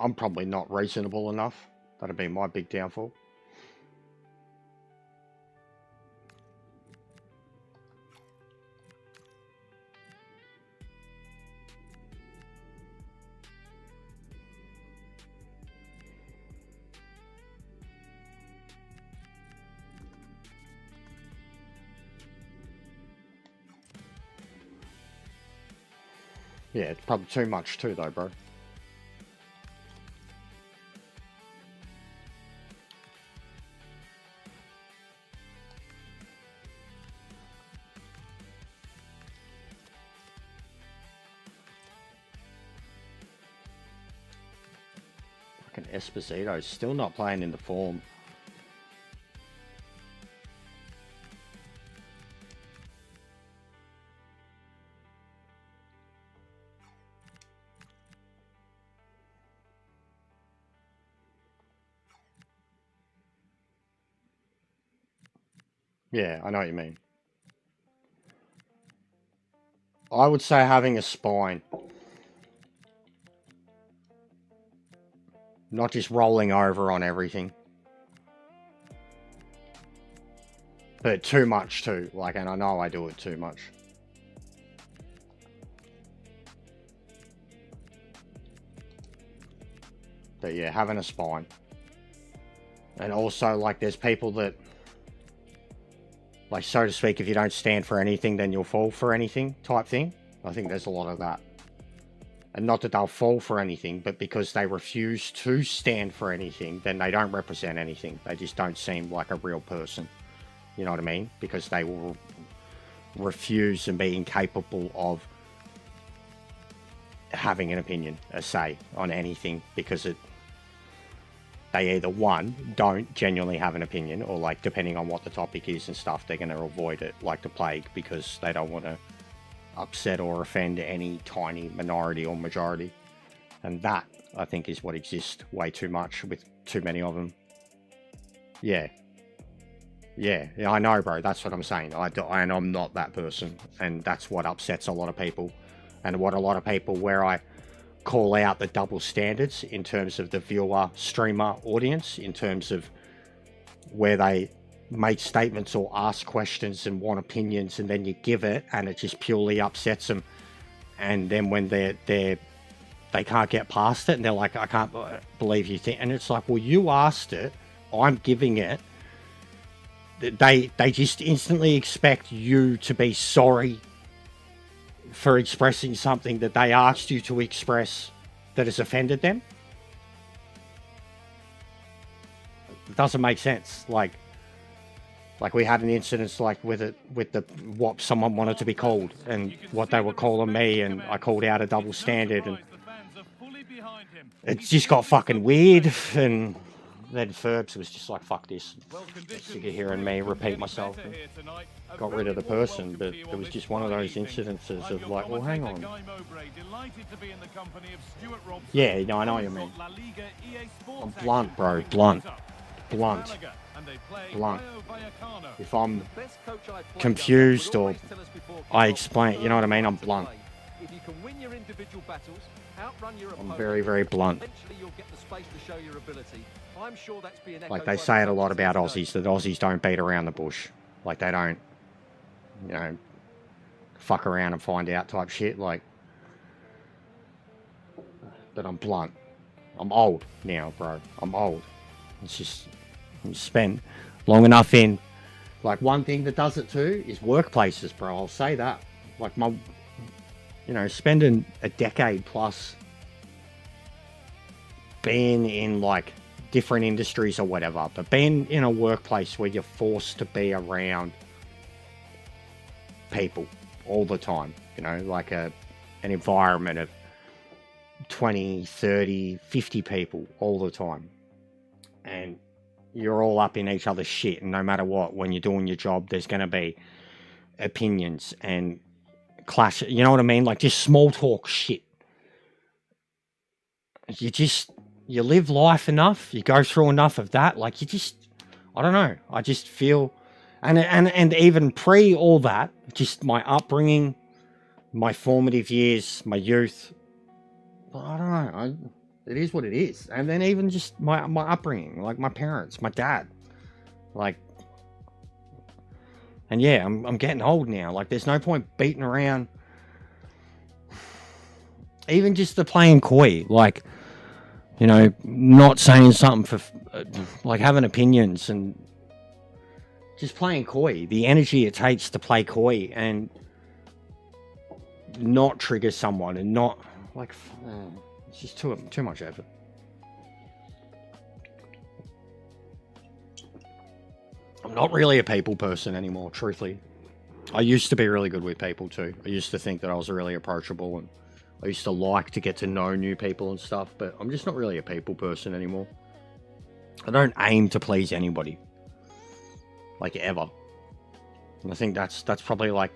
I'm probably not reasonable enough. That'd be my big downfall. Yeah, it's probably too much too, though, bro. Fucking Esposito's still not playing in the form. Yeah, I know what you mean. I would say having a spine. Not just rolling over on everything. But too much too. Like, and I know I do it too much. But yeah, having a spine. And also, like, there's people that, like, so to speak, if you don't stand for anything, then you'll fall for anything type thing. I think there's a lot of that. And not that they'll fall for anything, but because they refuse to stand for anything, then they don't represent anything. They just don't seem like a real person. You know what I mean? Because they will refuse and be incapable of having an opinion, a say on anything, because they either, one, don't genuinely have an opinion, or, like, depending on what the topic is and stuff, they're going to avoid it like the plague because they don't want to upset or offend any tiny minority or majority. And that, I think, is what exists way too much with too many of them. Yeah, I know, bro. That's what I'm saying. And I'm not that person, and that's what upsets a lot of people. And what a lot of people, where I call out the double standards in terms of the viewer, streamer audience, in terms of where they make statements or ask questions and want opinions, and then you give it and it just purely upsets them. And then when they can't get past it and they're like, I can't believe you think, and it's like, well, you asked it, I'm giving it. They just instantly expect you to be sorry for expressing something that they asked you to express that has offended them. It doesn't make sense. Like we had an incident like with the what someone wanted to be called and what they were calling me, and I called out a double standard, and it just got fucking weird. And then Ferbs was just like, fuck this. Sick of hearing me repeat myself. And got rid of the person, but it was just one of those incidences of like, well, hang on. Yeah, no, I know what you mean. I'm blunt, bro. Blunt. If I'm confused or I explain, you know what I mean? I'm blunt. If you can win your individual battles, outrun your opponent, I'm very, very blunt. eventually you'll get the space to show your ability. I'm sure that's being echoed Like they by say it a the lot about fans today. Aussies, that Aussies don't beat around the bush. Like they don't, you know, fuck around and find out type shit. Like, but I'm blunt. I'm old now, bro. I'm old. It's just, you spend long enough in, like, one thing that does it too is workplaces, bro. I'll say that. Like you know, spending a decade plus being in like different industries or whatever, but being in a workplace where you're forced to be around people all the time, you know, like an environment of 20, 30, 50 people all the time. And you're all up in each other's shit, and no matter what, when you're doing your job, there's going to be opinions and clash, you know what I mean? Like just small talk shit. You live life enough, you go through enough of that, like you just, I don't know, I just feel, and even pre all that, just my upbringing, my formative years, my youth, I don't know, It is what it is. And then even just my upbringing, like my parents, my dad, like, and yeah, I'm getting old now. Like, there's no point beating around. Even just the playing coy, like, you know, not saying something for, like, having opinions and just playing coy. The energy it takes to play coy and not trigger someone and not, like, it's just too much effort. I'm not really a people person anymore, truthfully. I used to be really good with people too. I used to think that I was really approachable, and I used to like to get to know new people and stuff, but I'm just not really a people person anymore. I don't aim to please anybody, like, ever. And I think that's probably, like,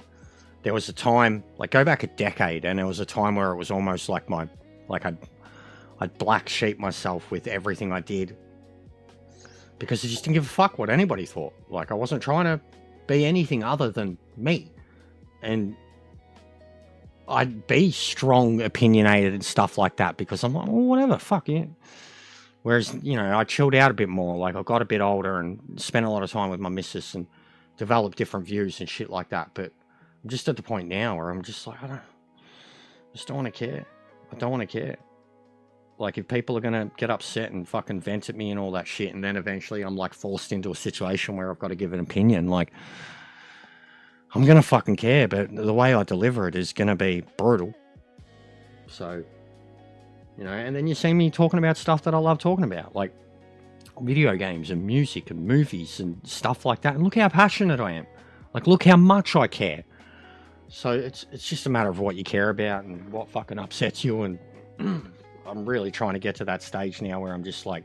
there was a time, like, go back a decade, and there was a time where it was almost like I'd black sheep myself with everything I did, because I just didn't give a fuck what anybody thought. Like, I wasn't trying to be anything other than me. And I'd be strong, opinionated and stuff like that because I'm like, well, whatever, fuck yeah. Whereas, you know, I chilled out a bit more. Like, I got a bit older and spent a lot of time with my missus and developed different views and shit like that. But I'm just at the point now where I'm just like, I just don't want to care. I don't want to care. Like, if people are going to get upset and fucking vent at me and all that shit, and then eventually I'm, like, forced into a situation where I've got to give an opinion, like, I'm going to fucking care, but the way I deliver it is going to be brutal. So, you know, and then you see me talking about stuff that I love talking about, like video games and music and movies and stuff like that. And look how passionate I am. Like, look how much I care. So it's just a matter of what you care about and what fucking upsets you. And I'm really trying to get to that stage now where I'm just like,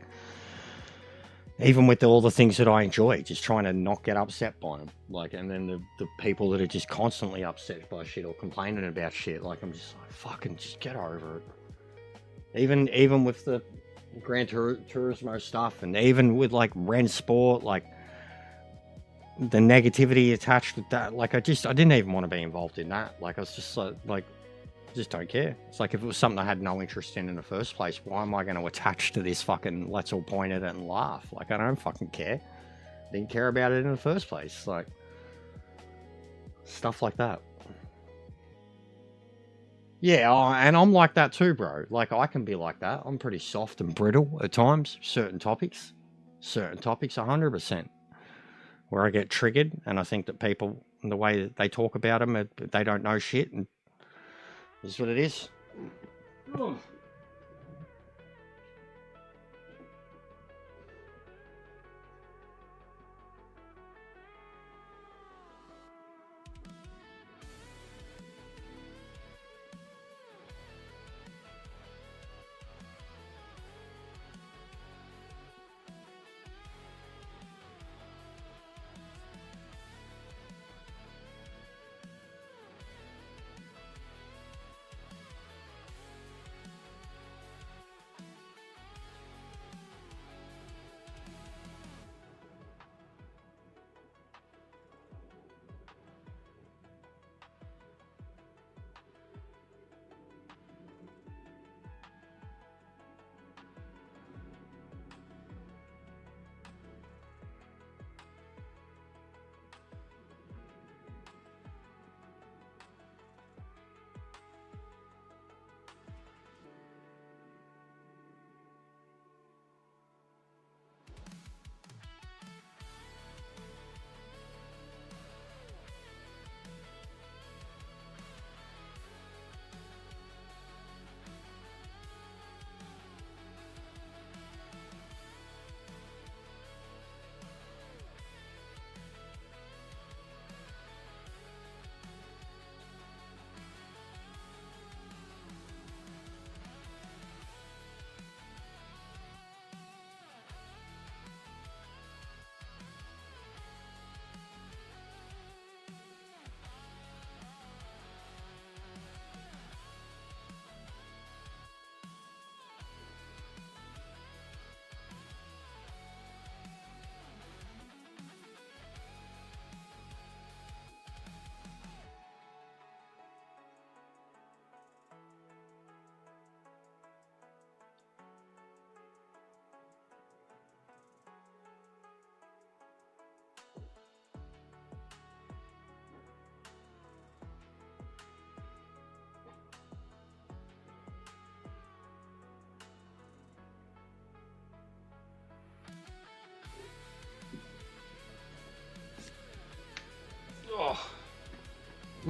even with all the things that I enjoy, just trying to not get upset by them. Like, and then the people that are just constantly upset by shit or complaining about shit, like, I'm just like, fucking just get over it. Even with the Gran Turismo stuff, and even with, like, Ren Sport, like, the negativity attached to that, like, I didn't even want to be involved in that. Like, I was just like, just don't care. It's like, if it was something I had no interest in the first place, why am I going to attach to this fucking let's all point at it and laugh? Like, I don't fucking care. Didn't care about it in the first place. Like, stuff like that. Yeah, and I'm like that too, bro. Like, I can be like that. I'm pretty soft and brittle at times. Certain topics, 100%. Where I get triggered, and I think that people, the way that they talk about them, they don't know shit, and this is what it is.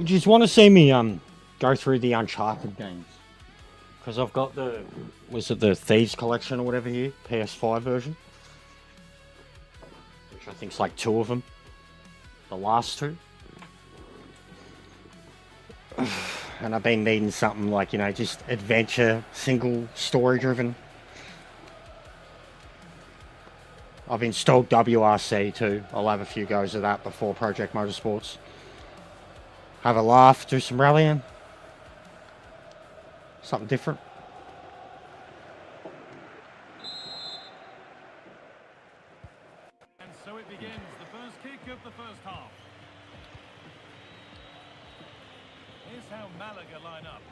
Would you just want to see me go through the Uncharted games? Because I've got the, was it the Thieves Collection or whatever here, PS5 version, which I think's like 2 of them, the last 2. And I've been needing something like, you know, just adventure, single story driven. I've installed WRC too. I'll have a few goes of that before Project Motorsports. Have a laugh, do some rallying. Something different. And so it begins, the first kick of the first half. Here's how Malaga line up.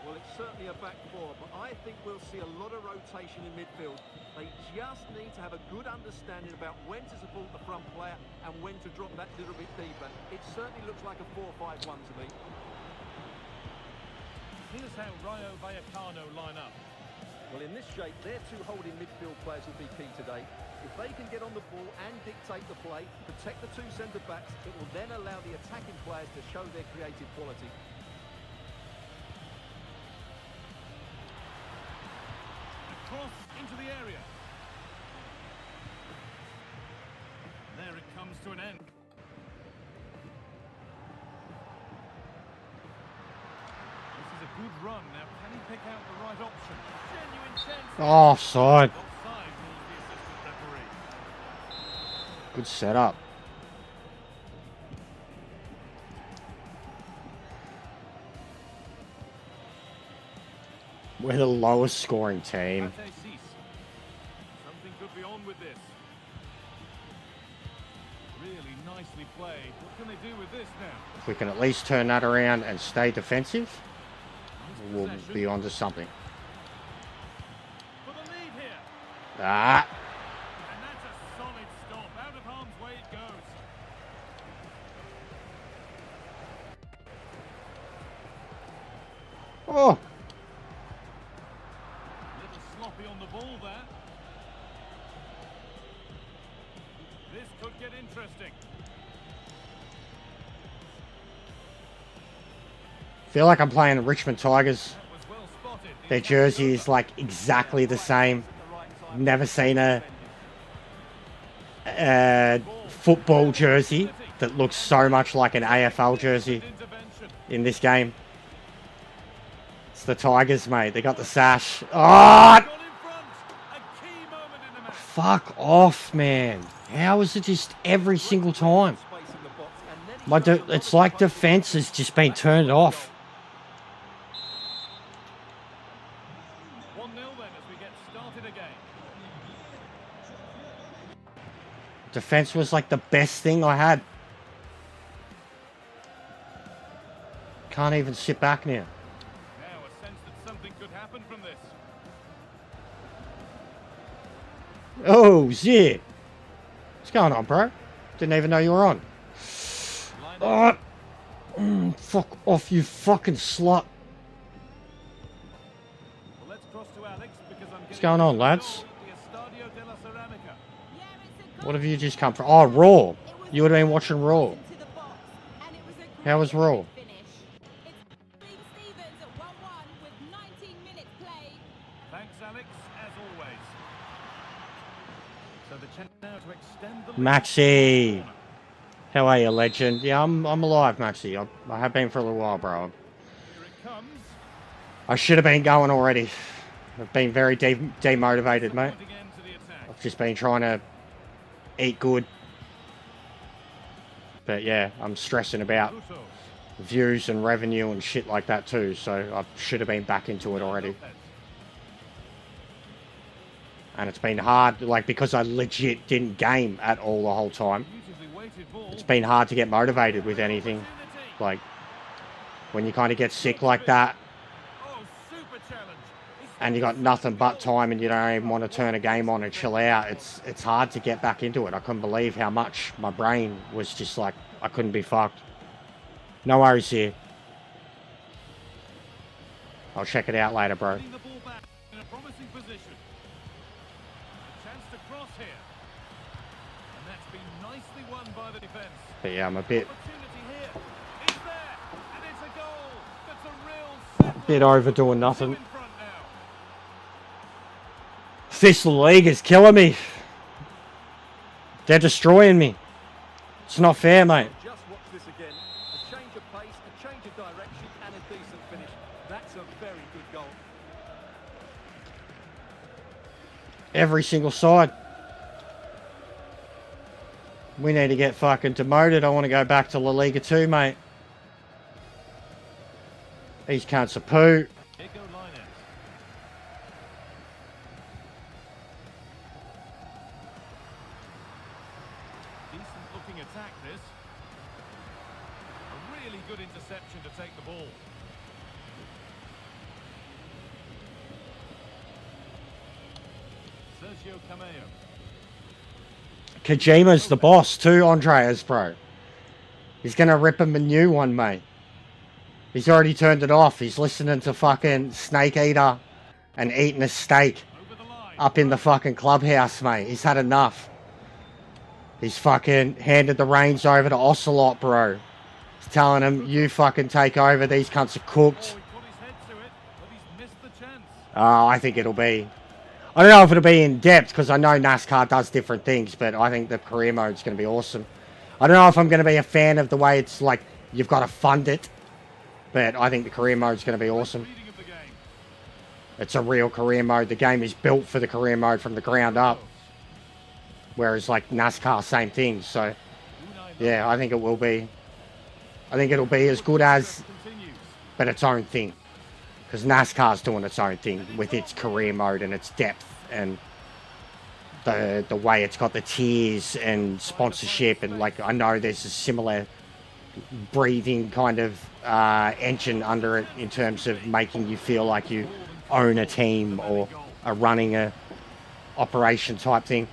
Well, it's certainly a back 4, but I think we'll see a lot of rotation in midfield. They just need to have a good understanding about when to support the front player and when to drop that little bit deeper. It certainly looks like a 4-5-1 to me. Here's how Rayo Vallecano line up. Well, in this shape, their 2 holding midfield players will be key today. If they can get on the ball and dictate the play, protect the 2 centre-backs, it will then allow the attacking players to show their creative quality. Cross into the area. There it comes to an end. This is a good run. Now, can he pick out the right option? Genuine chance. Offside. Offside rules the assistant referee. Good setup. We're the lowest scoring team. Something could be on with this. Really nicely played. What can they do with this now? If we can at least turn that around and stay defensive, Nice we'll possession. be onto something. For the lead here. Ah! And that's a solid stop. Out of harm's way it goes. Oh! Little sloppy on the ball there. This could get interesting. Feel like I'm playing the Richmond Tigers. That was well spotted. The Their attack jersey goes is like exactly the same. Never seen a football jersey that looks so much like an AFL jersey intervention. in this game. It's the Tigers, mate. They got the sash. Oh! Got in front. A key moment in the match. Fuck off, man. How is it just every single time? It's like defense has just been turned off. 1-0 then as we get started again. Defense was like the best thing I had. Can't even sit back now. Now a sense that something could happen from this. Oh, Zir. What's going on, bro? Didn't even know you were on. Line Oh, fuck off, you fucking slut. Well, let's cross to Alex because I'm What's going on, lads? the Estadio de la Ceramica. What have you just come from? Oh, Raw. You would have been watching Raw. How was Raw? Thanks, Alex, as always. So the chance now to extend the lead. Maxi. How are you, legend? Yeah, I'm alive, Maxi. I have been for a little while, bro. Here it comes. I should have been going already. I've been very demotivated, mate. Point again to the attack. I've just been trying to eat good. But yeah, I'm stressing about Russo. views and revenue and shit like that too, so I should have been back into it already. Lopez. And it's been hard, like, because I legit didn't game at all the whole time. Beautifully weighted ball. It's been hard to get motivated with anything. Like, when you kind of get sick like that, Oh, super challenge. and you got nothing but time and you don't even want to turn a game on and chill out, it's hard to get back into it. I couldn't believe how much my brain was just like, I couldn't be fucked. No worries here. I'll check it out later, bro. Getting the ball back in a promising position. A chance to cross here. And that's been nicely won by the defence. But yeah, I'm a bit Opportunity here. It's there. Bit overdoing nothing. In front now. This league is killing me. They're destroying me. It's not fair, mate. Just watch this again. A change of pace, a change of direction, and a decent finish. That's a very good goal. Every single side. We need to get fucking demoted. I want to go back to La Liga 2, mate. These cunts are poo. Here go Linus. Decent looking attack this. A really good interception to take the ball. Sergio Cameo. Kojima's the boss too, Andreas, bro. He's going to rip him a new one, mate. He's already turned it off. He's listening to fucking Snake Eater and eating a steak up in the fucking clubhouse, mate. He's had enough. He's fucking handed the reins over to Ocelot, bro. He's telling him, you fucking take over. These cunts are cooked. Oh, he put his head to it, but he's missed the chance. Oh, I think it'll be... I don't know if it'll be in depth, because I know NASCAR does different things, but I think the career mode's going to be awesome. I don't know if I'm going to be a fan of the way it's like, you've got to fund it, but I think the career mode's going to be awesome. Reading of the game. It's a real career mode. The game is built for the career mode from the ground up. Whereas like NASCAR, same thing. So, yeah, I think it will be. I think it'll be as good as, Continues. but its own thing. Because NASCAR's doing its own thing with its career mode and its depth and the way it's got the tiers and sponsorship. And like, I know there's a similar breathing kind of engine under it in terms of making you feel like you own a team or are running a operation type thing,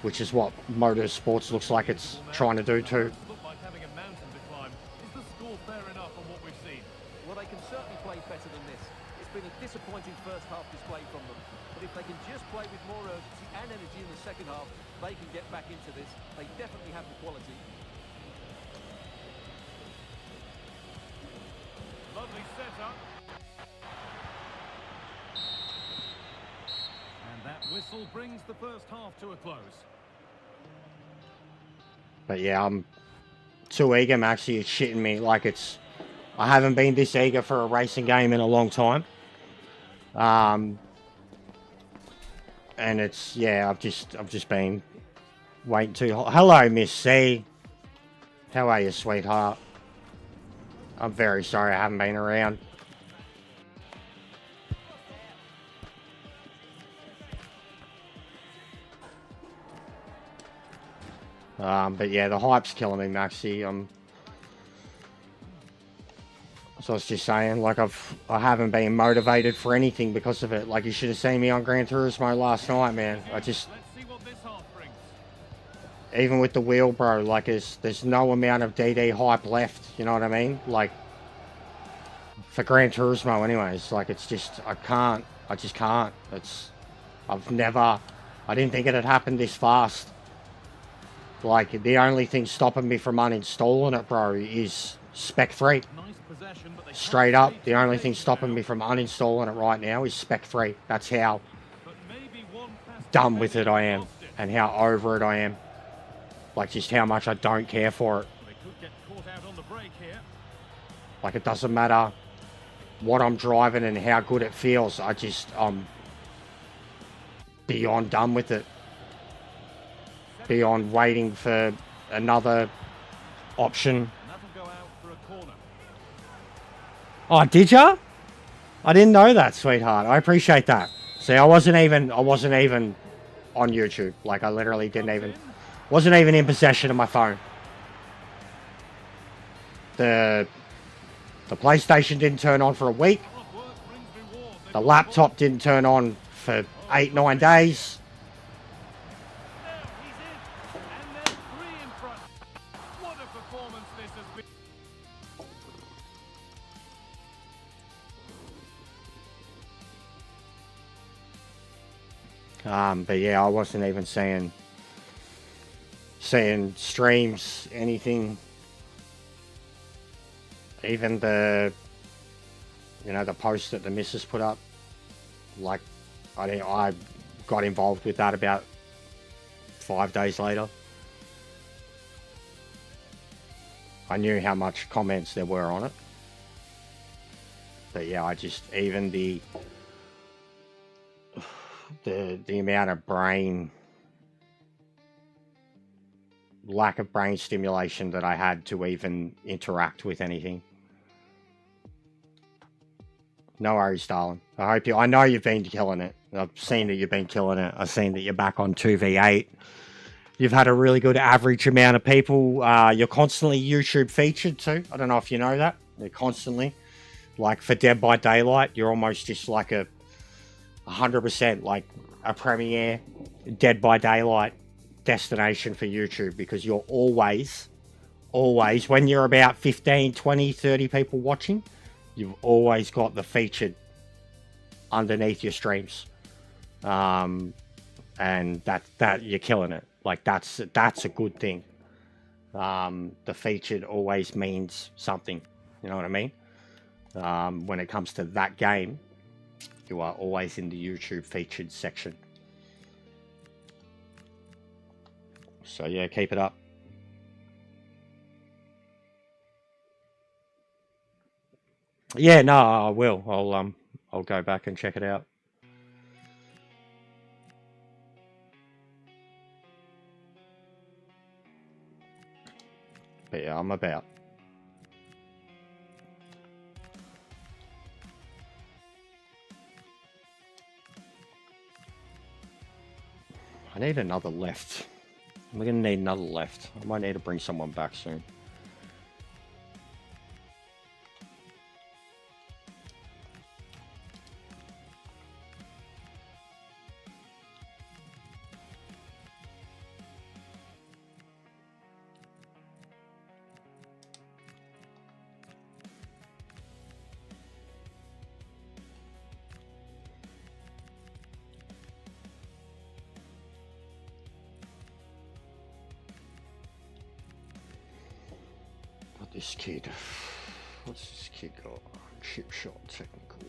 which is what motorsports looks like it's trying to do too. Look like having a mountain to climb. Is the score fair enough on what we've seen? Well, they can certainly play better than this. It's been a disappointing first half display from them. But if they can just play with more urgency and energy in the second half, they can get back into this. They definitely have the quality. Lovely setup. And that whistle brings the first half to a close. But yeah, I'm too eager, Maxie. It's shitting me. Like it's, I haven't been this eager for a racing game in a long time. And it's, yeah, I've just been waiting too. Hello, Miss C. How are you, sweetheart? I'm very sorry I haven't been around. But yeah, the hype's killing me, Maxie. So I was just saying, like I haven't been motivated for anything because of it. Like you should have seen me on Gran Turismo last night, man. Let's see what this half brings. Even with the wheel, bro, like there's no amount of DD hype left. You know what I mean? Like for Gran Turismo, anyways. Like it's just I just can't. I didn't think it had happened this fast. Like the only thing stopping me from uninstalling it, bro, is Spec 3. Nice possession, but they Straight up, the only thing stopping me from uninstalling it right now is Spec 3. That's how But maybe one pass done with it I am, and how over it I am. Like just how much I don't care for it. They could get caught out on the break here. Like it doesn't matter what I'm driving and how good it feels. I'm beyond done with it. Beyond waiting for another option. And that'll go out for a corner. Oh, did ya? I didn't know that, sweetheart. I appreciate that. See, I wasn't even on YouTube. Like I literally wasn't even in possession of my phone. The PlayStation didn't turn on for a week. Hard work brings reward. The laptop didn't turn on for 8-9 days. There, he's in. And there's three in front. What a performance this has been. But yeah, I wasn't even seeing streams, anything. Even the You know, the post that the missus put up. Like, I got involved with that about 5 days later. I knew how much comments there were on it. But yeah, I just, even the amount of lack of brain stimulation that I had to even interact with anything. No worries, darling. I know you've been killing it. I've seen that you've been killing it. I've seen that you're back on 2v8. You've had a really good average amount of people. You're constantly YouTube featured too. I don't know if you know that. You're constantly. Like for Dead by Daylight, you're almost just like 100% like a premier Dead by Daylight destination for YouTube, because you're always, when you're about 15, 20, 30 people watching, you've always got the featured underneath your streams. And that you're killing it. Like that's a good thing. The featured always means something. You know what I mean? When it comes to that game, you are always in the YouTube featured section. So yeah, keep it up. Yeah, no, I will. I'll go back and check it out. But yeah, I'm about. I need another left. I'm gonna need another left. I might need to bring someone back soon. This kid, what's this kid got? Chip shot technical.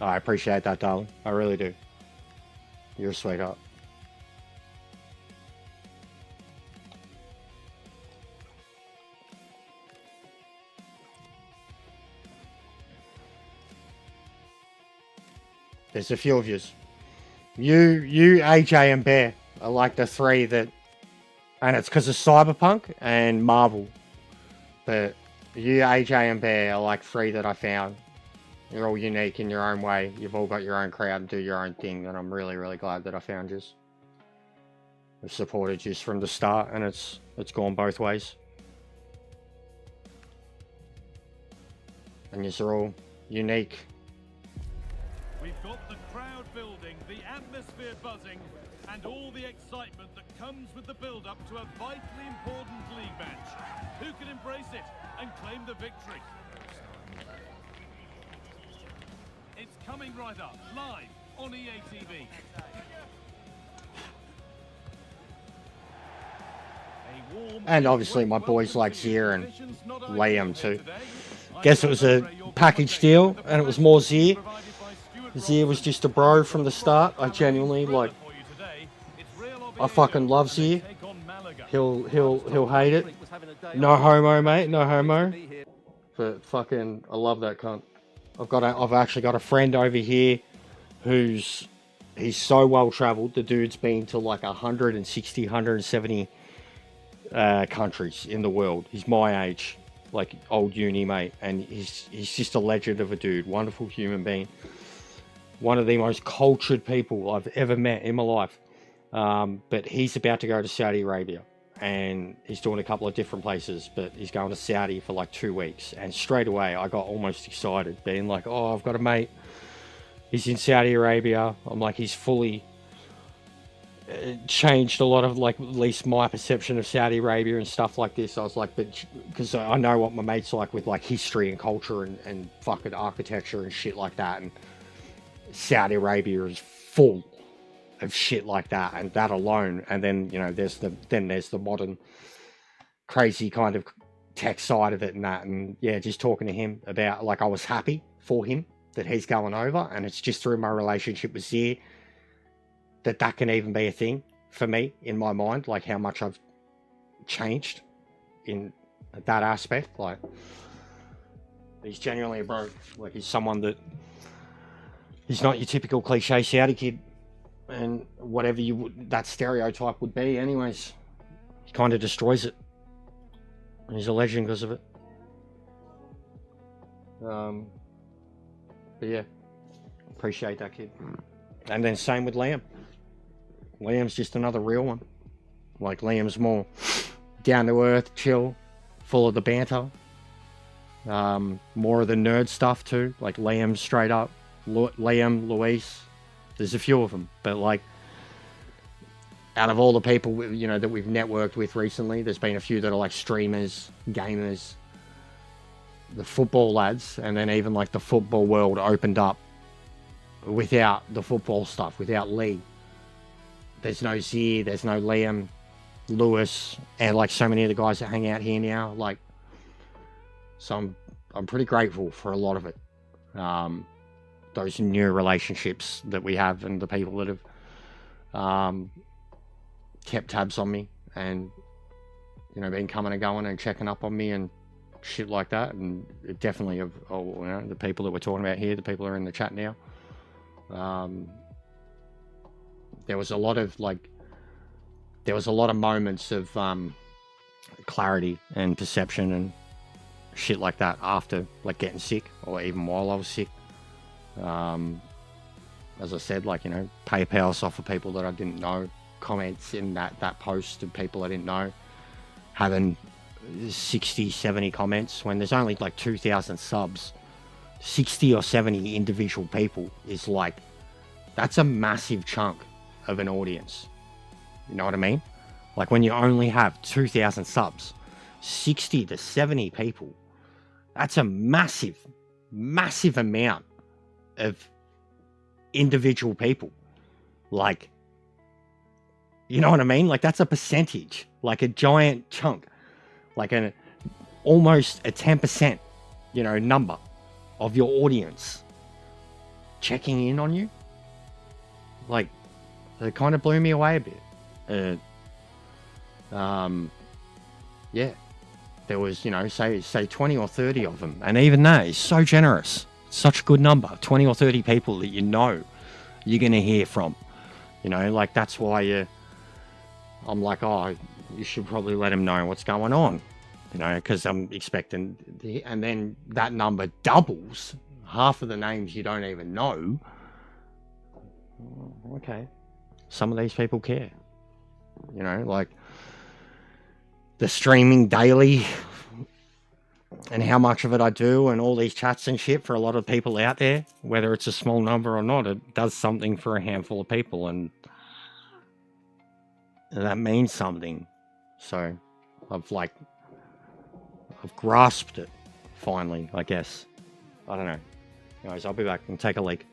I appreciate that, darling. I really do. You're a sweetheart. There's a few of yous. You, AJ, and Bear are like the three that, and it's because of Cyberpunk and Marvel. But you, AJ, and Bear are like three that I found. You're all unique in your own way. You've all got your own crowd and do your own thing. And I'm really, really glad that I found you. I've supported you from the start, and it's gone both ways. And you're all unique. We've got the crowd building, the atmosphere buzzing, and all the excitement that comes with the build-up to a vitally important league match. Who can embrace it and claim the victory? It's coming right up, live on EA TV. And obviously my boys like Zier and Liam too. Guess it was a package deal, and it was more Zier. Zier was just a bro from the start. I genuinely, like, I fucking love Zier. He'll hate it. No homo, mate, no homo. But fucking, I love that cunt. I've actually got a friend over here he's so well travelled. The dude's been to like 160, 170 countries in the world. He's my age, like old uni mate, and he's just a legend of a dude. Wonderful human being. One of the most cultured people I've ever met in my life. But he's about to go to Saudi Arabia. And he's doing a couple of different places, but he's going to Saudi for like 2 weeks. And straight away, I got almost excited, being like, oh, I've got a mate. He's in Saudi Arabia. I'm like, he's fully it changed a lot of, like, at least my perception of Saudi Arabia and stuff like this. I was like, but because I know what my mate's like with, like, history and culture and fucking architecture and shit like that, and Saudi Arabia is full of shit like that, and that alone. And then, you know, there's the modern crazy kind of tech side of it and that. And yeah, just talking to him about, like, I was happy for him that he's going over, and it's just through my relationship with Zir that can even be a thing for me in my mind, like how much I've changed in that aspect. Like, he's genuinely a bro. Like, he's someone that, he's not your typical cliche Saudi kid, and whatever that stereotype would be anyways, he kind of destroys it. And he's a legend because of it. But yeah, appreciate that kid. And then same with Liam. Liam's just another real one. Like, Liam's more down to earth, chill, full of the banter. More of the nerd stuff too. Like, Liam straight up. Liam, Luis. There's a few of them. But, like, out of all the people, you know, that we've networked with recently, there's been a few that are like streamers, gamers, the football lads, and then even like the football world opened up without the football stuff, without Lee. There's no Zir, there's no Liam, Lewis, and like so many of the guys that hang out here now. Like, so I'm pretty grateful for a lot of it. Those new relationships that we have, and the people that have kept tabs on me, and, you know, been coming and going and checking up on me and shit like that. And definitely of, you know, the people that we're talking about here, the people that are in the chat now. There was a lot of moments of clarity and perception and shit like that after, like, getting sick, or even while I was sick. As I said, like, you know, PayPal off of people that I didn't know, comments in that post of people I didn't know, having 60, 70 comments when there's only like 2,000 subs. 60 or 70 individual people is like, that's a massive chunk of an audience. You know what I mean? Like, when you only have 2,000 subs, 60 to 70 people, that's a massive, massive amount of individual people. Like, you know what I mean? Like, that's a percentage, like a giant chunk, like almost a 10%, you know, number of your audience checking in on you. Like, it kind of blew me away a bit. Yeah, there was, you know, say 20 or 30 of them, and even that is so generous. Such a good number. 20 or 30 people that you know you're gonna hear from. You know, like, that's why I'm like, oh, you should probably let him know what's going on. You know, because I'm expecting, and then that number doubles. Half of the names you don't even know. Okay, some of these people care. You know, like, the streaming daily and how much of it I do, and all these chats and shit, for a lot of people out there, whether it's a small number or not, it does something for a handful of people, and that means something. So I've grasped it finally, I guess. I don't know. Anyways, I'll be back and take a leak.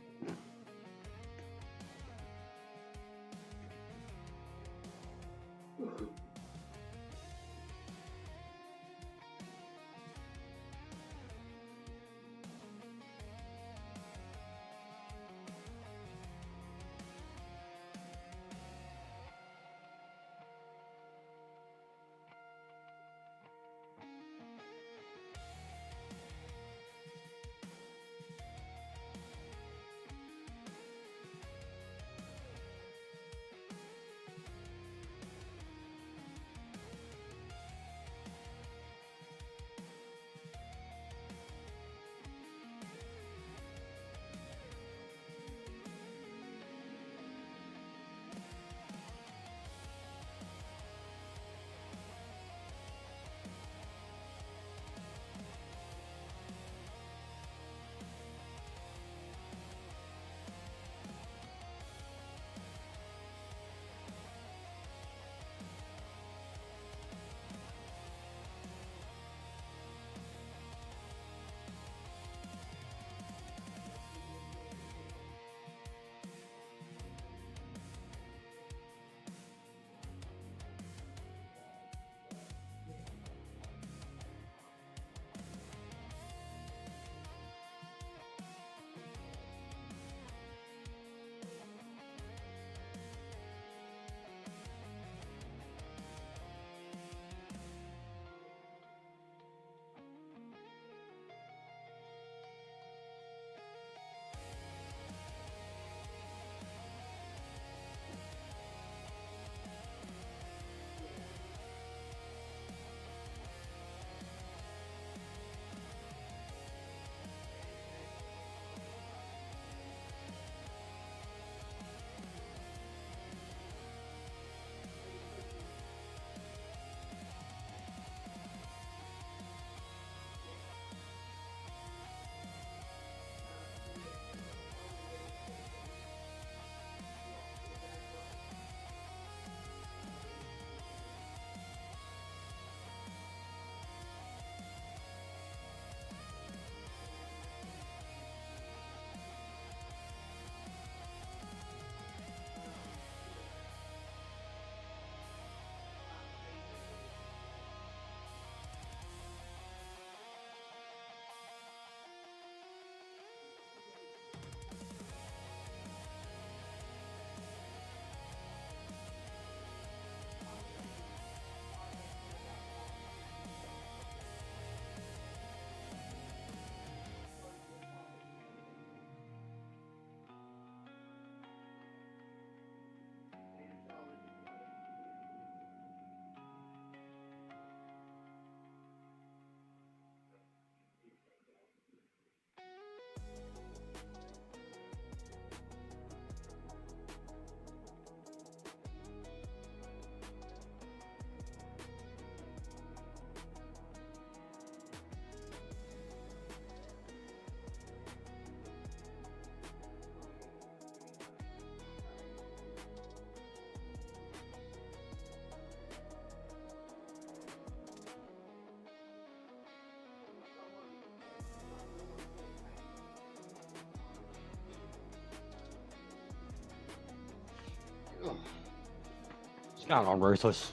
What's going on, Ruthless?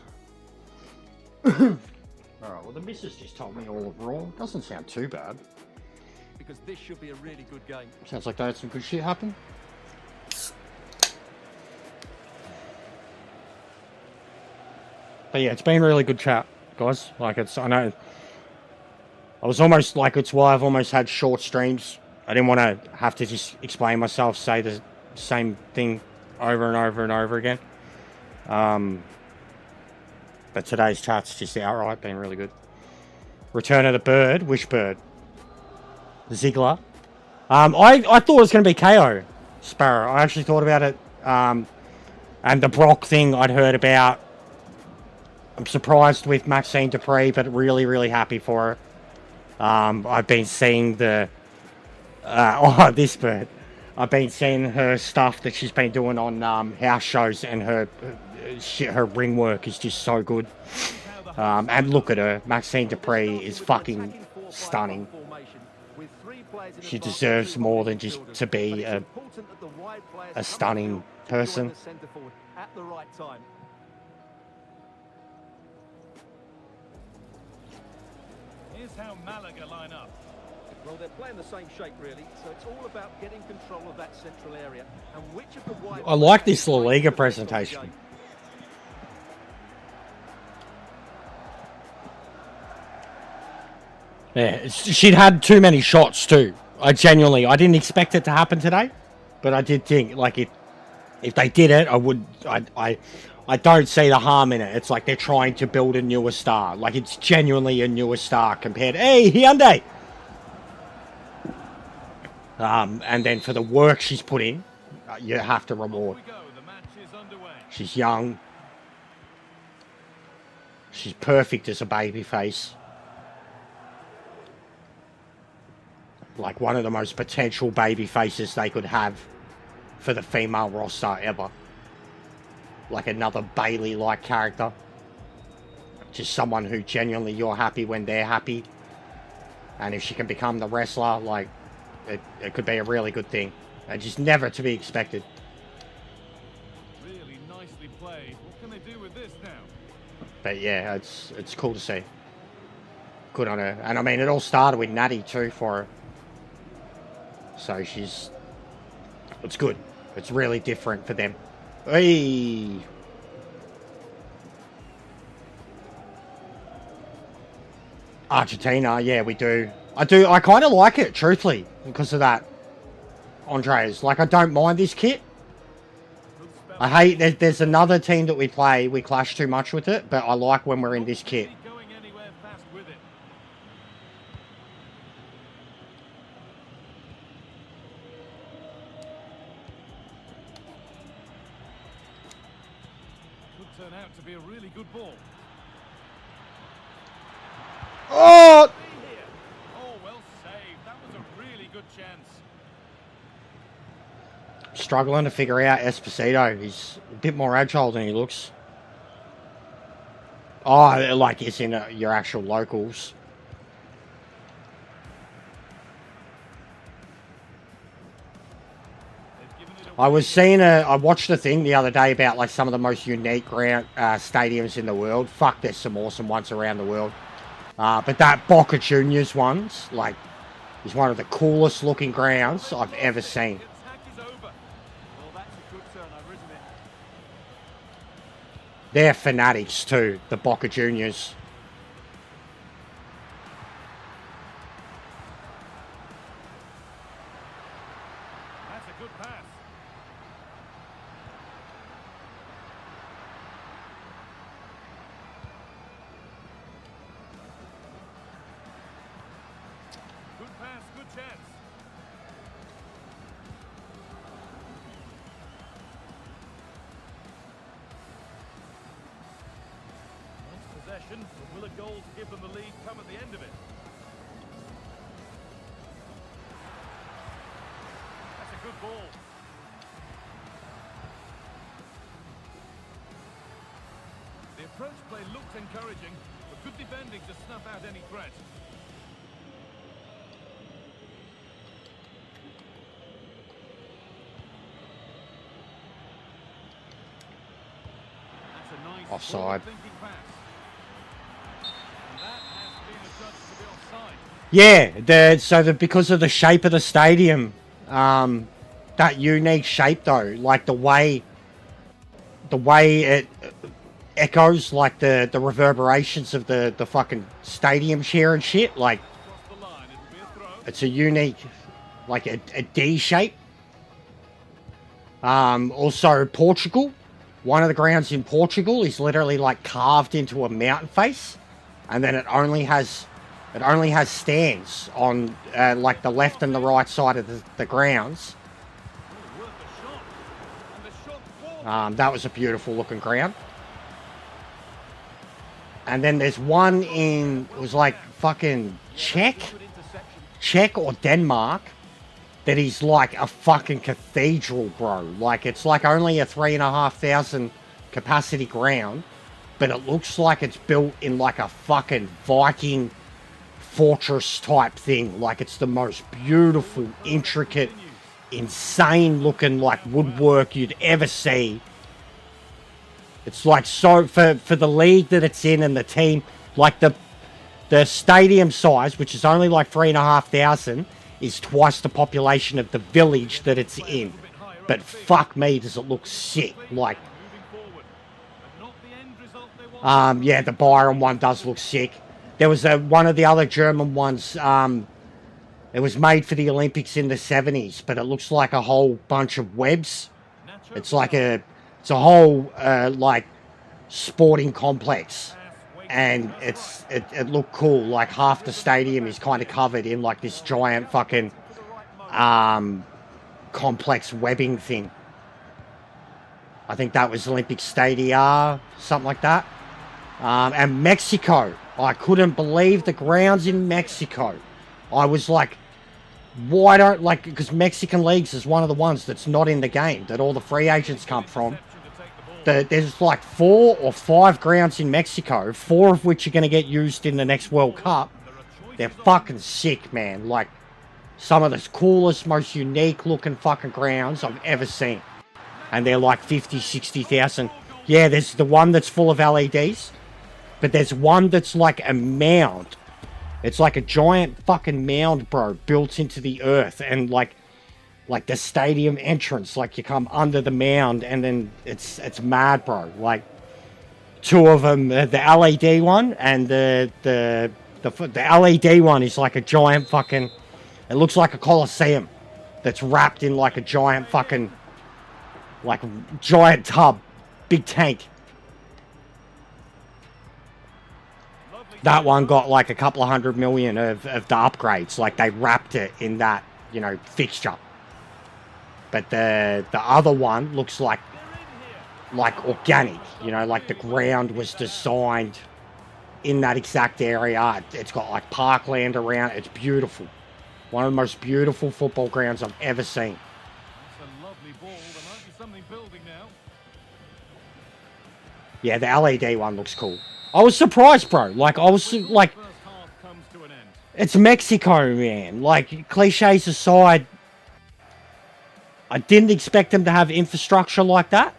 Alright, well the missus just told me all of Raw. Doesn't sound too bad. Because this should be a really good game. Sounds like they had some good shit happen. But yeah, it's been a really good chat, guys. Like, I know, I was almost like, it's why I've almost had short streams. I didn't want to have to just explain myself, say the same thing over and over and over again. But today's chat's just outright been really good. Return of the Bird. Which bird? Ziggler. I thought it was going to be KO Sparrow. I actually thought about it. And the Brock thing I'd heard about. I'm surprised with Maxine Dupree, but really, really happy for her. I've been seeing the... this bird. I've been seeing her stuff that she's been doing on house shows, and her ring work is just so good. And look at her. Maxine Dupree is fucking stunning. She deserves more than just to be a stunning person. Here's how Malaga line up. Well, they're playing the same shape, really, so it's all about getting control of that central area. And which of the wide... I like this La Liga presentation. Yeah, she'd had too many shots too. I didn't expect it to happen today, but I did think, like, if they did it, I don't see the harm in it. It's like they're trying to build a newer star. Like, it's genuinely a newer star compared... Hey, Hyundai! And then for the work she's put in, you have to reward. She's young. She's perfect as a baby face. Like, one of the most potential baby faces they could have for the female roster ever. Like another Bailey-like character. Just someone who genuinely you're happy when they're happy. And if she can become the wrestler, like, it could be a really good thing. And just never to be expected. Really nicely played. What can they do with this now? But yeah, it's cool to see. Good on her. And I mean, it all started with Natty too for her. So it's good. It's really different for them. Hey! Argentina, yeah, we do. I kind of like it, truthfully, because of that. Andres, like, I don't mind this kit. I hate, there's another team that we play, we clash too much with it, but I like when we're in this kit. Turn out to be a really good ball. Oh! Oh, well saved. That was a really good chance. Struggling to figure out Esposito. He's a bit more agile than he looks. Oh, like it's in your actual locals. I watched a thing the other day about like some of the most unique stadiums in the world. Fuck, there's some awesome ones around the world. But that Boca Juniors ones, like, is one of the coolest looking grounds I've ever seen. They're fanatics too, the Boca Juniors. That's a good pass. Good pass, good chance. Nice possession, but will a goal to give them the lead come at the end of it? That's a good ball. The approach play looked encouraging, but good defending to snuff out any threat. That's a nice Offside. Thinking pass. And that has been adjudged to be offside. Yeah, because of the shape of the stadium, that unique shape though, like the way it echoes, like the reverberations of the fucking stadium share and shit, like Across the line, it'll be a throw. it's a unique, like a D shape. Also Portugal, one of the grounds in Portugal is literally like carved into a mountain face, and then it only has stands on like the left and the right side of the grounds. Worth a shot. And the shot forward. That was a beautiful looking ground. And then there's one in, it was like fucking Czech or Denmark, that is like a fucking cathedral, bro. Like, it's like only a 3,500 capacity ground, but it looks like it's built in like a fucking Viking fortress type thing. Like, it's the most beautiful, intricate, insane looking like woodwork you'd ever see. It's like, so for the league that it's in and the team, like the stadium size, which is only like 3,500, is twice the population of the village that it's in. But fuck me, does it look sick. Like, Moving forward. But not the end result they want. yeah, the Byron one does look sick. There was one of the other German ones, it was made for the Olympics in the 70s, but it looks like a whole bunch of webs. It's like it's a whole like sporting complex, and it looked cool. Like, half the stadium is kind of covered in like this giant fucking complex webbing thing. I think that was Olympic Stadia, something like that. And Mexico, I couldn't believe the grounds in Mexico. I was like, why don't, like, because Mexican leagues is one of the ones that's not in the game, that all the free agents come from. There's like 4 or 5 grounds in Mexico, 4 of which are going to get used in the next World Cup. They're fucking sick, man. Like, some of the coolest, most unique looking fucking grounds I've ever seen. And they're like 50, 60,000. Yeah, there's the one that's full of LEDs, but there's one that's like a mound. It's like a giant fucking mound, bro, built into the earth, and like the stadium entrance, like you come under the mound, and then it's mad, bro. Like, 2 of them, the LED one and the LED one is like a giant fucking, it looks like a Colosseum that's wrapped in like a giant fucking, like, giant tub, big tank. That one got like a couple of $100 million of the upgrades. Like, they wrapped it in that, you know, fixture. But the other one looks like organic, you know, like the ground was designed in that exact area. It's got like parkland around. It's beautiful. One of the most beautiful football grounds I've ever seen. That's a lovely ball. There might be something building now. Yeah, the LED one looks cool. I was surprised, bro. Like, I was like, First half comes to an end. it's Mexico, man. Like, cliches aside, I didn't expect them to have infrastructure like that.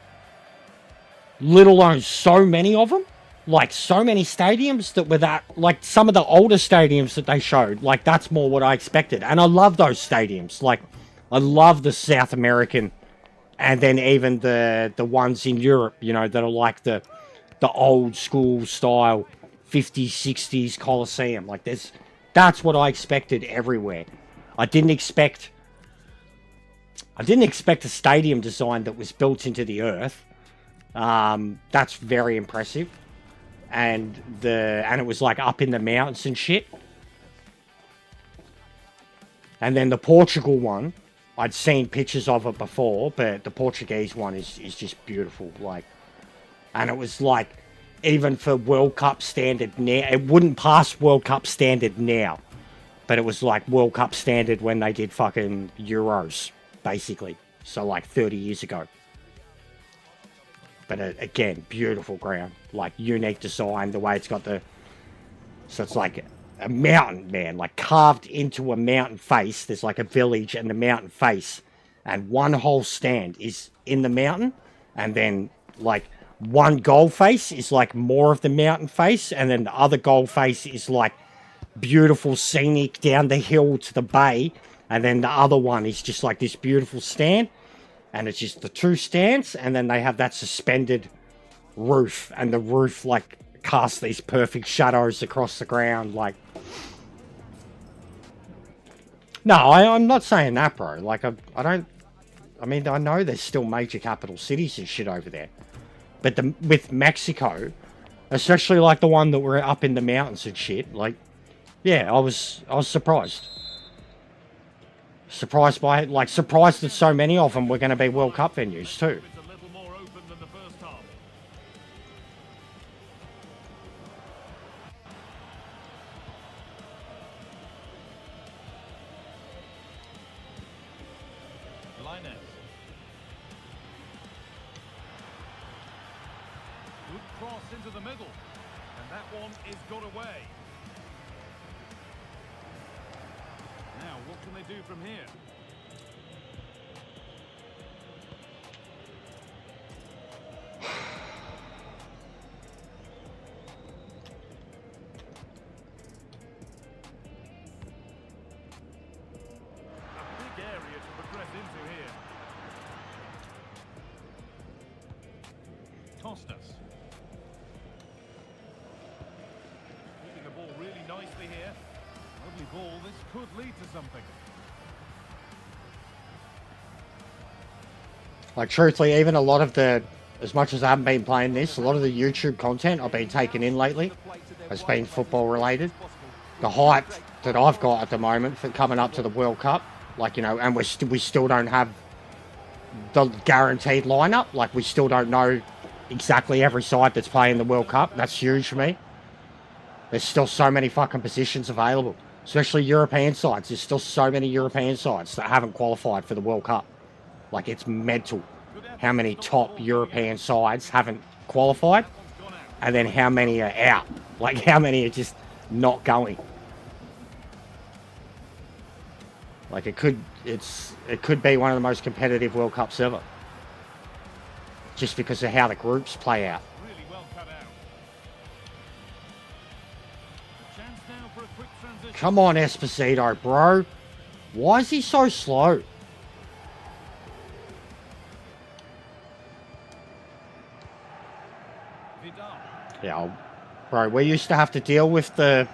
Let alone so many of them. Like, so many stadiums that were that, like, some of the older stadiums that they showed, like, that's more what I expected. And I love those stadiums. Like, I love the South American, and then even the ones in Europe, you know, that are like the old school style 50s, 60s Colosseum. Like, that's what I expected everywhere. I didn't expect a stadium design that was built into the earth. That's very impressive. And it was like up in the mountains and shit. And then the Portugal one, I'd seen pictures of it before, but the Portuguese one is just beautiful. Like, and it was like, even for World Cup standard now, it wouldn't pass World Cup standard now, but it was like World Cup standard when they did fucking Euros, basically. So like 30 years ago. But again, beautiful ground, like unique design, the way it's got so it's like a mountain, man, like carved into a mountain face. There's like a village and the mountain face, and one whole stand is in the mountain, and then like one goal face is like more of the mountain face, and then the other goal face is like beautiful scenic down the hill to the bay, and then the other one is just like this beautiful stand, and it's just the two stands, and then they have that suspended roof, and the roof like casts these perfect shadows across the ground. Like, no, I'm not saying that, bro. Like, I mean, I know there's still major capital cities and shit over there, but with Mexico, especially like the one that we're up in the mountains and shit, like, yeah, I was surprised. Surprised by it, like surprised that so many of them were going to be World Cup venues too. It's a little more open than the first half. Linus. Good cross into the middle. And that one is got away. Now, what can they do from here? A big area to progress into here. Costas. Moving the ball really nicely here. Lovely ball, this could lead to something. Like, truthfully, even a lot of the, as much as I haven't been playing this, a lot of the YouTube content I've been taking in lately has been football related. The hype that I've got at the moment for coming up to the World Cup, like, you know, and we still don't have the guaranteed lineup. Like, we still don't know exactly every side that's playing the World Cup. That's huge for me. There's still so many fucking positions available, especially European sides. There's still so many European sides that haven't qualified for the World Cup. Like, it's mental how many top European sides haven't qualified, and then how many are out. Like, how many are just not going. Like, it could be one of the most competitive World Cups ever, just because of how the groups play out. Really well cut out. Chance now for a quick transition. Come on, Esposito, bro. Why is he so slow? Vidal. Yeah, bro, we used to have to deal with you guys.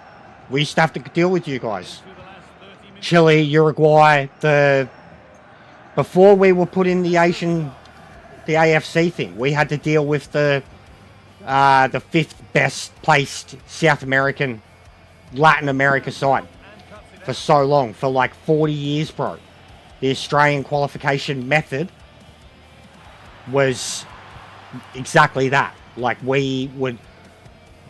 Through the last 30 minutes. Chile, Uruguay, before we were put in the AFC thing, we had to deal with the fifth best placed South American, Latin America side for so long, for like 40 years, bro. The Australian qualification method was exactly that. Like, we would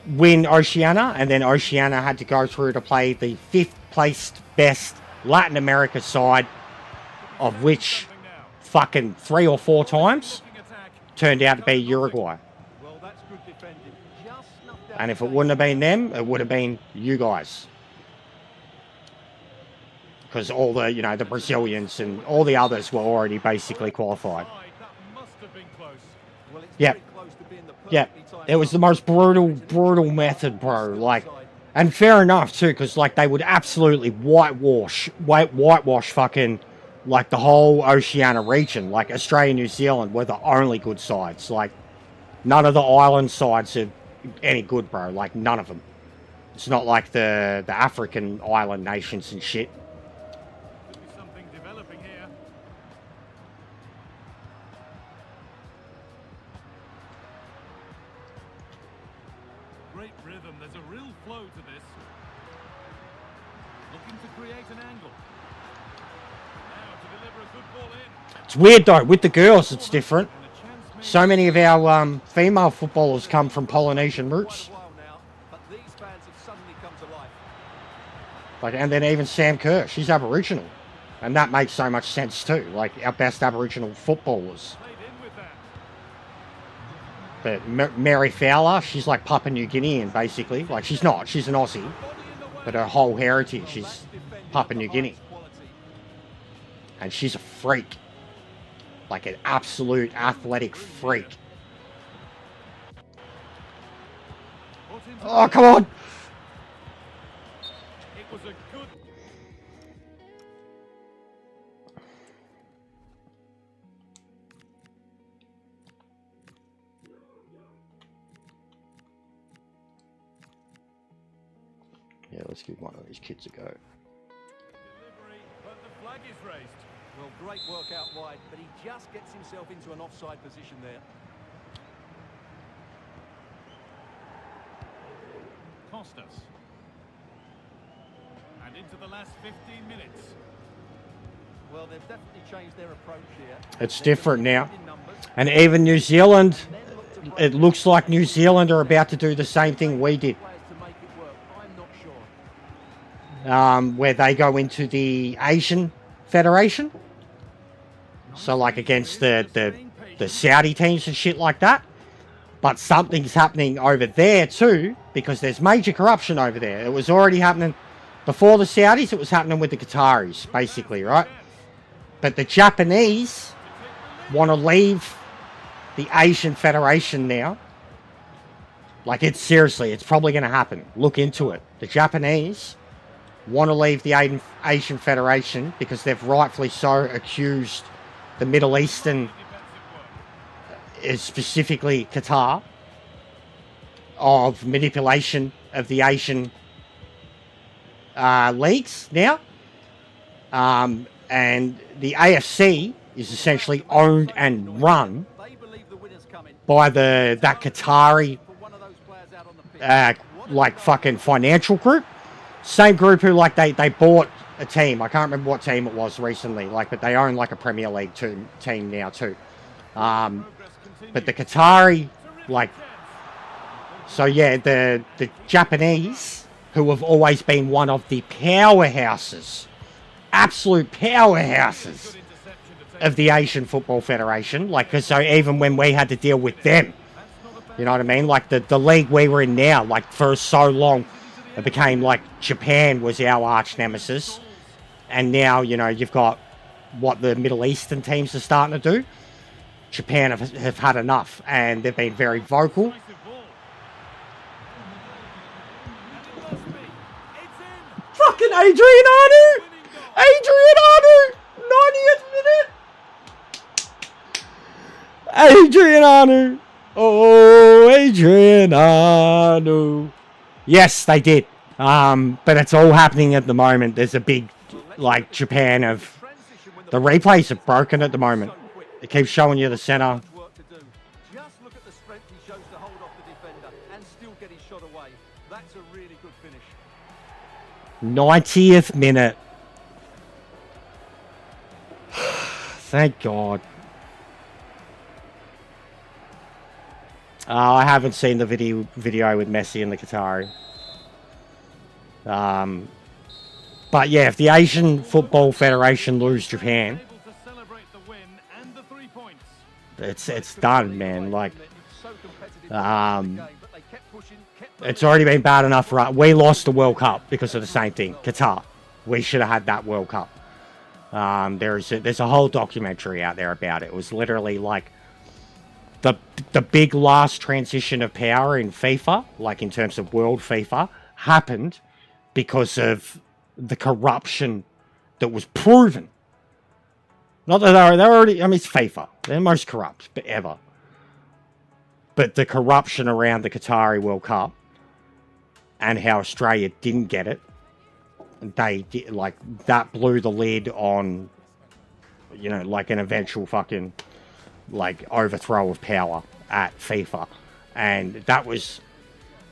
win Oceania, and then Oceania had to go through to play the fifth placed best Latin America side, of which fucking 3 or 4 times turned out to be Uruguay. Well, that's good defending. Just snuffed out And if it the wouldn't have been them, it would have been you guys. Because all the, you know, the Brazilians and all the others were already basically qualified. That must have been close. Well, it's Yep. very close to being the Yeah, perfectly timed it was the most brutal method, bro. Like, and fair enough too, because like they would absolutely whitewash fucking like the whole Oceania region. Like, Australia, New Zealand were the only good sides. Like, none of the island sides are any good, bro. Like, none of them. It's not like the African island nations and shit. Could be something developing here. Great rhythm. There's a real flow to this. Looking to create an angle. Now to deliver a good ball in. It's weird though, with the girls it's different. And a chance made. So many of our female footballers come from Polynesian roots. quite a while now, but these fans have suddenly come to life. Like, and then even Sam Kerr, she's Aboriginal. And that makes so much sense too. Like, our best Aboriginal footballers. Played in with that. But Mary Fowler, she's like Papua New Guinean, basically. Like, she's not. She's an Aussie. Body in the way. But her whole heritage is That's defending Papua of New the Guinea. highest quality. And she's a freak. Like, an absolute athletic freak. Oh, come on. It was a good... Yeah, let's give one of these kids a go. delivery, but the flag is raised. Well, great work out wide, but he just gets himself into an offside position there. Costas. And into the last 15 minutes. Well, they've definitely changed their approach here. It's different now. And even New Zealand, it looks like New Zealand are about to do the same thing we did. Where they go into the Asian Federation. So like against the Saudi teams and shit like that. But something's happening over there too, because there's major corruption over there. It was already happening before the Saudis, it was happening with the Qataris, basically, right? But the Japanese want to leave the Asian Federation now. Like, it's seriously, it's probably going to happen. Look into it. The Japanese want to leave the Asian Federation because they've rightfully so accused the Middle Eastern, specifically Qatar, of manipulation of the Asian leagues now. And the AFC is essentially owned and run by that Qatari like fucking financial group. Same group who like they bought a team. I can't remember what team it was recently, like, but they own like a Premier League team now too. But the Qatari, like, so yeah, the Japanese, who have always been one of the powerhouses, absolute powerhouses of the Asian Football Federation, like, cause so even when we had to deal with them, you know what I mean? Like the league we were in now, like for so long, it became like Japan was our arch nemesis. And now, you know, you've got what the Middle Eastern teams are starting to do. Japan have had enough, and they've been very vocal. Fucking Adrian Anu! Adrian Anu! 90th minute! Adrian Anu! Oh, Adrian Anu! Yes, they did. But it's all happening at the moment. There's a big, like, Japan of... The replays are broken at the moment. It keeps showing you the center. Just look at the strength he shows to hold off the defender and still get his shot away. That's a really good finish. 90th minute. Thank God. I haven't seen the video with Messi and the Qatari. But yeah, if the Asian Football Federation lose Japan, it's done, man. Like, it's already been bad enough for us. We lost the World Cup because of the same thing, Qatar. We should have had that World Cup. There's a whole documentary out there about it. It was literally like the big last transition of power in FIFA, like in terms of world FIFA, happened because of the corruption that was proven. Not that they're already, I mean, it's FIFA. They're the most corrupt ever. But the corruption around the Qatari World Cup and how Australia didn't get it, they did, like, that blew the lid on, you know, like an eventual fucking, like, overthrow of power at FIFA. And that was,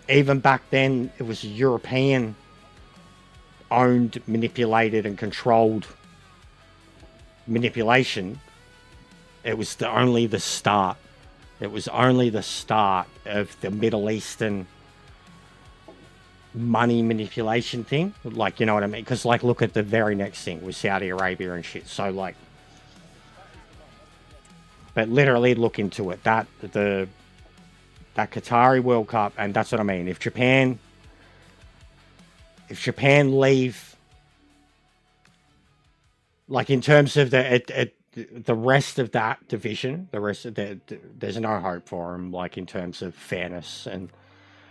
even back then, it was a European owned, manipulated and controlled manipulation. It was only the start. It was only the start of the Middle Eastern money manipulation thing. Like, you know what I mean? Because, like, look at the very next thing with Saudi Arabia and shit. So, like, but literally look into it. That Qatari World Cup, and that's what I mean. If Japan leave, like, in terms of the rest of that division, there's no hope for them, like, in terms of fairness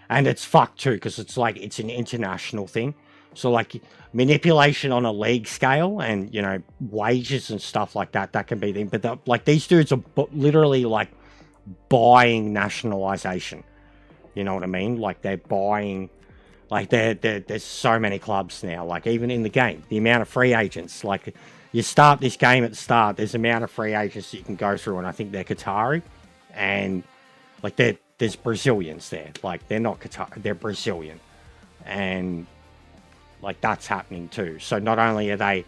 And it's fucked too, because it's like, it's an international thing. So like manipulation on a league scale and, you know, wages and stuff like that, that can be thing. But like these dudes are literally like buying nationalization. You know what I mean? Like they're buying, like there's so many clubs now, like even in the game, the amount of free agents, like you start this game at the start, there's the amount of free agents that you can go through. And I think they're Qatari and like there's Brazilians there. Like they're not Qatar, they're Brazilian. And like that's happening too. So not only are they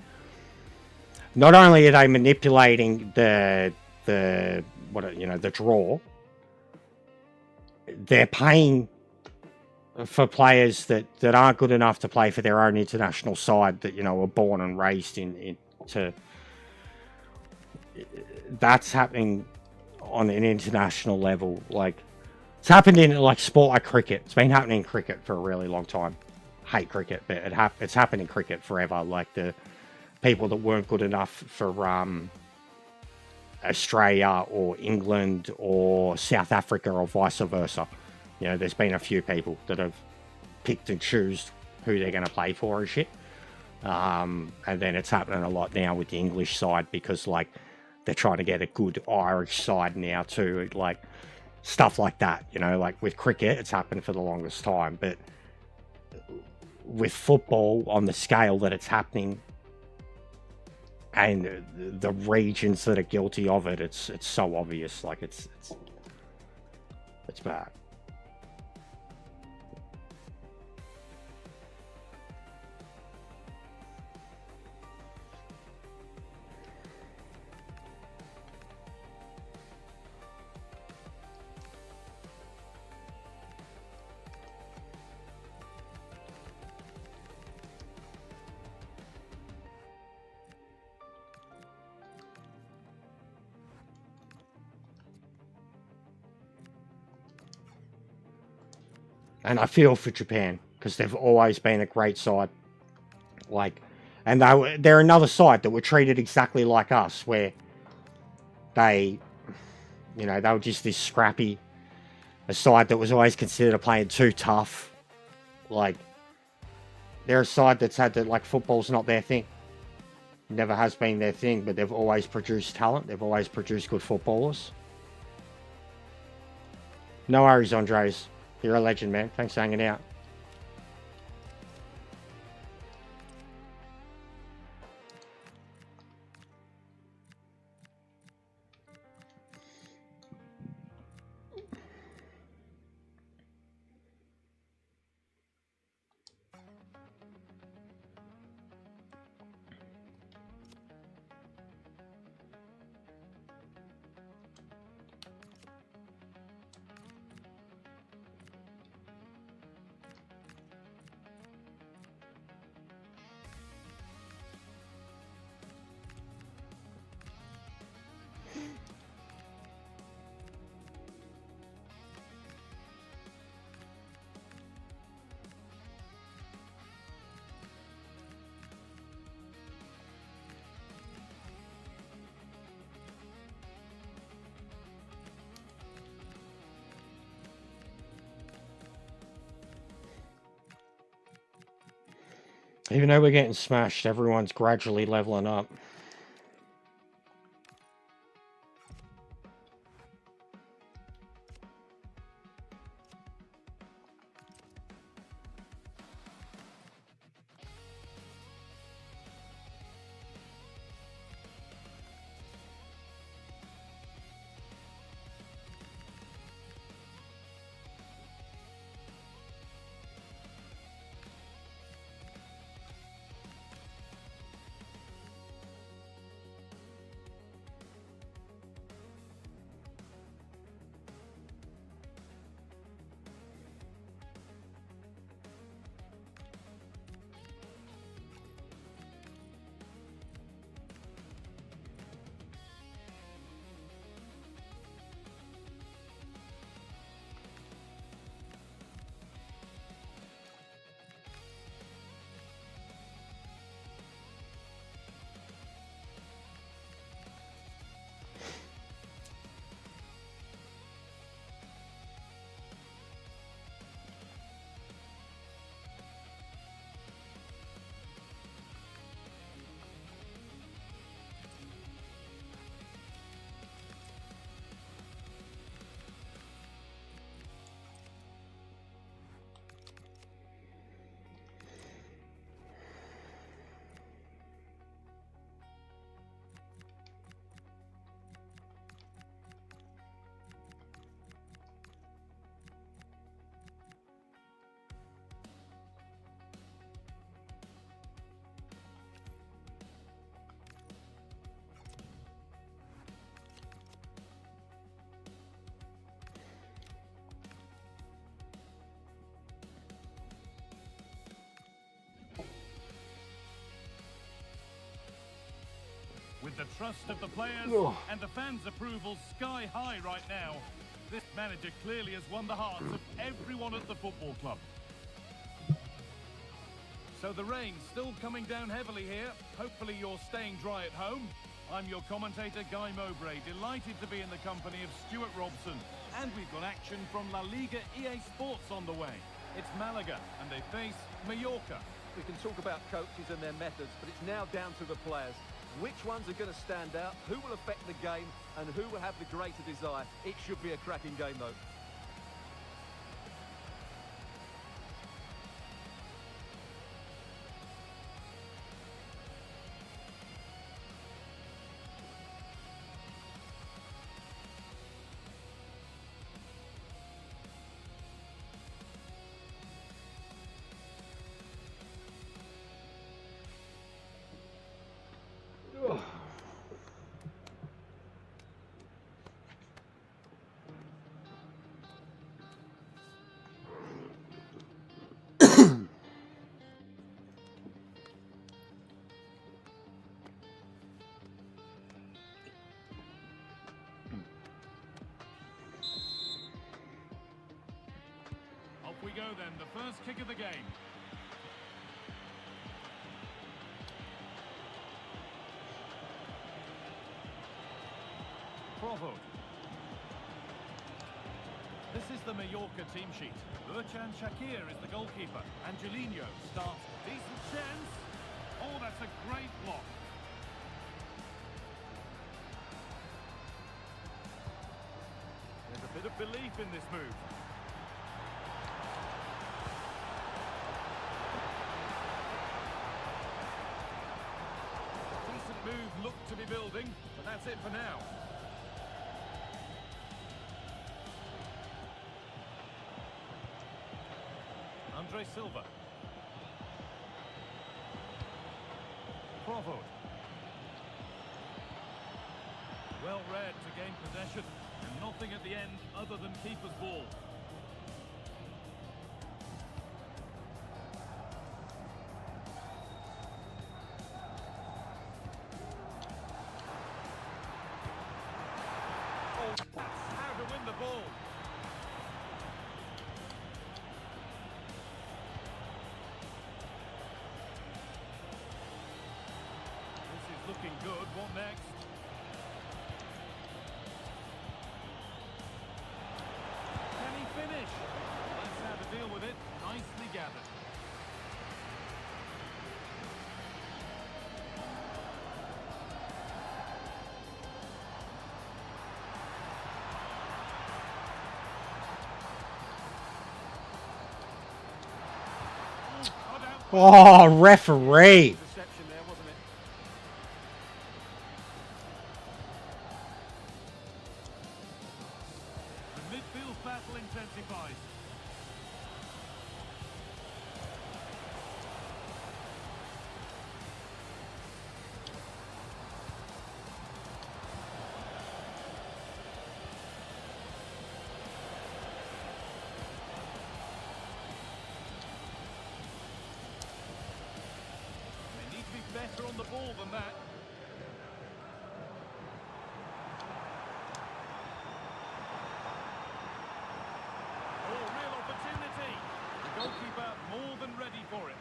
manipulating the draw, they're paying for players that aren't good enough to play for their own international side that, you know, were born and raised into. That's happening on an international level. Like it's happened in like sport like cricket. It's been happening in cricket for a really long time. Hate cricket, but it's happened in cricket forever. Like the people that weren't good enough for Australia or England or South Africa or vice versa. You know, there's been a few people that have picked and choose who they're going to play for and shit. And then it's happening a lot now with the English side because like they're trying to get a good Irish side now too. Like stuff like that, you know, like with cricket, it's happened for the longest time, but with football on the scale that it's happening and the regions that are guilty of it, it's so obvious. Like it's bad. And I feel for Japan because they've always been a great side. Like, and they're another side that were treated exactly like us, where they, you know, they were just this scrappy, a side that was always considered playing too tough. Like, they're a side that's had that, like, football's not their thing. Never has been their thing, but they've always produced talent. They've always produced good footballers. No worries, Andres. You're a legend, man. Thanks for hanging out. Even though we're getting smashed, everyone's gradually leveling up. the trust of the players and the fans' approval sky high right now. This manager clearly has won the hearts of everyone at the football club. So the rain's still coming down heavily here. Hopefully you're staying dry at home. I'm your commentator, Guy Mowbray, delighted to be in the company of Stuart Robson. And we've got action from La Liga EA Sports on the way. It's Malaga, and they face Mallorca. We can talk about coaches and their methods, but it's now down to the players. Which ones are going to stand out, who will affect the game, and who will have the greater desire. It should be a cracking game, though. Off we go then, the first kick of the game. Bravo. This is the Mallorca team sheet. Burchan Shakir is the goalkeeper. Angelino starts. Decent chance. Oh, that's a great block. There's a bit of belief in this move. Decent move looked to be building, but that's it for now. Andre Silva. Bravo. Well read to gain possession, and nothing at the end other than keeper's ball. Oh, that's how to win the ball. Looking good. What next? Can he finish? That's how to deal with it. Nicely gathered. Oh, referee. Deception there, wasn't it? The midfield battle intensifies. They need to be better on the ball than that. Goalkeeper more than ready for it.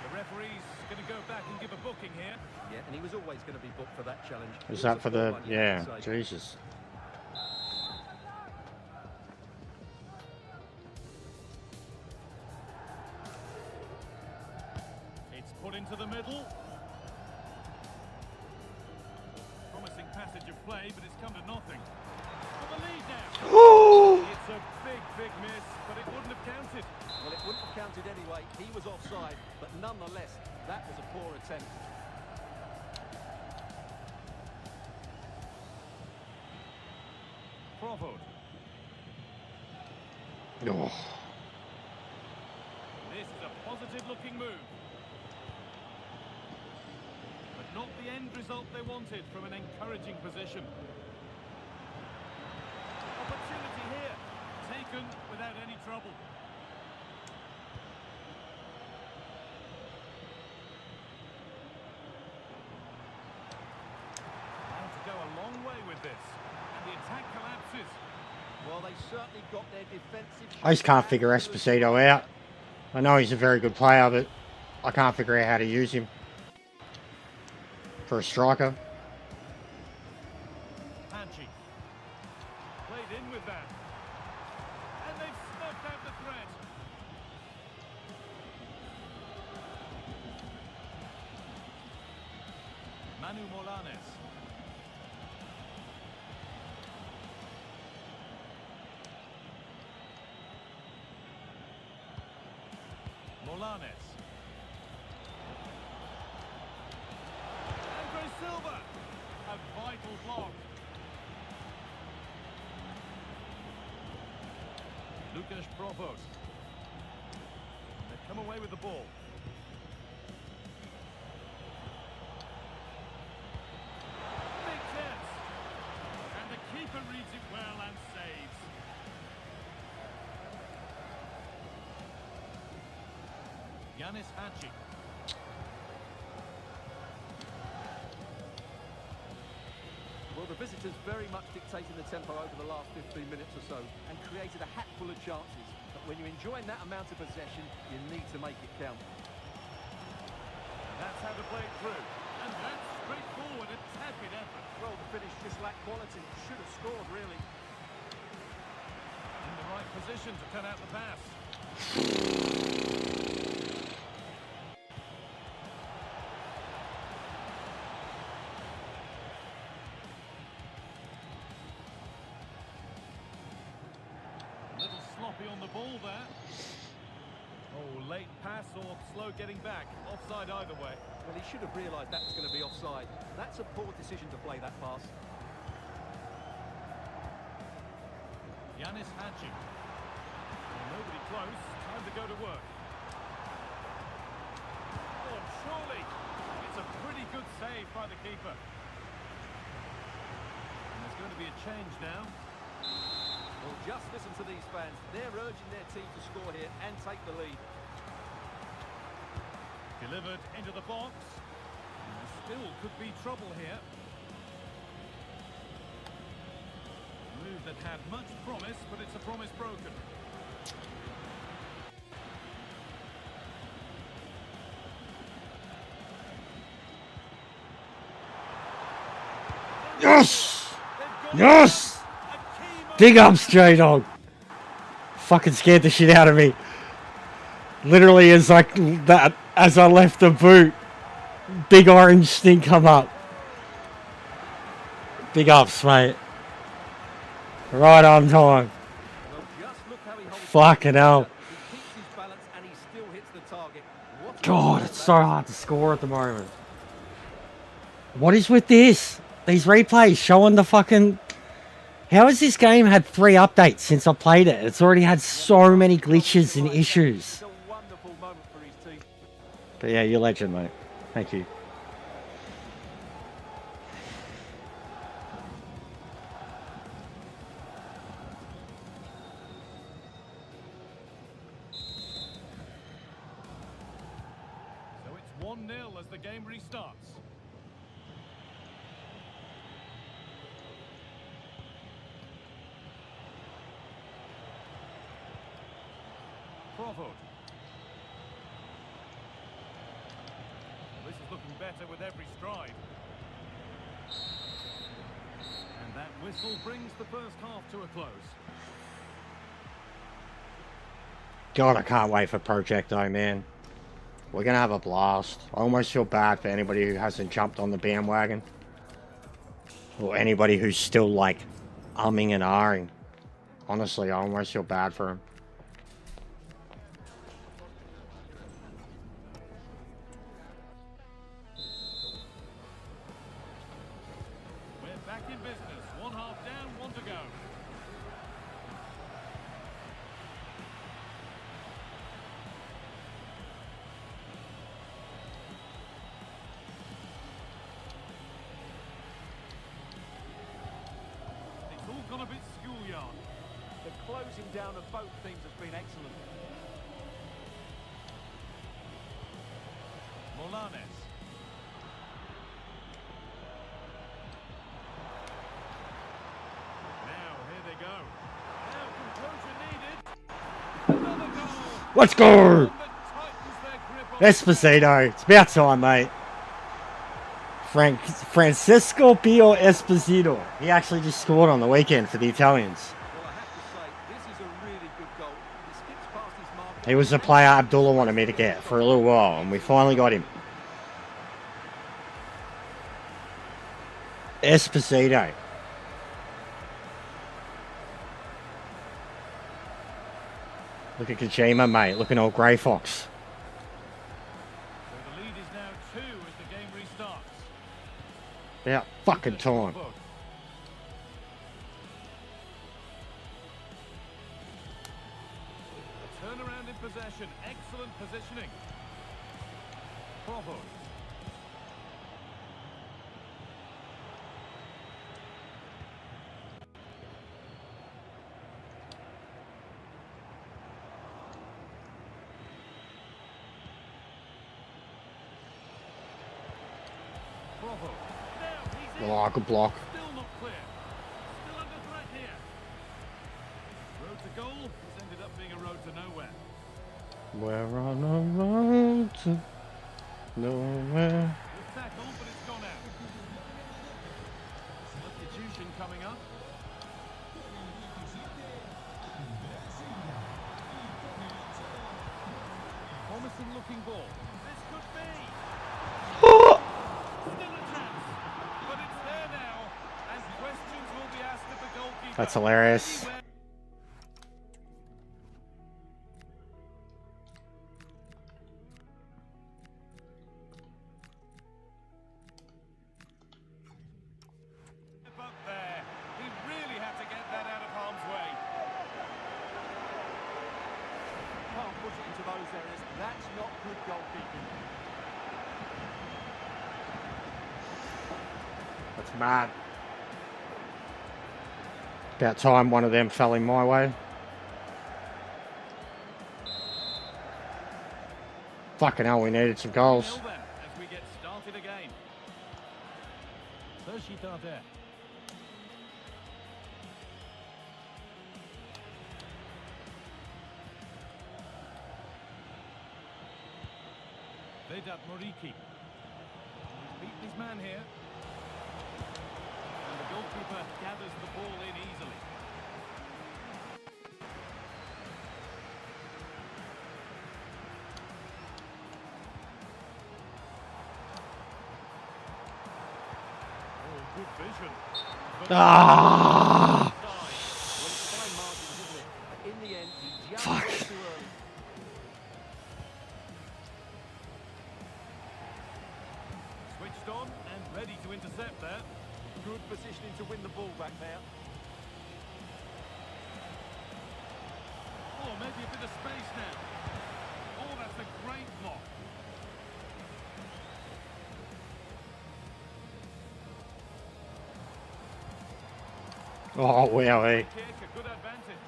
The referee's going to go back and give a booking here. Yeah, and he was always going to be booked for that challenge. Was that for the... Yeah, Jesus. It's put into the middle. Promising passage of play, but it's come to nothing. For the lead now. It's a big miss, but it wouldn't have counted. Well, it wouldn't have counted anyway. He was offside, but nonetheless, that was a poor attempt. Bravo. Oh. This is a positive-looking move. But not the end result they wanted from an encouraging position. Opportunity here, taken without any trouble. this. And the attack collapses. Well, they certainly got their defensive... I just can't figure Esposito out. I know he's a very good player, but I can't figure out how to use him for a striker. Panchi. Played in with that. And they've snuffed out the threat. Manu Molanes. Molanes. Andre Silva. A vital block. Lucas Provost. They've come away with the ball. Big chance. And the keeper reads it well and saves. Yanis Hadji. Well, the visitors very much dictated the tempo over the last 15 minutes or so and created a hatful of chances. But when you're enjoying that amount of possession, you need to make it count. And that's how to play it through. And that's straightforward, a tepid effort. Well, the finish just lacked quality. Should have scored, really. In the right position to cut out the pass. Little sloppy on the ball there. Oh, late pass or slow getting back. Offside either way. Well, he should have realised that was going to be offside. That's a poor decision to play that pass. Yanis Hadji. Well, nobody close. Time to go to work. Oh, surely. It's a pretty good save by the keeper. And there's going to be a change now. Well, just listen to these fans. They're urging their team to score here and take the lead. Delivered into the box. And there still could be trouble here. Move that had much promise, but it's a promise broken. Yes! Yes! Big ups, J-Dog. Fucking scared the shit out of me. Literally as like that, as I left the boot, big orange thing come up. Big ups, mate. Right on time. Well, just look how he holds Fucking hell. He keeps his balance and he still hits the target. What a God, goal it's that so is. hard to score at the moment. What is with this? These replays showing the fucking... How has this game had 3 updates since I played it? It's already had so many glitches and issues. It's a wonderful moment for his team. But yeah, you're a legend, mate. Thank you. So it's 1-0 as the game restarts. Provo. This is looking better with every stride. And that whistle brings the first half to a close. God, I can't wait for Projecto, man. We're going to have a blast. I almost feel bad for anybody who hasn't jumped on the bandwagon. Or anybody who's still, like, umming and ahhing. Honestly, I almost feel bad for him. We're back in business. 1 half down, 1 to go. It's all gone a bit schoolyard. The closing down of both teams has been excellent. Molanes. Let's go! That tightens their grip on Esposito. It's about time, mate. Francisco Pio Esposito. He actually just scored on the weekend for the Italians. Well, I have to say, this is a really good goal. He skips past his marker. He was the player Abdullah wanted me to get for a little while, and we finally got him. Esposito. Look at Kojima, mate. Looking old Grey Fox. So the lead is now 2 as the game restarts. About fucking time. Turnaround in possession, excellent positioning. Bravo. Bravo. Now he's in. Oh, good block. Still not clear. Still under threat here. Road to goal has ended up being a road to nowhere. We're on a road to nowhere. Good tackle, but it's gone out. Substitution coming up. Promising looking ball. This could be. Still a chance, but it's there now, and questions will be asked of the goalkeeper. That's hilarious. But there, he really had to get that out of harm's way. Can't push it into those areas. That's not good goalkeeping. That's mad. About time one of them fell in my way. Fucking hell, we needed some goals. 3-0 then, as we get started again. Tarder. Vedat Moriki. He's beaten his man here. And the goalkeeper gathers the ball in easily. Oh, good vision. But Ah! Well, it's fine margins, isn't it? But in the end, he just Fuck. got too early. switched on and ready to intercept there. Good positioning to win the ball back there. Oh, maybe a bit of space now. Oh, that's a great block. Oh, wow, eh? Kick, a good advantage.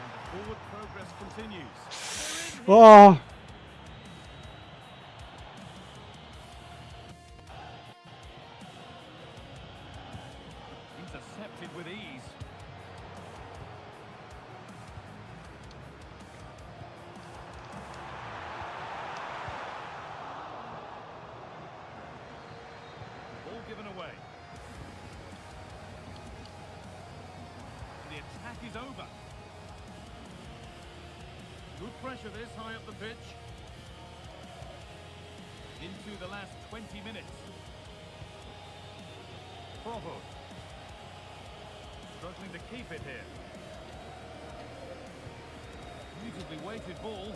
And the forward progress continues. They're in here. Oh! Intercepted with ease. Ball given away. And the attack is over. Good pressure this high up the pitch. Into the last 20 minutes. Bravo. Struggling to keep it here. Beautifully weighted ball.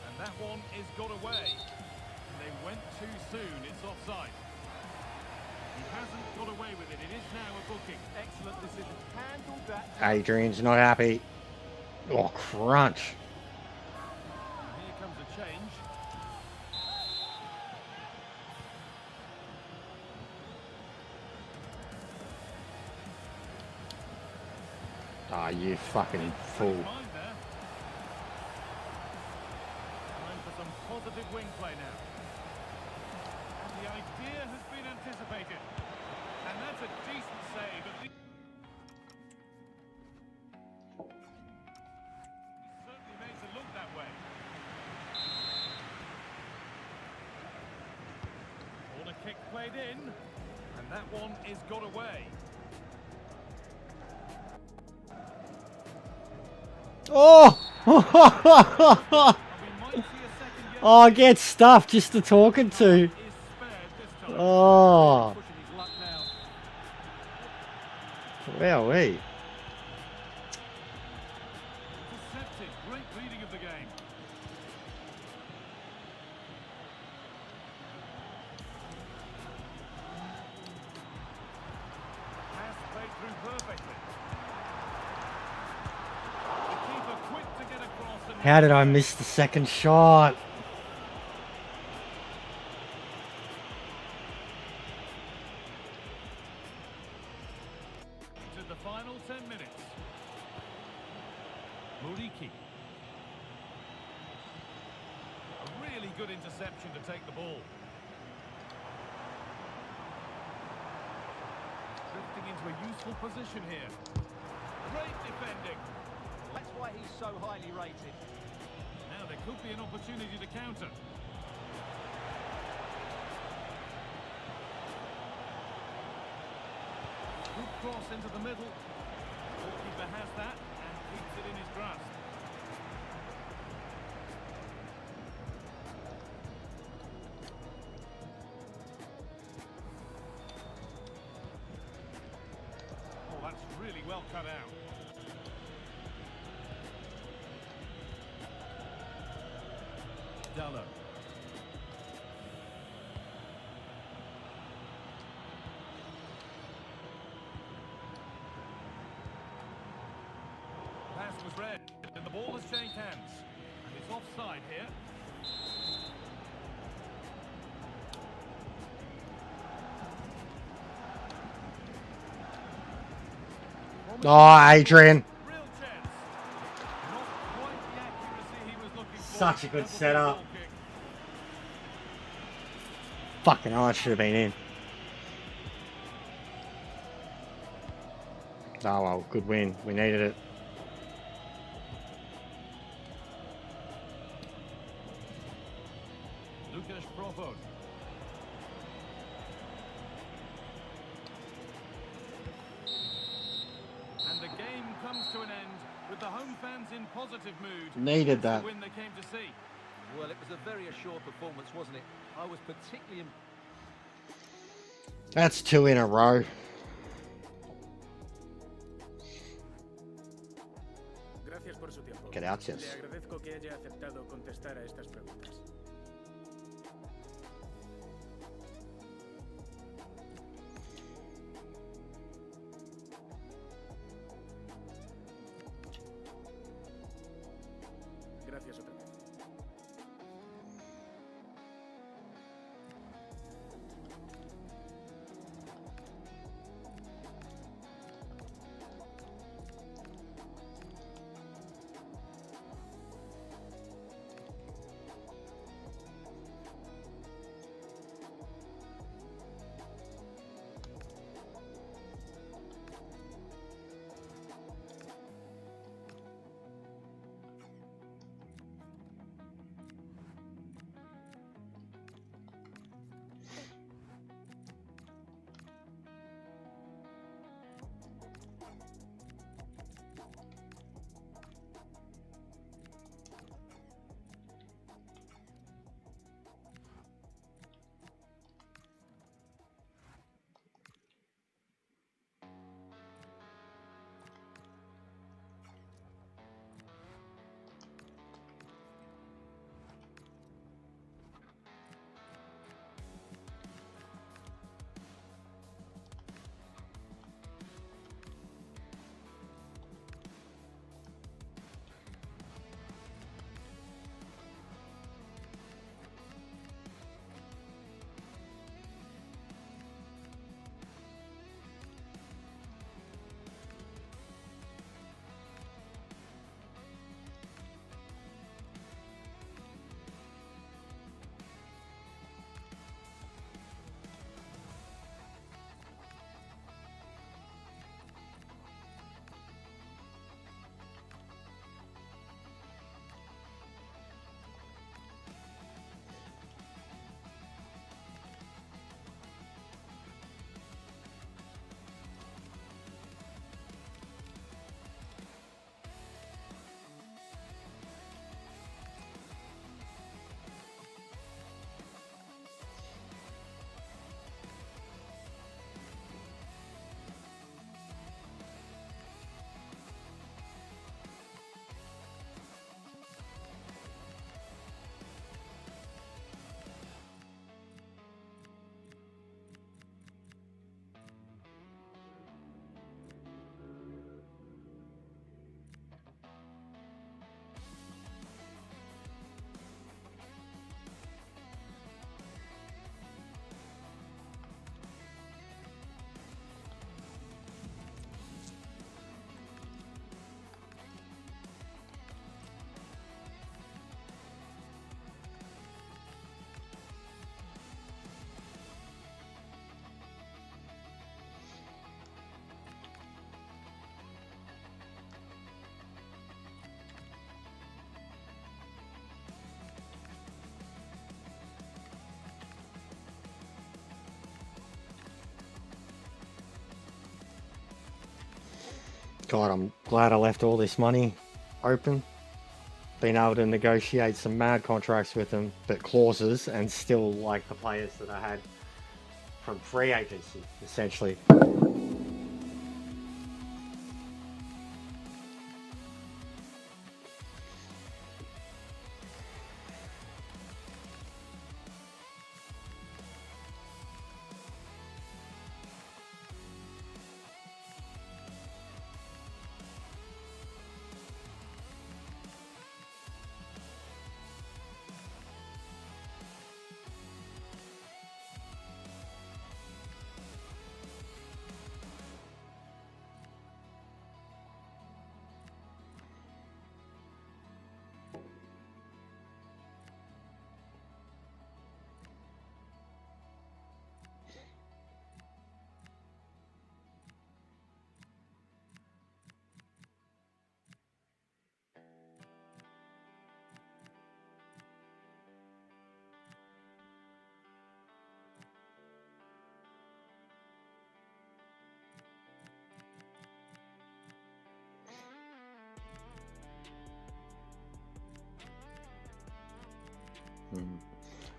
And that one is got away. They went too soon. It's offside. He hasn't got away with it. It is now a booking. Excellent decision. Handled that. Adrian's not happy. Oh, crunch. And here comes a change. Ah, you fucking fool. Mind there. Time for some positive wing play now. And the idea has been anticipated. And that's a decent save. At least he certainly makes it look that way. Corner kick played in. And that one is got away. Oh! We might see a second yellow. Oh, I get stuffed just to talking to. Is spared this time. Oh, Pushing his luck now. wowee. Intercepted. Great reading of the game. Pass played through perfectly. The keeper quick to get across and How did I miss the second shot? to the final 10 minutes. Muriki. A really good interception to take the ball. Drifting into a useful position here. Great defending. That's why he's so highly rated. Now there could be an opportunity to counter. Good cross into the middle. Goalkeeper has that and keeps it in his grasp. Oh, that's really well cut out. Dallo. Pass was read, and the ball has changed hands. And it's offside here. Oh, Adrian. Real chance. Not quite the accuracy he was looking for. Such a good Double setup. goal kick. Fucking hell, it should have been in. Oh well, good win. We needed it. Lucas Profod. And the game comes to an end with the home fans in positive mood. Needed It's that. the win they came to see. Well, it was a very assured performance, wasn't it? I was particularly That's 2 in a row. Gracias por su tiempo. Gracias. Le agradezco que haya aceptado contestar a estas preguntas. Gracias otra vez. God, I'm glad I left all this money open. Been able to negotiate some mad contracts with them, but clauses, and still like the players that I had from free agency, essentially.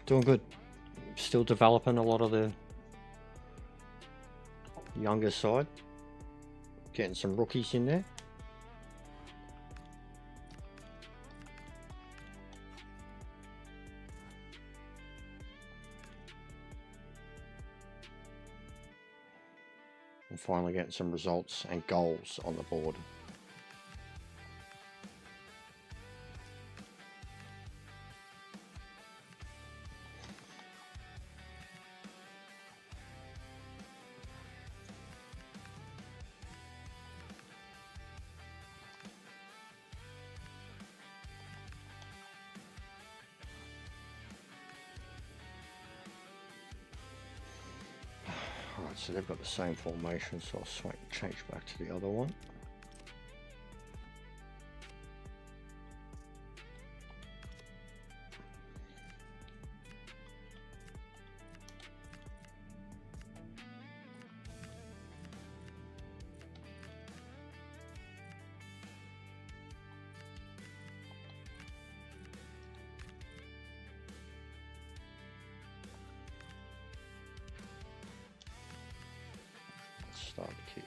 Doing good. Still developing a lot of the younger side. Getting some rookies in there. And finally getting some results and goals on the board. Alright, so they've got the same formation, so I'll change back to the other one. Start the kit.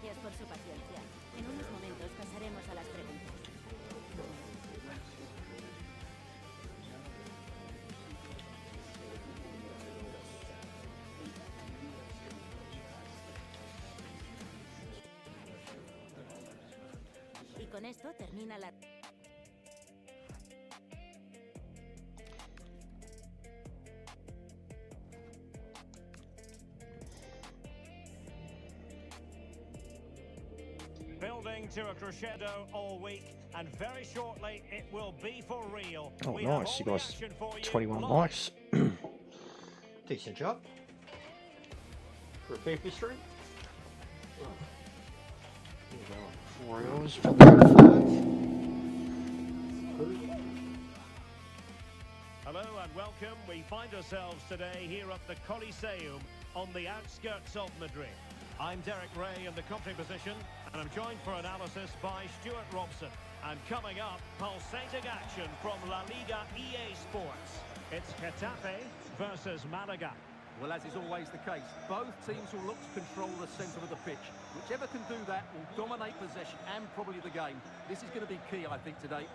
Gracias por su paciencia. En unos momentos pasaremos a las preguntas. Y con esto termina la... Building to a crescendo all week, and very shortly it will be for real. Oh, We have nice. all You the guys, action for you 21 live. likes. Decent job. For a FIFA stream. 4 hours for Hello and welcome. We find ourselves today here at the Coliseum on the outskirts of Madrid. I'm Derek Ray in the commentary position, and I'm joined for analysis by Stuart Robson. And coming up, pulsating action from La Liga EA Sports. It's Getafe versus Malaga. Well, as is always the case, both teams will look to control the centre of the pitch. Whichever can do that will dominate possession and probably the game. This is going to be key, I think, today.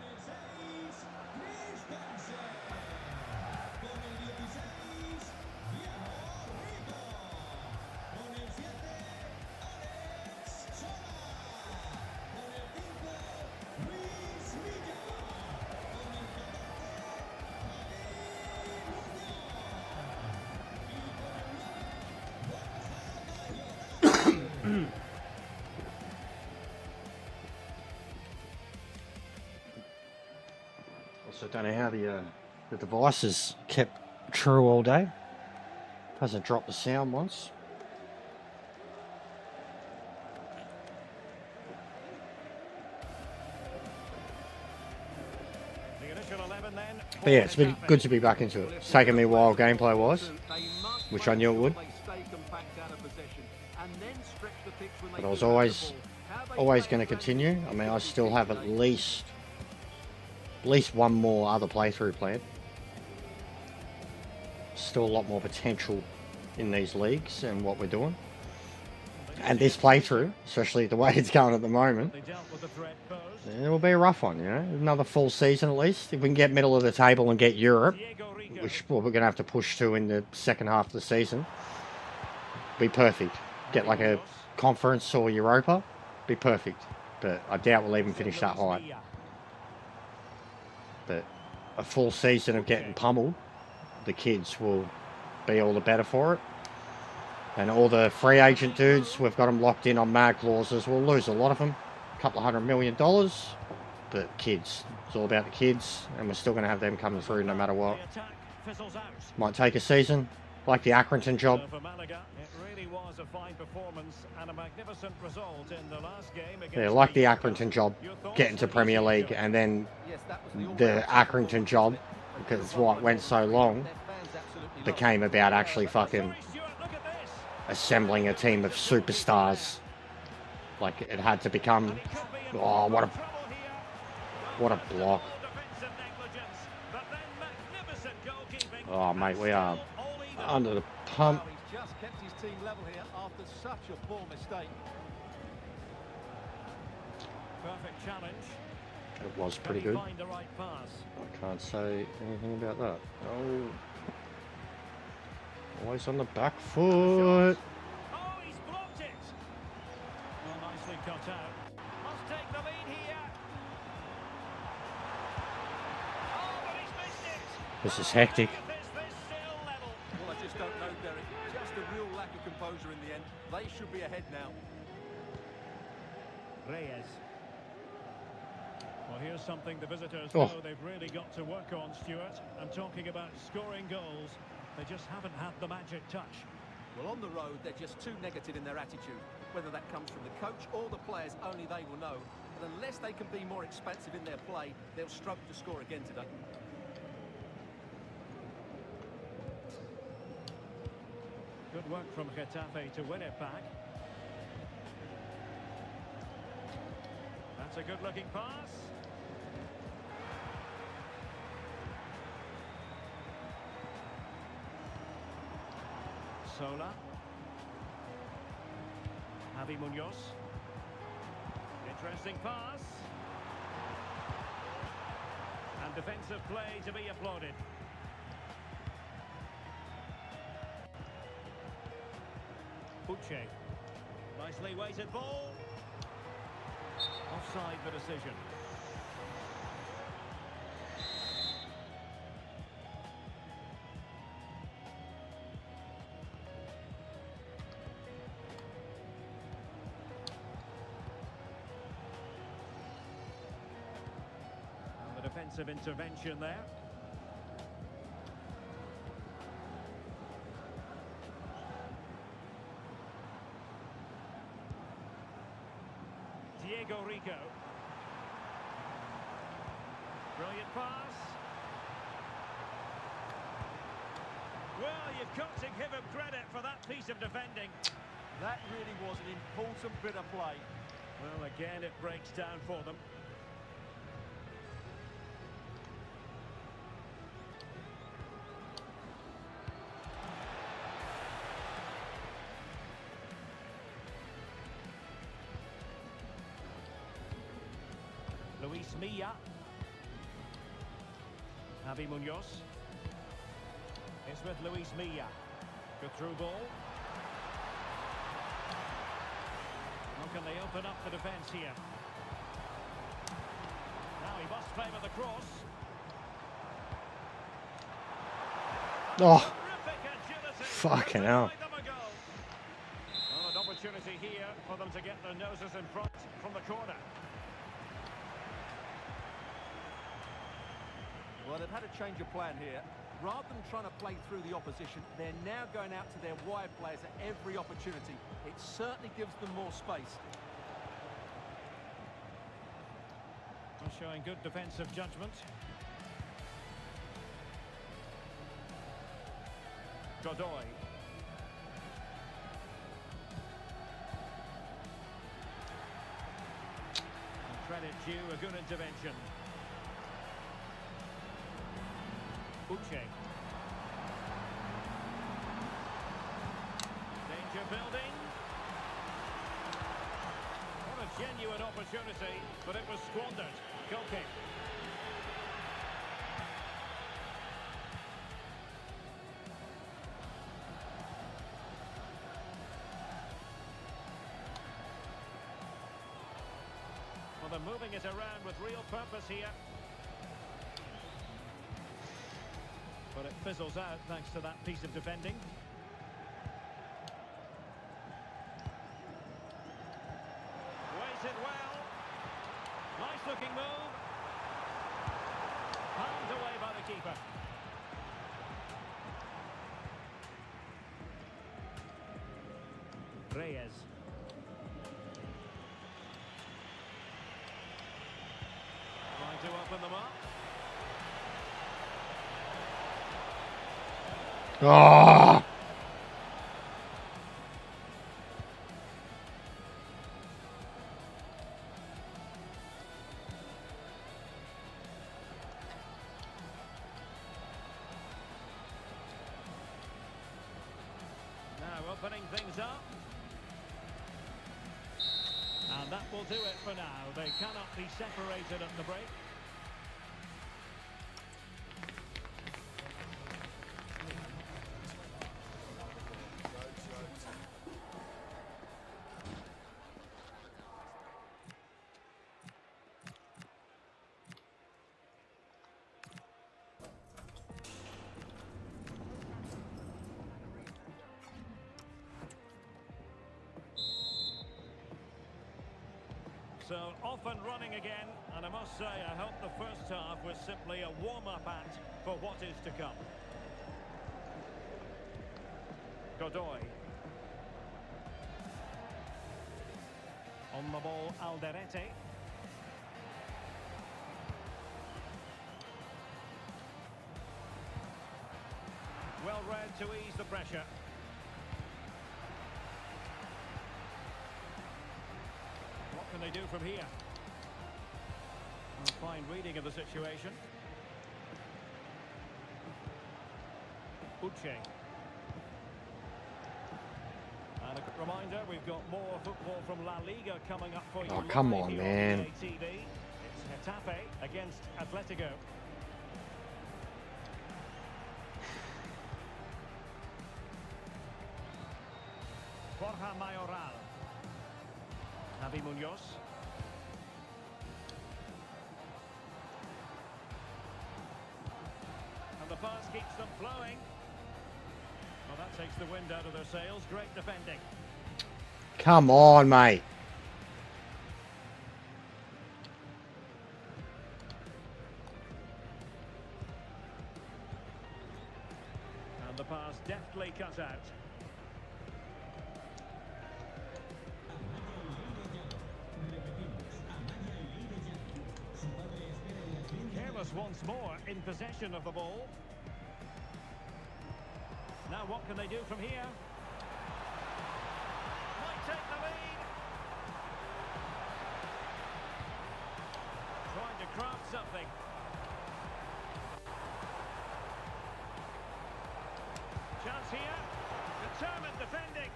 Also, don't know how the device is kept true all day. Hasn't dropped the sound once. The initial 11 then. But yeah, it's been good to be back into it. It's taken me a while gameplay-wise, which I knew it would. But I was always going to continue. I mean, I still have at least one more other playthrough planned. Still a lot more potential in these leagues and what we're doing. And this playthrough, especially the way it's going at the moment, it will be a rough one, you know. Another full season at least. If we can get middle of the table and get Europe, which we're going to have to push to in the second half of the season, be perfect. Get like a conference or Europa, be perfect. But I doubt we'll even finish that high. But a full season of getting pummeled, the kids will be all the better for it. And all the free agent dudes, we've got them locked in on mad clauses. We'll lose a lot of them, a couple of $100 million. But kids, it's all about the kids, and we're still going to have them coming through no matter what. Might take a season, like the Accrington job. For Malaga, it really was a fine performance and a magnificent result in the last game against Yeah, like the Accrington job, getting to Premier League, and then the Accrington job, because it's why it went so long, became about actually fucking assembling a team of superstars. Like it had to become. Oh, what a block! Oh, mate, we are under the pump. He's just kept his team level here after such a poor mistake. Perfect challenge. It was pretty good. Find the right pass. I can't say anything about that. Oh, always on the back foot. Oh, he's blocked it. Well, nicely cut out. Must take the lead here. Oh, but he's missed it. This is hectic. This still level. Well, I just don't know, Derek. Just a real lack of composure in the end. They should be ahead now. Reyes. Well, here's something the visitors know they've really got to work on, Stuart. I'm talking about scoring goals. They just haven't had the magic touch. Well, on the road, they're just too negative in their attitude. Whether that comes from the coach or the players, only they will know. But unless they can be more expansive in their play, they'll struggle to score again today. Good work from Getafe to win it back. That's a good-looking pass. Sola. Javi Munoz. Interesting pass. And defensive play to be applauded. Uche. Nicely weighted ball. Offside the decision. And the defensive intervention there. Diego Rico. Brilliant pass. Well, you've got to give him credit for that piece of defending. That really was an important bit of play. Well, again, it breaks down for them. Luis Milla. Javi Munoz. It's with Luis Milla. Good through ball. How can they open up the defence here? Now he must favour the cross. Oh, Terrific agility. fucking hell. Them a goal. Well, an opportunity here for them to get their noses in front from the corner. Well, they've had a change of plan here. Rather than trying to play through the opposition, they're now going out to their wide players at every opportunity. It certainly gives them more space. Well, showing good defensive judgment. Godoy. And credit due, a good intervention. Uche. Danger building. What a genuine opportunity, but it was squandered. Goal kick. Well, they're moving it around with real purpose here. But it fizzles out thanks to that piece of defending. Weighted well. Nice looking move. Palmed away by the keeper. Reyes. Trying to open them up. Oh, Now opening things up. And that will do it for now. They cannot be separated at the break. So off and running again, and I must say I hope the first half was simply a warm-up act for what is to come. Godoy. On the ball, Alderete. Well read to ease the pressure. What can they do from here? A fine reading of the situation. Uche. And a quick reminder, we've got more football from La Liga coming up for you. Oh, come live on, here man. EA TV. It's Getafe against Atletico. Borja Mayoral. Javi Munoz. And the pass keeps them flowing. Well, that takes the wind out of their sails. Great defending. Come on, mate. And the pass deftly cut out. Careless once more in possession of the ball. Now what can they do from here? Might take the lead. Trying to craft something. Chance here. Determined defending.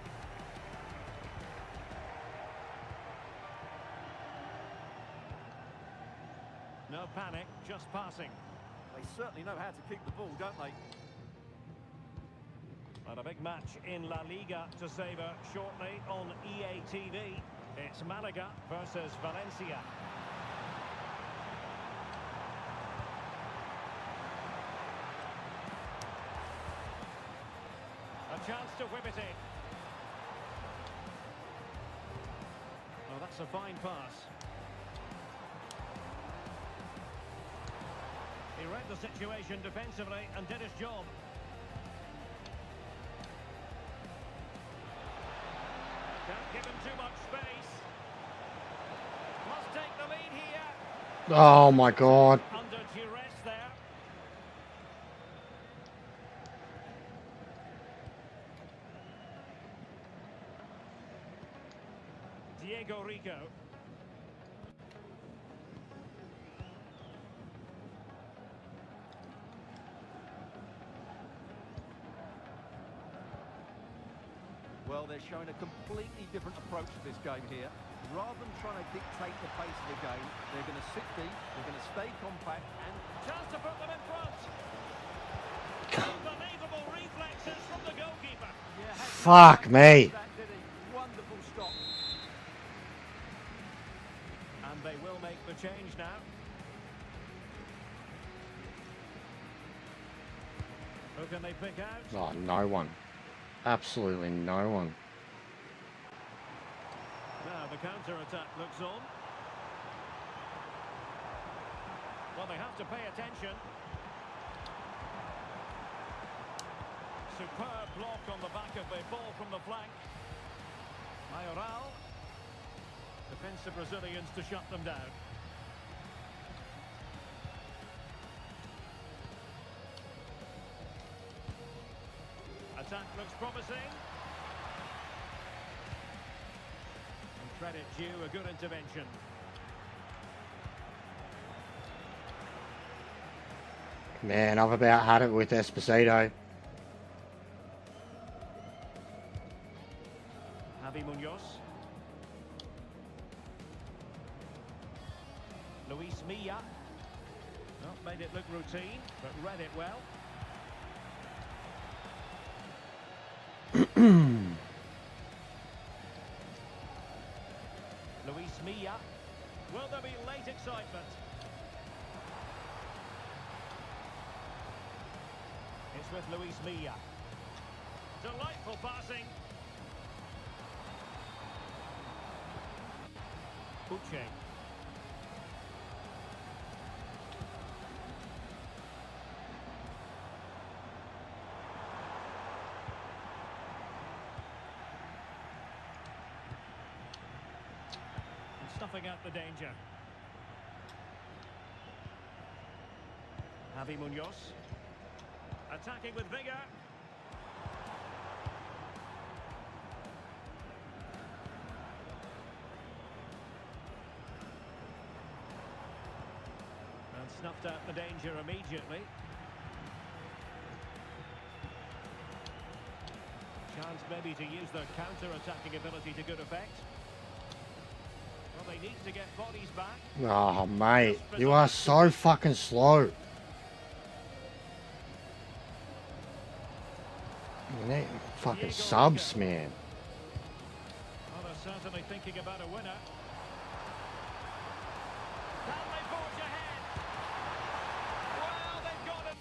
No panic, just passing. They certainly know how to keep the ball, don't they? And a big match in La Liga to savour shortly on EA TV. It's Malaga versus Valencia. A chance to whip it in. Oh, that's a fine pass. He read the situation defensively and did his job. Can't give him too much space. Must take the lead here. Oh, my God. Under duress there. Diego Rico. Well, they're showing a completely different approach to this game here. Rather than trying to dictate the pace of the game, they're going to sit deep, they're going to stay compact, and Chance to put them in front. Unbelievable reflexes from the goalkeeper. Fuck me. that did a wonderful stop. And they will make the change now. Who can they pick out? Oh, no one. Absolutely no one. Now the counter-attack looks on. Well, they have to pay attention. Superb block on the back of the ball from the flank. Mayoral defends the Brazilians to shut them down. Attack looks promising. And credit due, a good intervention. Man, I've about had it with Esposito. Javi Munoz. Luis Milla. Well, made it look routine, but read it well. Luis Milla. Will there be late excitement? It's with Luis Milla. Delightful passing. Uche. Stuffing out the danger. Javi Munoz. Attacking with vigour. And snuffed out the danger immediately. chance maybe to use their counter-attacking ability to good effect. Well, they need to get bodies back. Oh, mate. You are so fucking slow. You need fucking subs, man. Well, they're certainly thinking about a winner. Can they forge ahead? Well, they've got him.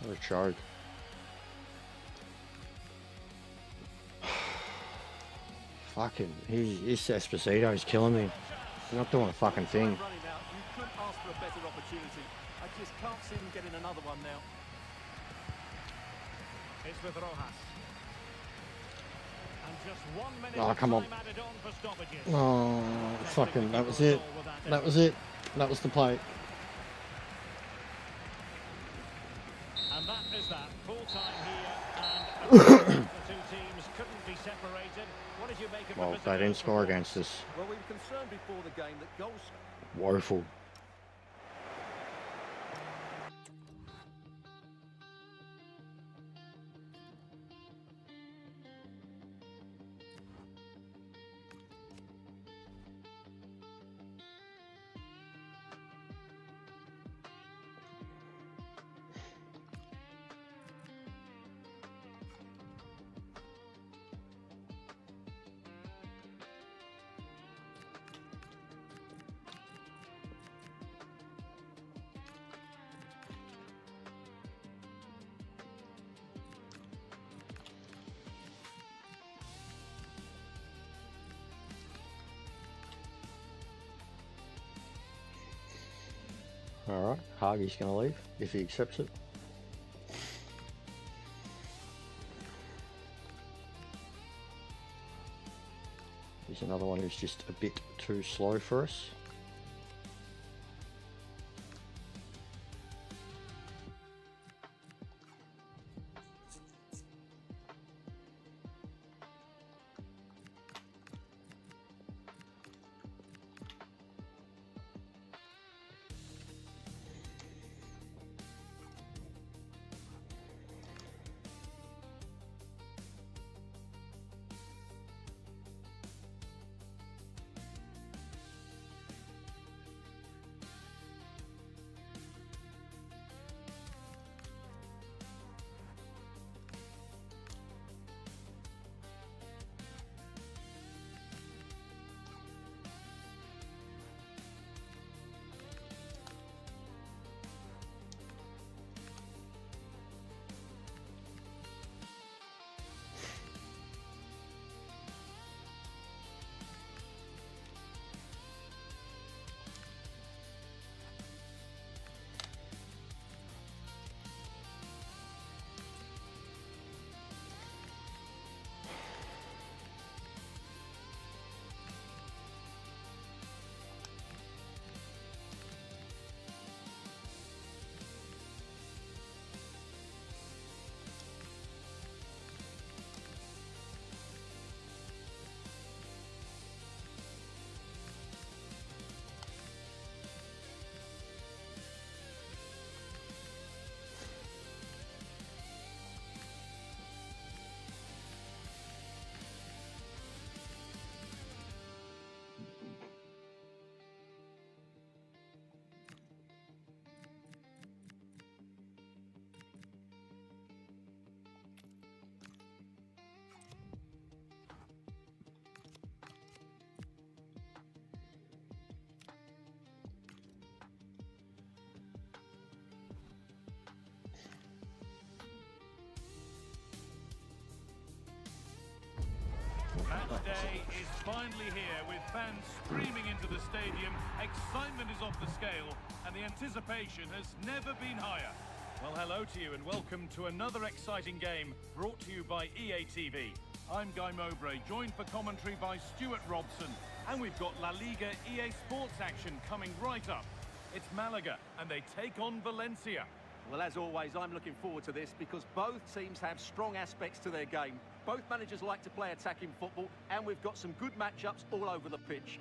What a joke. Fucking, this Esposito's killing me. He's not doing a fucking thing. You couldn't ask for a better opportunity. I just can't see them getting another one now. It's with Rojas. And just 1 minute Oh, come on. time added on for stoppages. Oh, fucking, that was it. That was it. That was the play. And that is that. Full time here. And the two teams couldn't be separated. What did you make of Well, the they didn't score against us. Well, we were concerned before the game that goals... Woeful. Alright, Hargey's going to leave, if he accepts it. He's another one who's just a bit too slow for us. Match day is finally here with fans streaming into the stadium. Excitement is off the scale and the anticipation has never been higher. Well, hello to you and welcome to another exciting game brought to you by EA TV. I'm Guy Mowbray, joined for commentary by Stuart Robson, and we've got La Liga EA Sports action coming right up. It's Malaga and they take on Valencia. Well, as always, I'm looking forward to this because both teams have strong aspects to their game. Both managers like to play attacking football, and we've got some good matchups all over the pitch.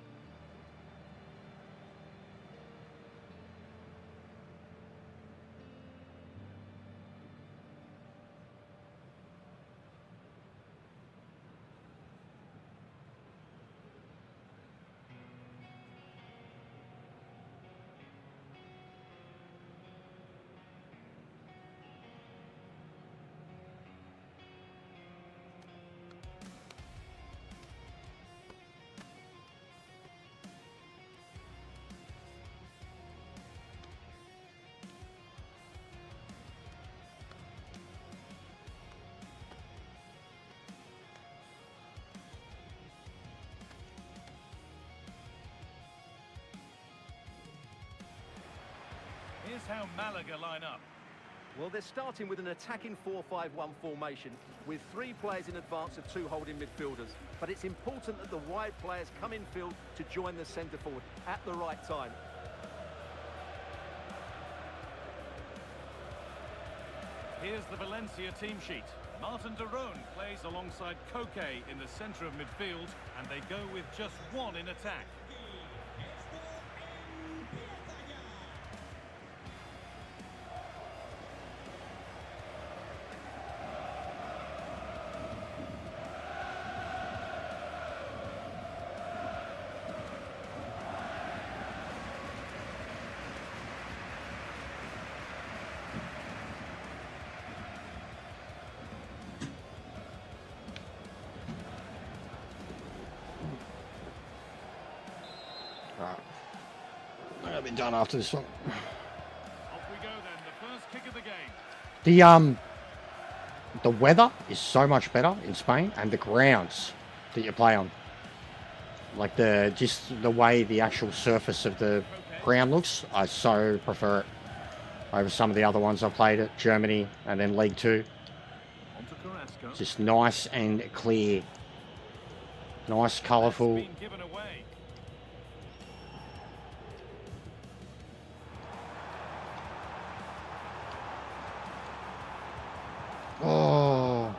how Malaga line up? Well, they're starting with an attacking 4-5-1 formation with 3 players in advance of 2 holding midfielders. But it's important that the wide players come in field to join the centre forward at the right time. Here's the Valencia team sheet. Martin de Roon plays alongside Koke in the centre of midfield, and they go with just 1 in attack. Right. I'm gonna be done after this one. Off we go then, the first kick of the game. The weather is so much better in Spain, and the grounds that you play on, like just the way the actual surface of the ground looks, I so prefer it over some of the other ones I've played at Germany and then League 2. Just nice and clear, nice, colourful. Oh.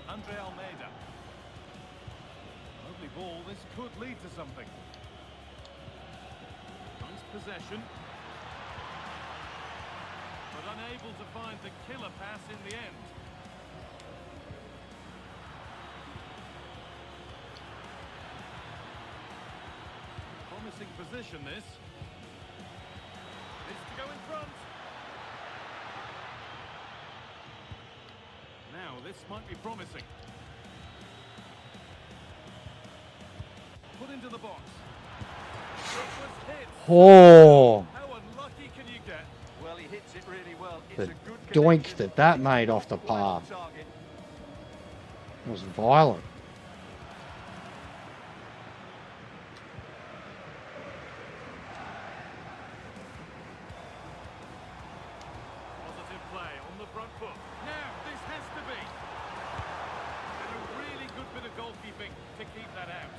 Andre Almeida. Lovely ball, this could lead to something. Nice possession. But unable to find the killer pass in the end. Promising position, this. Needs to go in front. Now, this might be promising. Put into the box. It was hit. Oh. How unlucky can you get? Well, he hits it really well. It's The a good doink connection. that made off the par. Target. It was violent. Positive play on the front foot. Now, this has to be. And a really good bit of goalkeeping to keep that out.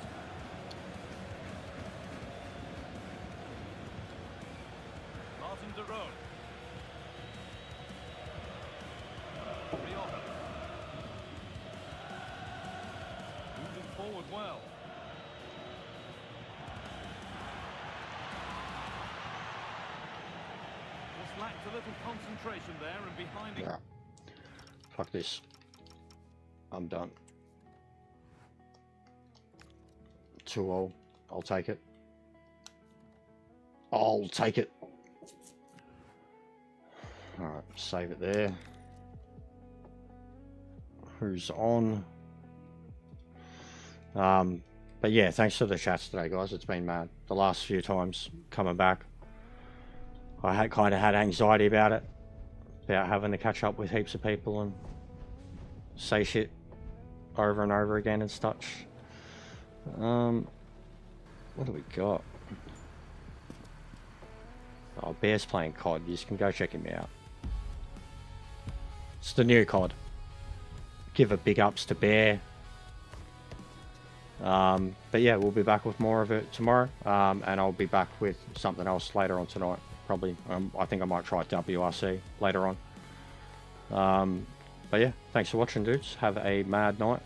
Martin de Roon. Rioja. Moving forward well. Just lacked a little concentration there and behind it. Yeah. Fuck this. I'm done. 2-0. I'll take it. I'll take it. Alright, save it there. Who's on? But yeah, thanks for the chats today, guys. It's been mad. The last few times coming back, I had kind of had anxiety about it, about having to catch up with heaps of people and say shit over and over again and such. What do we got? Oh, Bear's playing COD. You can go check him out. It's the new COD. Give a big ups to Bear. But yeah, we'll be back with more of it tomorrow, and I'll be back with something else later on tonight. Probably. I think I might try WRC later on. But yeah, thanks for watching, dudes. Have a mad night.